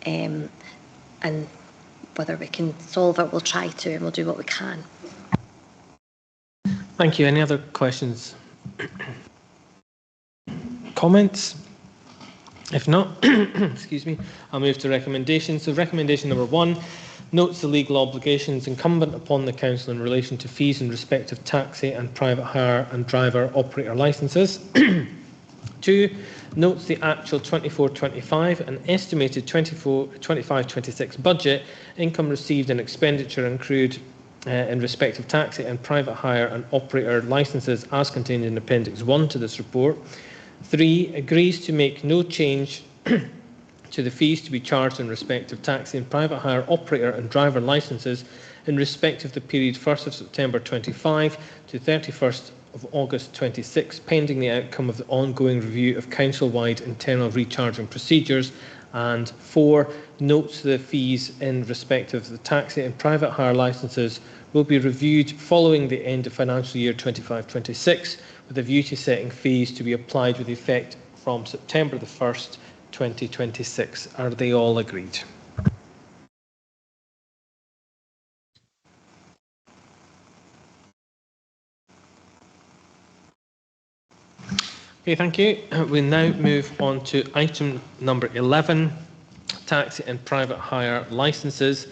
Speaker 5: and whether we can solve it, we'll try to, and we'll do what we can.
Speaker 2: Thank you. Any other questions? Comments? If not, excuse me, I'll move to recommendations. So recommendation number 1 notes the legal obligations incumbent upon the council in relation to fees in respect of taxi and private hire and driver operator licences. 2, notes the actual 24-25 and estimated 24-25-26 budget, income received and expenditure accrued in respect of taxi and private hire and operator licences as contained in Appendix 1 to this report. 3, agrees to make no change to the fees to be charged in respect of taxi and private hire operator and driver licences in respect of the period 1st of September 25 to 31st of August 26, pending the outcome of the ongoing review of council-wide internal recharging procedures. And 4, notes the fees in respect of the taxi and private hire licences will be reviewed following the end of financial year 25-26, with a view to setting fees to be applied with effect from September the 1st, 2026. Are they all agreed? Okay, thank you. We now move on to item number 11, taxi and private hire licences.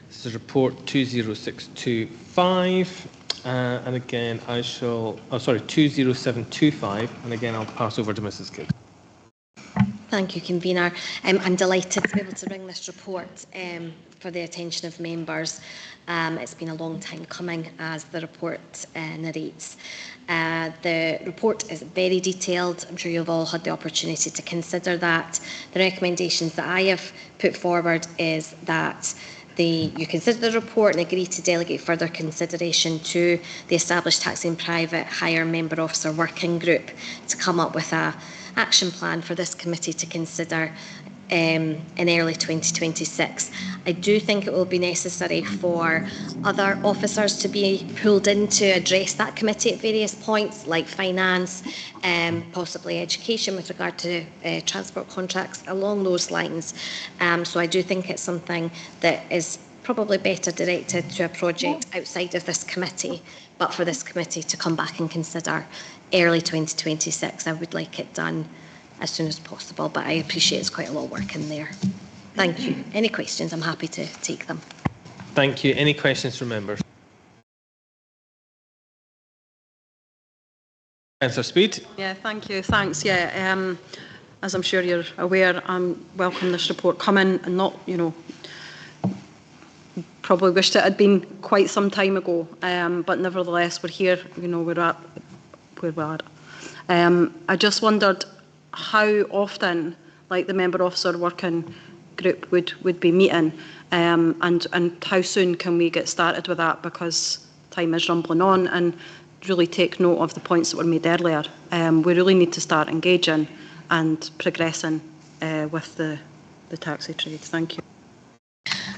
Speaker 2: This is report 20625. And again, 20725. And again, I'll pass over to Mrs. Kidd.
Speaker 5: Thank you, Convener. I'm delighted to be able to bring this report for the attention of members. It's been a long time coming, as the report narrates. The report is very detailed. I'm sure you've all had the opportunity to consider that. The recommendations that I have put forward is that you consider the report and agree to delegate further consideration to the established taxi and private hire member officer working group to come up with an action plan for this committee to consider in early 2026. I do think it will be necessary for other officers to be pulled in to address that committee at various points, like finance, possibly education with regard to transport contracts, along those lines. So I do think it's something that is probably better directed to a project outside of this committee, but for this committee to come back and consider early 2026. I would like it done as soon as possible, but I appreciate it's quite a lot of work in there. Thank you. Any questions? I'm happy to take them.
Speaker 2: Thank you. Any questions from members? Councillor Speed.
Speaker 14: Yeah, thank you. Thanks. Yeah, as I'm sure you're aware, I welcome this report coming, and not, probably wished it had been quite some time ago, but nevertheless, we're here. We're at where we are. I just wondered how often, like, the member officer working group would be meeting, and how soon can we get started with that, because time is rumbling on, and really take note of the points that were made earlier. We really need to start engaging and progressing with the taxi trade. Thank you.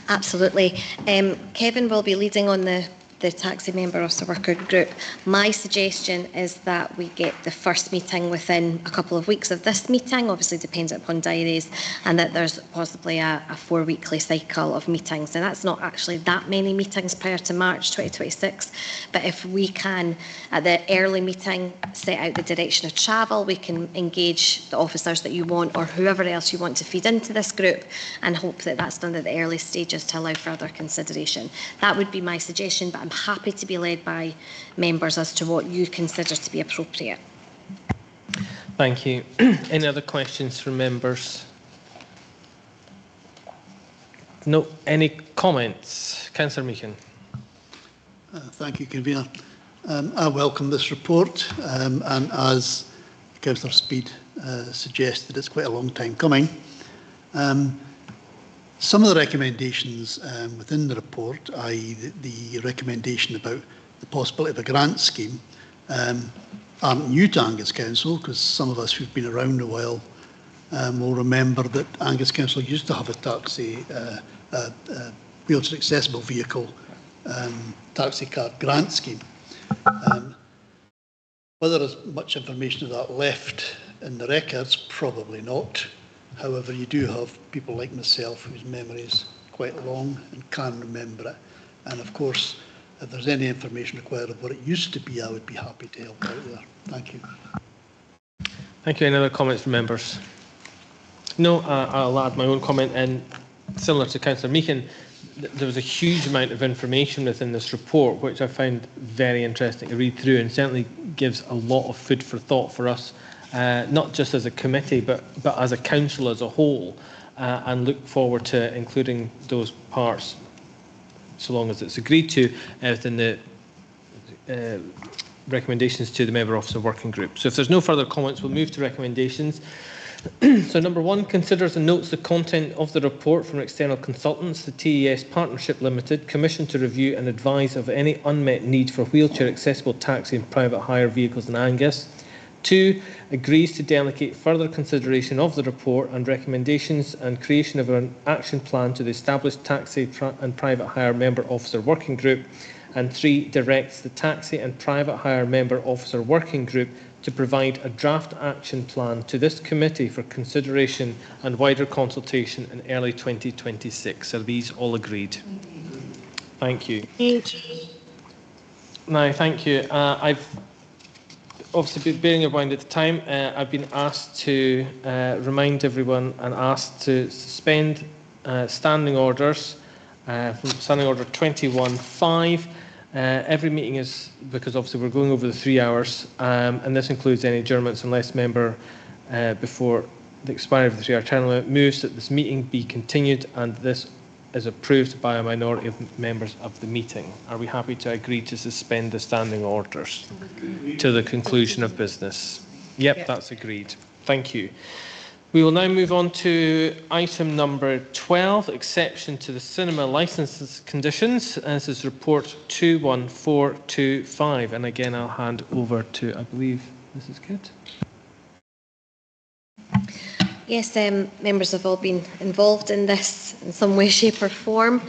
Speaker 5: Absolutely. Kevin will be leading on the taxi member officer worker group. My suggestion is that we get the first meeting within a couple of weeks of this meeting, obviously dependent upon diaries, and that there's possibly a 4-weekly cycle of meetings. And that's not actually that many meetings prior to March 2026, but if we can, at the early meeting, set out the direction of travel, we can engage the officers that you want, or whoever else you want to feed into this group, and hope that that's done at the early stages to allow further consideration. That would be my suggestion, but I'm happy to be led by members as to what you consider to be appropriate.
Speaker 2: Thank you. Any other questions from members? No. Any comments? Councillor Meehan.
Speaker 16: Thank you, Convener. I welcome this report, and as Councillor Speed suggested, it's quite a long time coming. Some of the recommendations within the report, i.e. the recommendation about the possibility of a grant scheme, aren't new to Angus Council, because some of us who've been around a while will remember that Angus Council used to have a taxi, wheelchair accessible vehicle taxi card grant scheme. Whether there's much information of that left in the records, probably not. However, you do have people like myself whose memory is quite long and can remember it. And of course, if there's any information required of what it used to be, I would be happy to help out there. Thank you.
Speaker 2: Thank you. Any other comments from members? No, I'll add my own comment. And similar to Councillor Meehan, there was a huge amount of information within this report, which I found very interesting to read through, and certainly gives a lot of food for thought for us. Not just as a committee, but as a council as a whole, and look forward to including those parts, so long as it's agreed to, within the recommendations to the member officer working group. So if there's no further comments, we'll move to recommendations. So number 1, considers and notes the content of the report from external consultants, the TES Partnership Limited, commissioned to review and advise of any unmet need for wheelchair accessible taxi and private hire vehicles in Angus. 2, agrees to delegate further consideration of the report and recommendations and creation of an action plan to the established taxi and private hire member officer working group. And 3, directs the taxi and private hire member officer working group to provide a draft action plan to this committee for consideration and wider consultation in early 2026. Are these all agreed? Thank you. Now, thank you. I've obviously been bearing in mind at the time, I've been asked to remind everyone and asked to suspend standing orders from Standing Order 21.5. Every meeting is, because obviously we're going over the 3 hours, and this includes any adjournments unless member before the expiry of the 3-hour time limit moves that this meeting be continued, and this is approved by a minority of members of the meeting. Are we happy to agree to suspend the standing orders to the conclusion of business? Yep, that's agreed. Thank you. We will now move on to item number 12, exception to the cinema licences conditions. This is report 21425. And again, I'll hand over to, I believe, Mrs. Kidd.
Speaker 5: Yes, members have all been involved in this in some way, shape or form.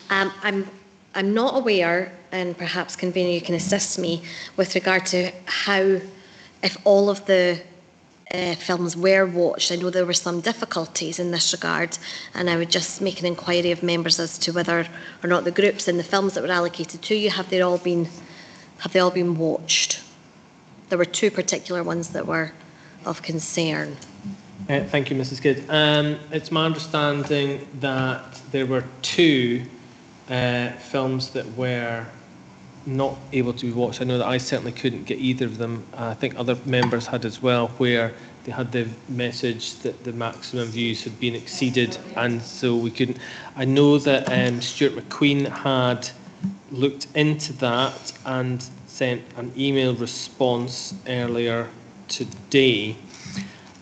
Speaker 5: I'm not aware, and perhaps convener you can assist me, with regard to how, if all of the films were watched. I know there were some difficulties in this regard, and I would just make an inquiry of members as to whether or not the groups and the films that were allocated to you, have they all been watched? There were 2 particular ones that were of concern.
Speaker 2: Thank you, Mrs. Kidd. It's my understanding that there were 2 films that were not able to be watched. I know that I certainly couldn't get either of them. I think other members had as well, where they had the message that the maximum views had been exceeded, and so we couldn't. I know that Stuart McQueen had looked into that and sent an email response earlier today,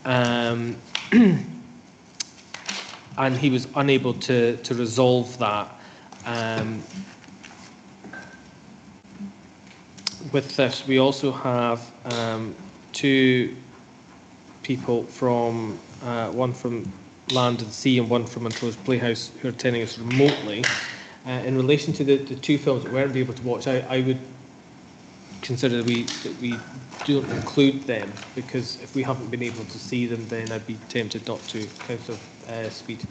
Speaker 2: and he was unable to resolve that. With this, we also have 2 people from, one from Land and Sea and one from Montrose Playhouse, who are attending us remotely. In relation to the 2 films that we weren't able to watch, I would consider that we don't include them, because if we haven't been able to see them, then I'd be tempted not to. Councillor Speed.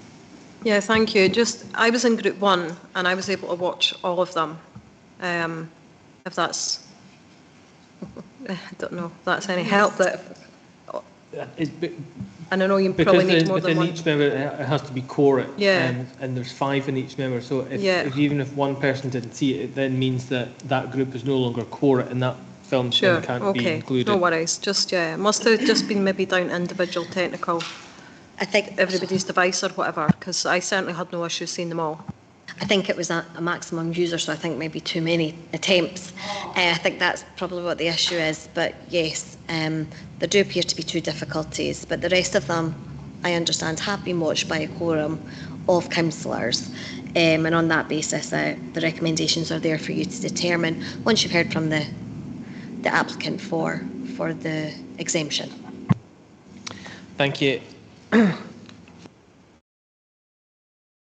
Speaker 14: Yeah, thank you. I was in Group 1 and I was able to watch all of them. If that's, I don't know if that's any help. And I know you probably need more than one.
Speaker 2: Within each member, it has to be quorate,
Speaker 14: yeah.
Speaker 2: And there's 5 in each member. So if even if one person didn't see it, it then means that that group is no longer quorate, and that film can't be included.
Speaker 14: No worries. Must have just been maybe down to individual technical. I think everybody's device or whatever, because I certainly had no issue seeing them all.
Speaker 5: I think it was a maximum user, so I think maybe too many attempts. I think that's probably what the issue is. But yes, there do appear to be 2 difficulties, but the rest of them, I understand, have been watched by a quorum of councillors. And on that basis, the recommendations are there for you to determine once you've heard from the applicant for the exemption.
Speaker 2: Thank you.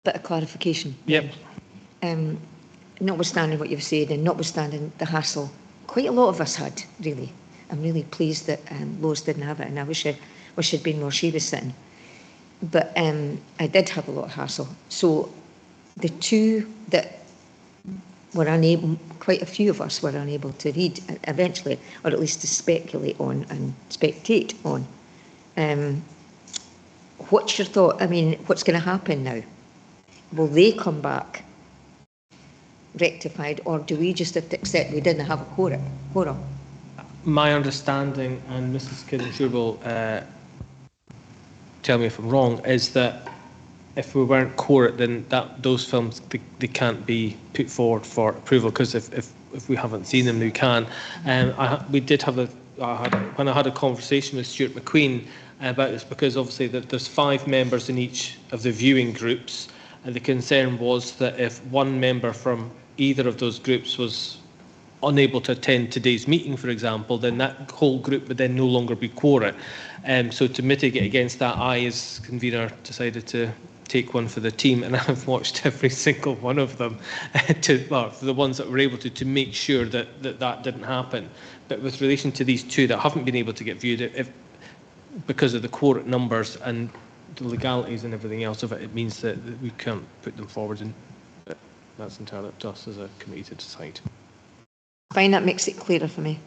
Speaker 12: Bit of clarification.
Speaker 2: Yep.
Speaker 12: Notwithstanding what you've said and notwithstanding the hassle, quite a lot of us had, really. I'm really pleased that Lois didn't have it, and I wish she'd been where she was sitting. But I did have a lot of hassle. So the 2 that were unable, quite a few of us were unable to read eventually, or at least to speculate on and spectate on. What's your thought? I mean, what's going to happen now? Will they come back rectified, or do we just have to accept we didn't have a quorum?
Speaker 2: My understanding, and Mrs. Kidd, I'm sure will tell me if I'm wrong, is that if we weren't quorate, then those films they can't be put forward for approval, because if we haven't seen them, we can. We did have when I had a conversation with Stuart McQueen, about this, because obviously there's 5 members in each of the viewing groups, and the concern was that if one member from either of those groups was unable to attend today's meeting, for example, then that whole group would then no longer be quorate. So to mitigate against that, I, as convener, decided to take one for the team, and I've watched every single one of them, for the ones that were able to make sure that didn't happen. But with relation to these 2 that haven't been able to get viewed, because of the quorate numbers and the legalities and everything else of it, it means that we can't put them forward, and that's entirely up to us as a committee to decide.
Speaker 12: Fine, that makes it clearer for me.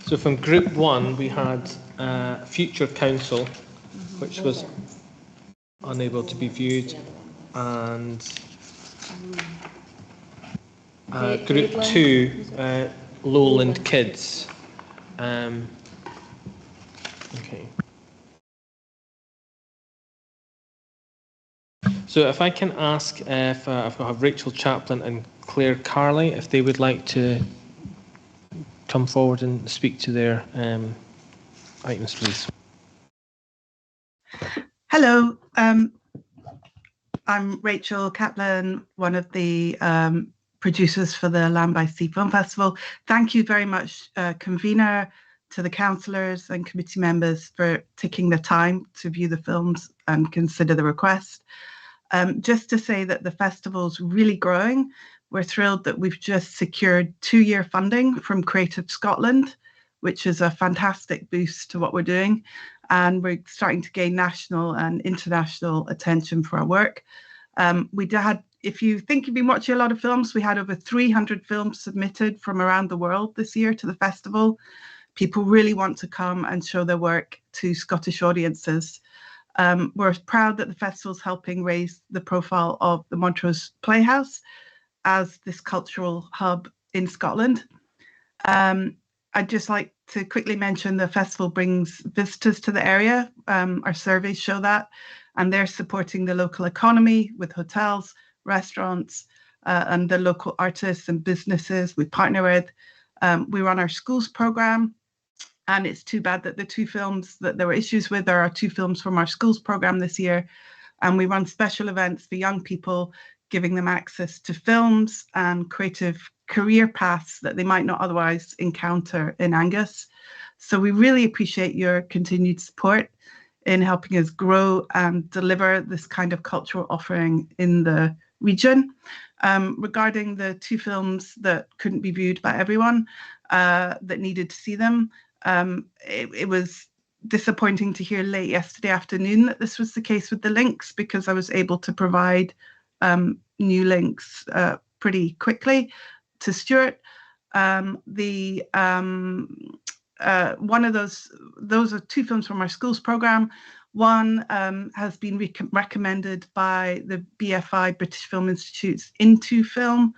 Speaker 2: So from Group 1, we had Future Council, which was unable to be viewed, and Group 2, Lowland Kids. Okay. So if I can ask if I've got Rachel Chaplin and Claire Carley, if they would like to come forward and speak to their items, please.
Speaker 13: Hello, I'm Rachel Kaplan, one of the producers for the Land by Sea Film Festival. Thank you very much, convener, to the councillors and committee members for taking the time to view the films and consider the request. Just to say that the festival's really growing. We're thrilled that we've just secured 2-year funding from Creative Scotland, which is a fantastic boost to what we're doing. And we're starting to gain national and international attention for our work. If you think you've been watching a lot of films, we had over 300 films submitted from around the world this year to the festival. People really want to come and show their work to Scottish audiences. We're proud that the festival's helping raise the profile of the Montrose Playhouse as this cultural hub in Scotland. I'd just like to quickly mention the festival brings visitors to the area. Our surveys show that, and they're supporting the local economy with hotels, restaurants, and the local artists and businesses we partner with. We run our schools program, and it's too bad that the 2 films that there were issues with are our 2 films from our schools program this year. And we run special events for young people, giving them access to films and creative career paths that they might not otherwise encounter in Angus. So we really appreciate your continued support in helping us grow and deliver this kind of cultural offering in the region. Regarding the 2 films that couldn't be viewed by everyone that needed to see them, it was disappointing to hear late yesterday afternoon that this was the case with the links, because I was able to provide new links pretty quickly to Stuart. One of those are 2 films from our schools program. One has been recommended by the BFI, British Film Institute's Into Film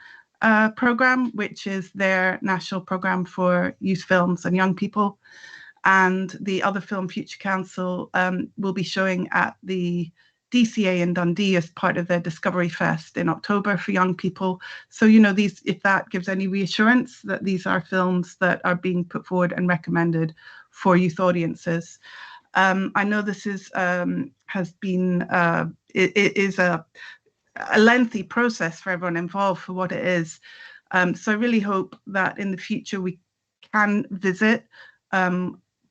Speaker 13: program, which is their national program for youth films and young people. And the other film, Future Council, will be showing at the DCA in Dundee as part of their Discovery Fest in October for young people. So, if that gives any reassurance that these are films that are being put forward and recommended for youth audiences. I know this is it is a lengthy process for everyone involved for what it is. So I really hope that in the future we can visit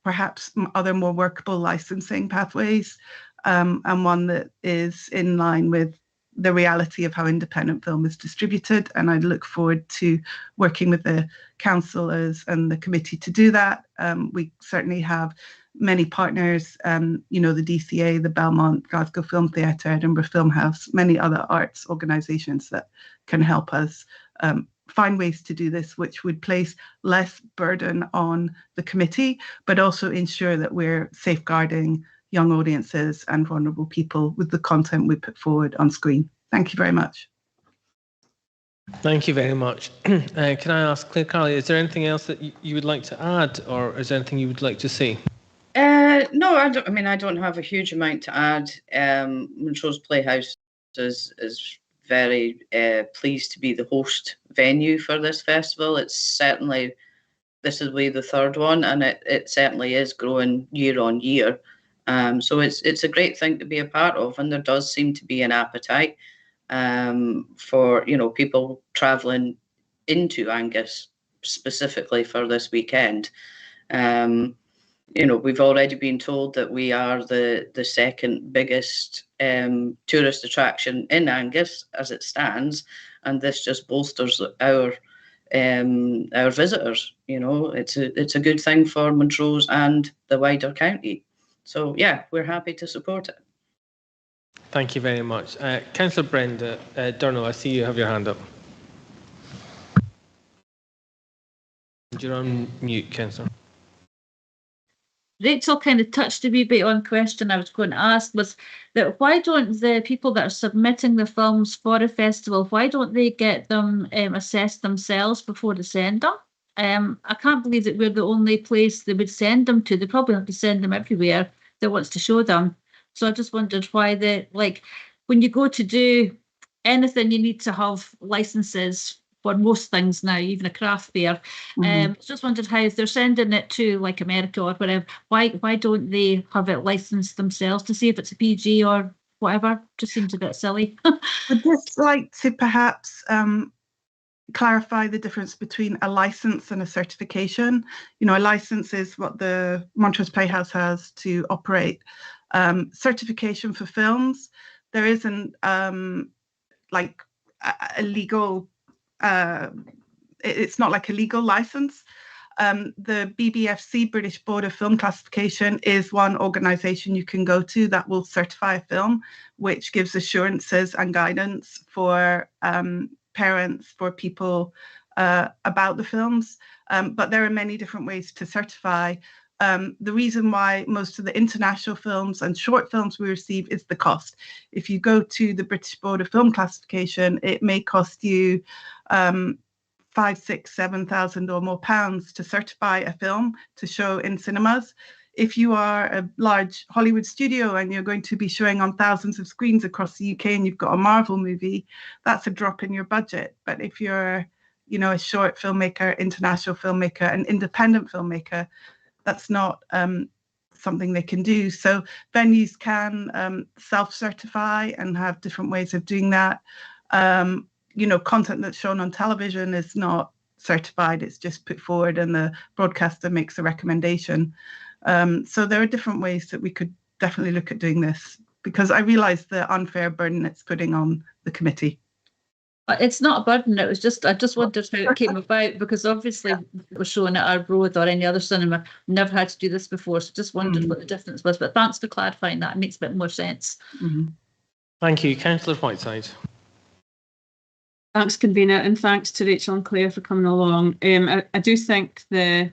Speaker 13: perhaps other more workable licensing pathways, and one that is in line with the reality of how independent film is distributed. And I look forward to working with the councillors and the committee to do that. We certainly have many partners, the DCA, the Belmont, Glasgow Film Theatre, Edinburgh Film House, many other arts organisations that can help us find ways to do this, which would place less burden on the committee, but also ensure that we're safeguarding young audiences and vulnerable people with the content we put forward on screen. Thank you very much.
Speaker 2: Thank you very much. Can I ask Claire Carley, is there anything else that you would like to add, or is there anything you would like to say?
Speaker 20: No, I don't. I mean, I don't have a huge amount to add. Montrose Playhouse is very pleased to be the host venue for this festival. It's certainly, this will be the third one, and it certainly is growing year on year. So it's a great thing to be a part of, and there does seem to be an appetite for people travelling into Angus specifically for this weekend. We've already been told that we are the second biggest tourist attraction in Angus as it stands, and this just bolsters our visitors. It's a good thing for Montrose and the wider county. So yeah, we're happy to support it.
Speaker 2: Thank you very much. Councillor Brenda Durno, I see you have your hand up. You're on mute, Councillor.
Speaker 10: Rachel kind of touched a wee bit on question I was going to ask, was that why don't the people that are submitting the films for a festival, why don't they get them assessed themselves before they send them? I can't believe that we're the only place they would send them to. They probably have to send them everywhere that wants to show them. So I just wondered why when you go to do anything, you need to have licenses for most things now, even a craft fair. Just wondered how, if they're sending it to like America or whatever, why don't they have it licensed themselves to see if it's a PG or whatever? Just seems a bit silly.
Speaker 13: I'd just like to perhaps clarify the difference between a license and a certification. A license is what the Montrose Playhouse has to operate. Certification for films, there isn't like a legal, it's not like a legal license. The BBFC, British Board of Film Classification, is one organisation you can go to that will certify a film, which gives assurances and guidance for parents, for people about the films. But there are many different ways to certify. The reason why most of the international films and short films we receive is the cost. If you go to the British Board of Film Classification, it may cost you 5,000, 6,000, 7,000 or more pounds to certify a film to show in cinemas. If you are a large Hollywood studio and you're going to be showing on thousands of screens across the UK and you've got a Marvel movie, that's a drop in your budget. But if you're, a short filmmaker, international filmmaker, an independent filmmaker, that's not something they can do. So venues can self-certify and have different ways of doing that. Content that's shown on television is not certified, it's just put forward and the broadcaster makes a recommendation. So there are different ways that we could definitely look at doing this, because I realise the unfair burden it's putting on the committee.
Speaker 10: It's not a burden. It was just, I just wondered how it came about, because obviously it was shown at our Road or any other cinema. Never had to do this before, so just wondered what the difference was. But thanks for clarifying that. It makes a bit more sense.
Speaker 2: Thank you, Councillor Whiteside.
Speaker 11: Thanks, convener, and thanks to Rachel and Claire for coming along. I do think the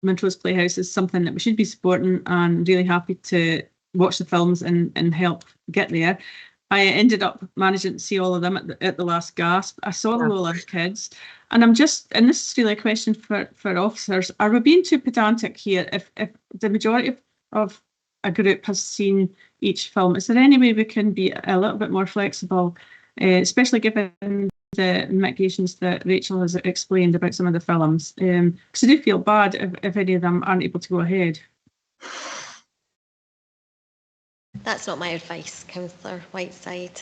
Speaker 11: Montrose Playhouse is something that we should be supporting, and really happy to watch the films and help get there. I ended up managing to see all of them at the last gasp. I saw the Lowland Kids, and and this is really a question for officers. Are we being too pedantic here? If the majority of a group has seen each film, is there any way we can be a little bit more flexible, especially given the mitigations that Rachel has explained about some of the films? Because I do feel bad if any of them aren't able to go ahead.
Speaker 5: That's not my advice, Councillor Whiteside.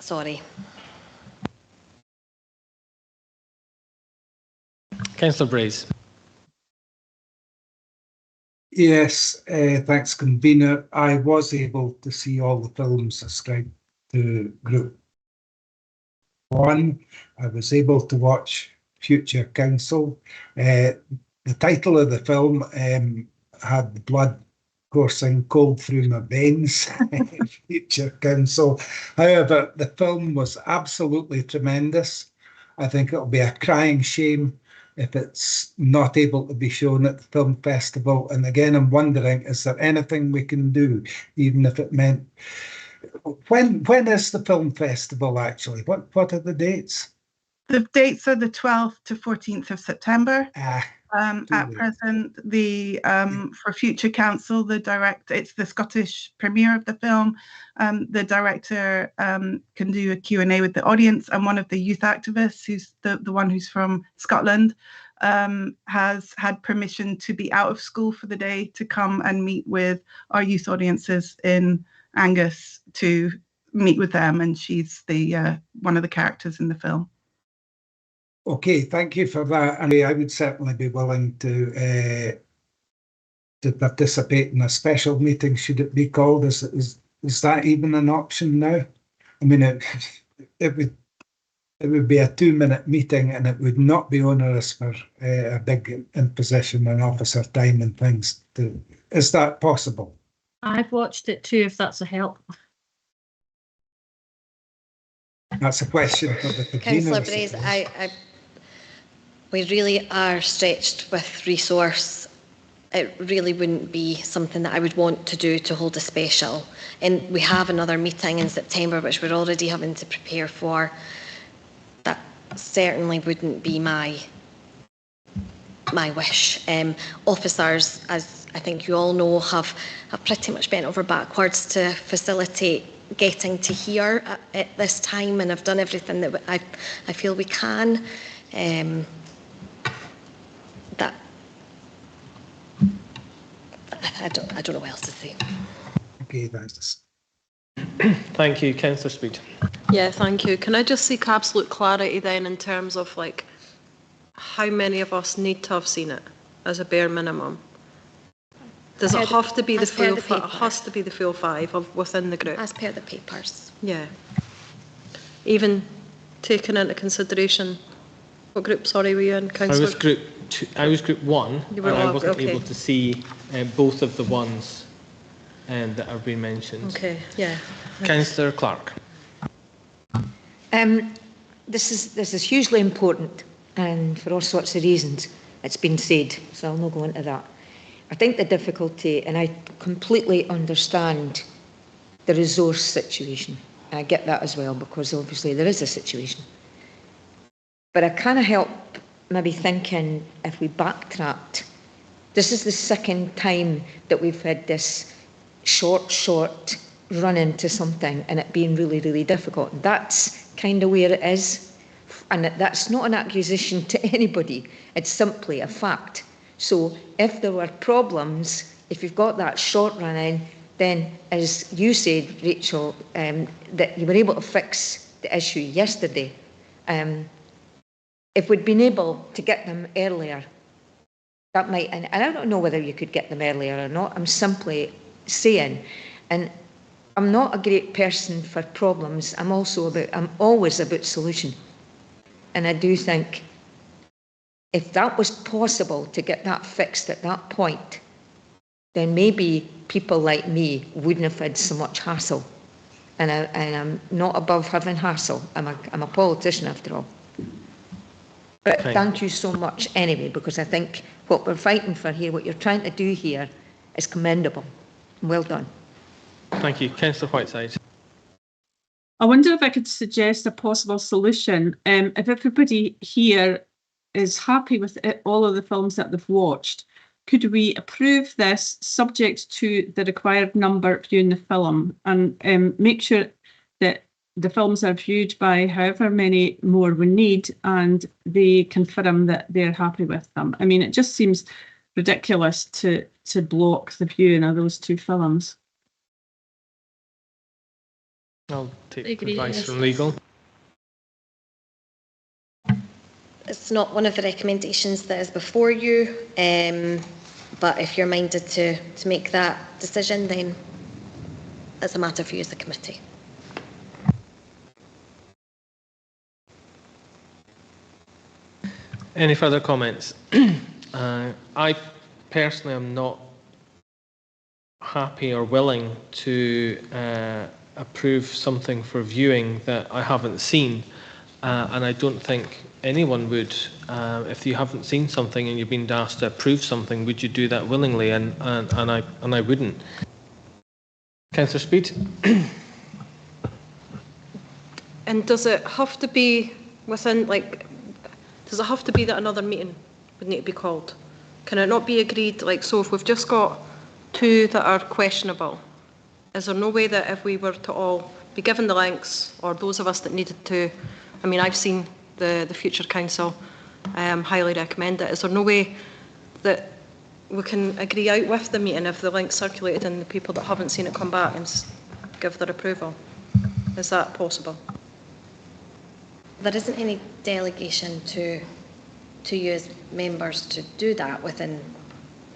Speaker 5: Sorry.
Speaker 2: Councillor Brace.
Speaker 17: Yes, thanks, convener. I was able to see all the films ascribed to Group 1. I was able to watch Future Council. The title of the film had the blood coursing cold through my veins, Future Council. However, the film was absolutely tremendous. I think it'll be a crying shame if it's not able to be shown at the film festival. And again, I'm wondering, is there anything we can do, even if it meant... When is the film festival actually? What are the dates?
Speaker 13: The dates are the 12th to 14th of September. At present, the for future council, it's the Scottish premiere of the film. The director can do a Q&A with the audience, and one of the youth activists, who's the one who's from Scotland, has had permission to be out of school for the day to come and meet with our youth audiences in Angus to meet with them, and she's the one of the characters in the film.
Speaker 17: Okay, thank you for that. And I would certainly be willing to participate in a special meeting, should it be called. Is that even an option now? I mean, it would be a 2-minute meeting, and it would not be onerous for a big imposition on officer time and things. Is that possible?
Speaker 10: I've watched it too, if that's a help.
Speaker 17: That's a question for the
Speaker 5: Councillor
Speaker 17: conveners.
Speaker 5: Braze, we really are stretched with resource. It really wouldn't be something that I would want to do, to hold a special. And we have another meeting in September, which we're already having to prepare for. That certainly wouldn't be my wish. Officers, as I think you all know, have pretty much bent over backwards to facilitate getting to here at this time, and have done everything that I feel we can. That I don't know what else to say.
Speaker 17: Okay, thanks.
Speaker 2: Thank you, Councillor Speed.
Speaker 14: Yeah, thank you. Can I just seek absolute clarity then in terms of like how many of us need to have seen it as a bare minimum? Does it have to be the full? It has to be the full 5 within the group.
Speaker 5: As per the papers.
Speaker 14: Yeah. Even taking into consideration, what group? Sorry, were you in, Councillor?
Speaker 2: I was group 1,
Speaker 14: You
Speaker 2: and
Speaker 14: were
Speaker 2: I wasn't
Speaker 14: okay.
Speaker 2: able to see both of the ones that have been mentioned.
Speaker 14: Okay. Yeah.
Speaker 2: Councillor Clark.
Speaker 12: This is hugely important, and for all sorts of reasons. It's been said, so I'll not go into that. I think the difficulty, and I completely understand the resource situation. I get that as well, because obviously there is a situation. But I can't help maybe thinking, if we backtracked, this is the second time that we've had this short run into something and it being really, really difficult. And that's kind of where it is. And that's not an accusation to anybody. It's simply a fact. So if there were problems, if you've got that short run in, then as you said, Rachel, that you were able to fix the issue yesterday. If we'd been able to get them earlier, that might, and I don't know whether you could get them earlier or not. I'm simply saying, and I'm not a great person for problems. I'm always about solution. And I do think if that was possible to get that fixed at that point, then maybe people like me wouldn't have had so much hassle. And I'm not above having hassle. I'm a politician after all. But thank you so much anyway, because I think what we're fighting for here, what you're trying to do here, is commendable. Well done.
Speaker 2: Thank you. Councillor Whiteside.
Speaker 11: I wonder if I could suggest a possible solution. If everybody here is happy with all of the films that they've watched, could we approve this subject to the required number viewing the film, and make sure that the films are viewed by however many more we need, and they confirm that they're happy with them? I mean, it just seems ridiculous to block the viewing of those 2 films.
Speaker 2: I'll take advice from legal.
Speaker 5: It's not one of the recommendations that is before you, but if you're minded to make that decision, then it's a matter for you as a committee.
Speaker 2: Any further comments? I personally am not happy or willing to approve something for viewing that I haven't seen, and I don't think anyone would. If you haven't seen something and you've been asked to approve something, would you do that willingly? And I wouldn't. Councillor Speed.
Speaker 14: And does it have to be within, like, does it have to be that another meeting would need to be called? Can it not be agreed, like, so if we've just got 2 that are questionable, is there no way that if we were to all be given the links, or those of us that needed to, I mean, I've seen the Future Council highly recommend it, is there no way that we can agree out with the meeting if the link's circulated and the people that haven't seen it come back and give their approval? Is that possible?
Speaker 5: There isn't any delegation to you as members to do that within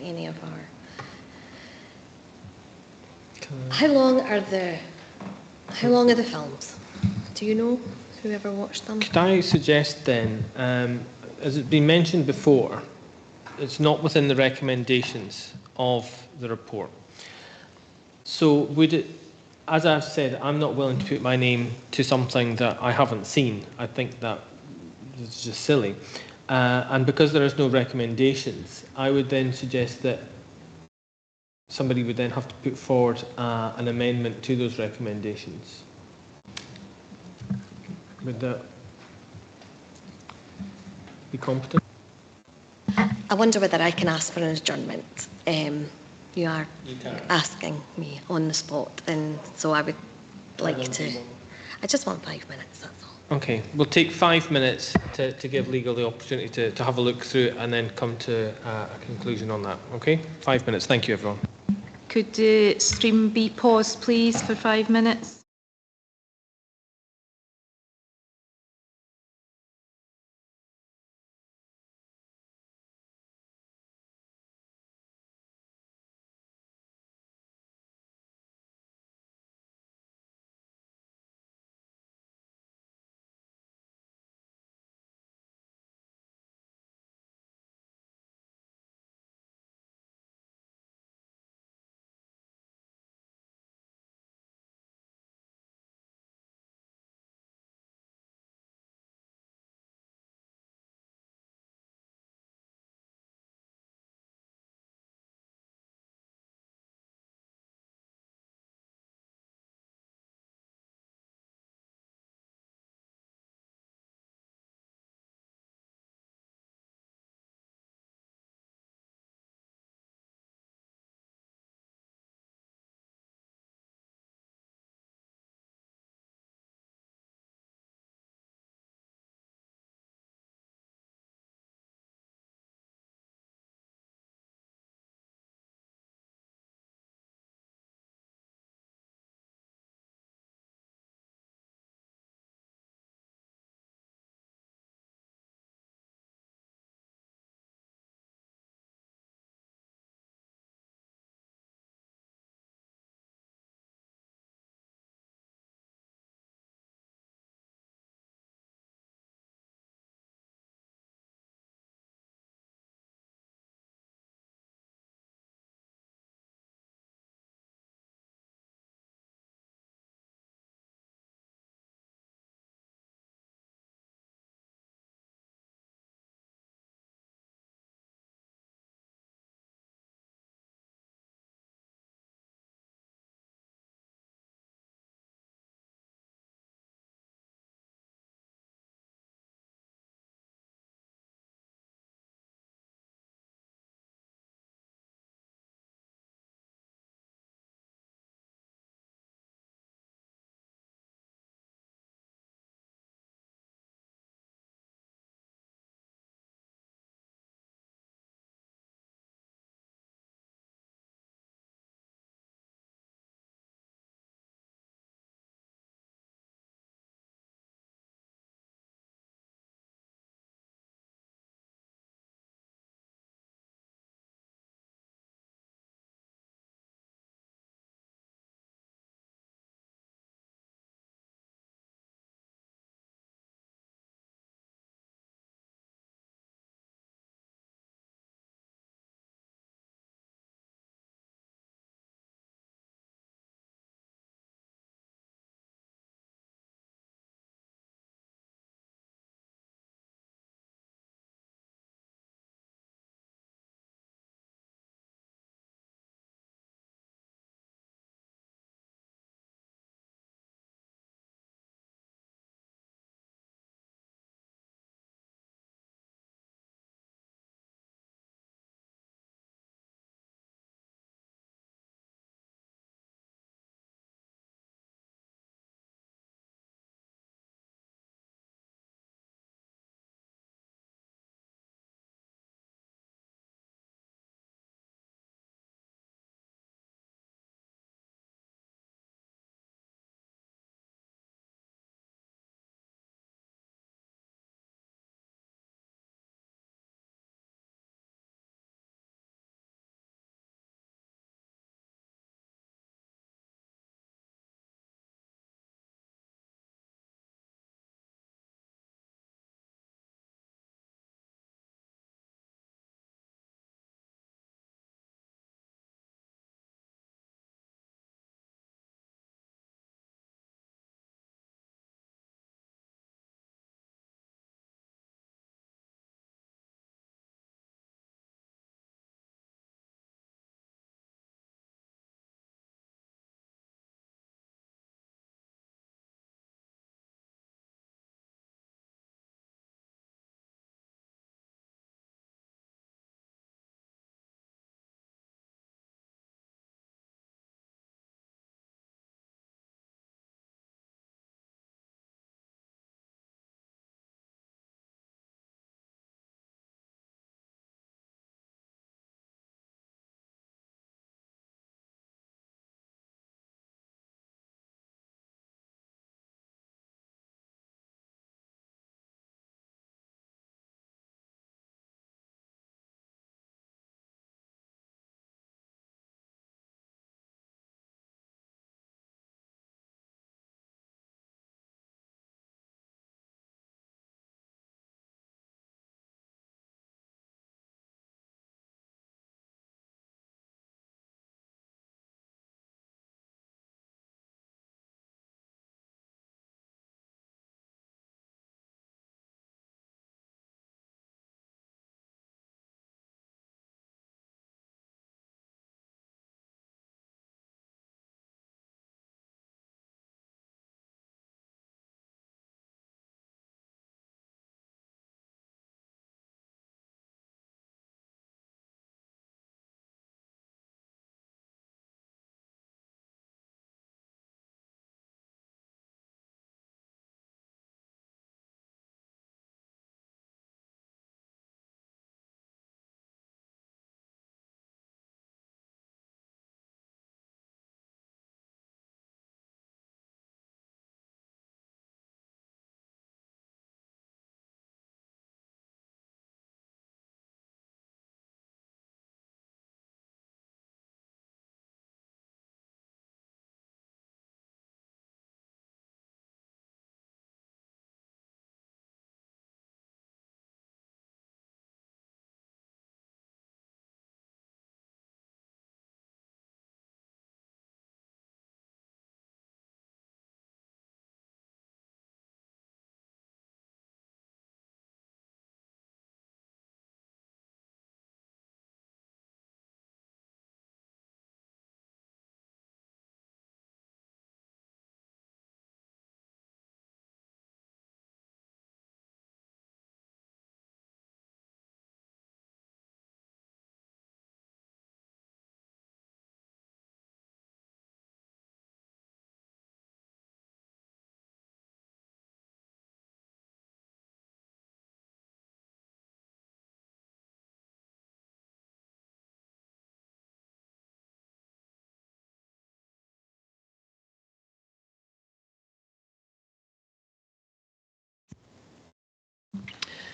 Speaker 5: any of our... How long are the films? Do you know, whoever watched them?
Speaker 2: Could I suggest then, as it's been mentioned before, it's not within the recommendations of the report. So would it, as I've said, I'm not willing to put my name to something that I haven't seen. I think that is just silly. And because there is no recommendations, I would then suggest that somebody would then have to put forward an amendment to those recommendations. Would that be competent?
Speaker 5: I wonder whether I can ask for an adjournment. You are asking me on the spot, and so I would like to... I just want 5 minutes, that's all.
Speaker 2: Okay, we'll take 5 minutes to give legal the opportunity to have a look through it and then come to a conclusion on that. Okay, 5 minutes. Thank you, everyone.
Speaker 1: Could the stream be paused, please, for 5 minutes?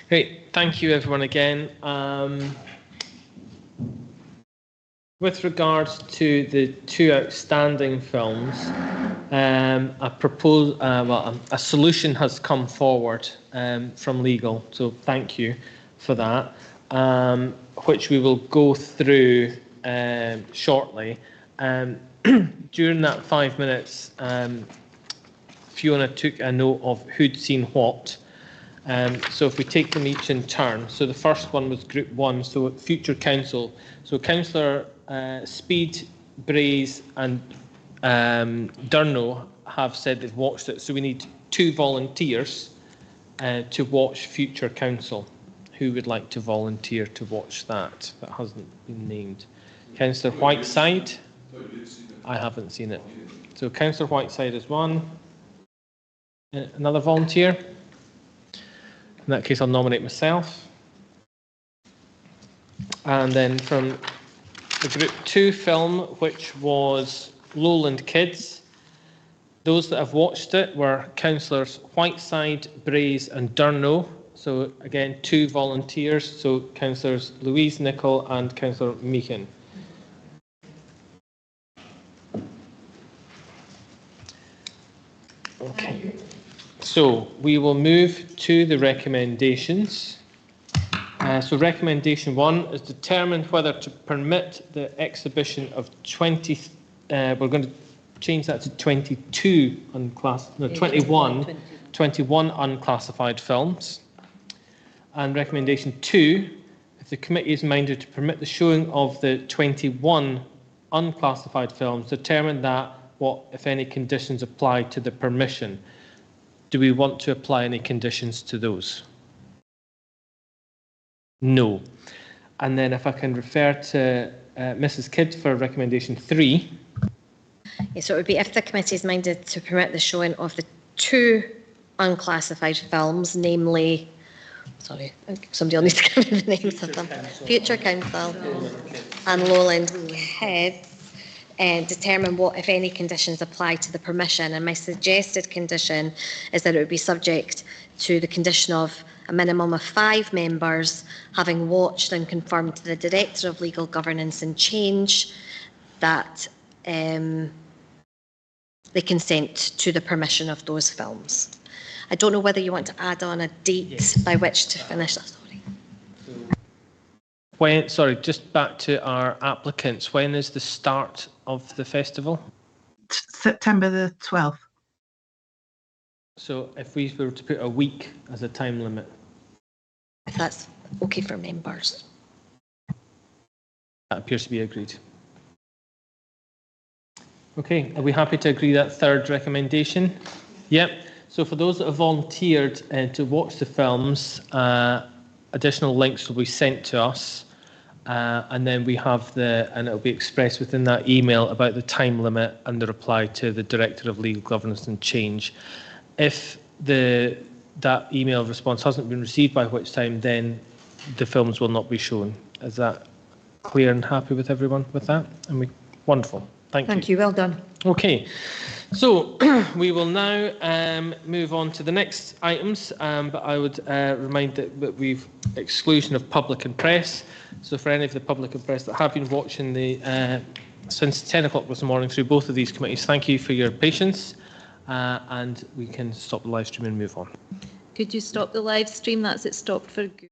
Speaker 2: Great, thank you everyone again. With regards to the two outstanding films, a solution has come forward from legal, so thank you for that, which we will go through shortly. During that 5 minutes, Fiona took a note of who'd seen what. So if we take them each in turn, so the first one was Group 1, so Future Council. So Councillor Speed, Brays and Durno have said they've watched it, so we need 2 volunteers to watch Future Council. Who would like to volunteer to watch that? That hasn't been named. Councillor Whiteside? I haven't seen it. So Councillor Whiteside is one. Another volunteer? In that case, I'll nominate myself. And then from the Group 2 film, which was Lowland Kids, those that have watched it were Councillors Whiteside, Brays and Durno. So again, 2 volunteers, so Councillors Louise Nicholl and Councillor Meehan. Okay, so we will move to the recommendations. So recommendation 1 is determine whether to permit the exhibition of 20, we're going to change that to 22 21 unclassified films. And recommendation 2, if the committee is minded to permit the showing of the 21 unclassified films, determine that what, if any, conditions apply to the permission. Do we want to apply any conditions to those? No. And then if I can refer to Mrs. Kidd for recommendation 3.
Speaker 5: Yeah, so it would be if the committee is minded to permit the showing of the 2 unclassified films, namely, sorry, somebody will need to give me the names of them, Future Council and Lowland Kids, and determine what, if any, conditions apply to the permission. And my suggested condition is that it would be subject to the condition of a minimum of 5 members having watched and confirmed to the Director of Legal Governance and Change that they consent to the permission of those films. I don't know whether you want to add on a date by which to finish that.
Speaker 2: When, sorry, just back to our applicants. When is the start of the festival?
Speaker 13: September the 12th.
Speaker 2: So if we were to put a week as a time limit?
Speaker 5: If that's okay for members.
Speaker 2: That appears to be agreed. Okay, are we happy to agree that third recommendation? Yep. So for those that have volunteered to watch the films, additional links will be sent to us. And then we have and it'll be expressed within that email about the time limit and the reply to the Director of Legal Governance and Change. If that email response hasn't been received, by which time then the films will not be shown. Is that clear and happy with everyone with that? Wonderful. Thank you.
Speaker 12: Well done.
Speaker 2: Okay. So we will now move on to the next items, but I would remind that we've exclusion of public and press. So for any of the public and press that have been watching since 10 o'clock this morning through both of these committees, thank you for your patience, and we can stop the live stream and move on.
Speaker 10: Could you stop the live stream? That's it stopped for good.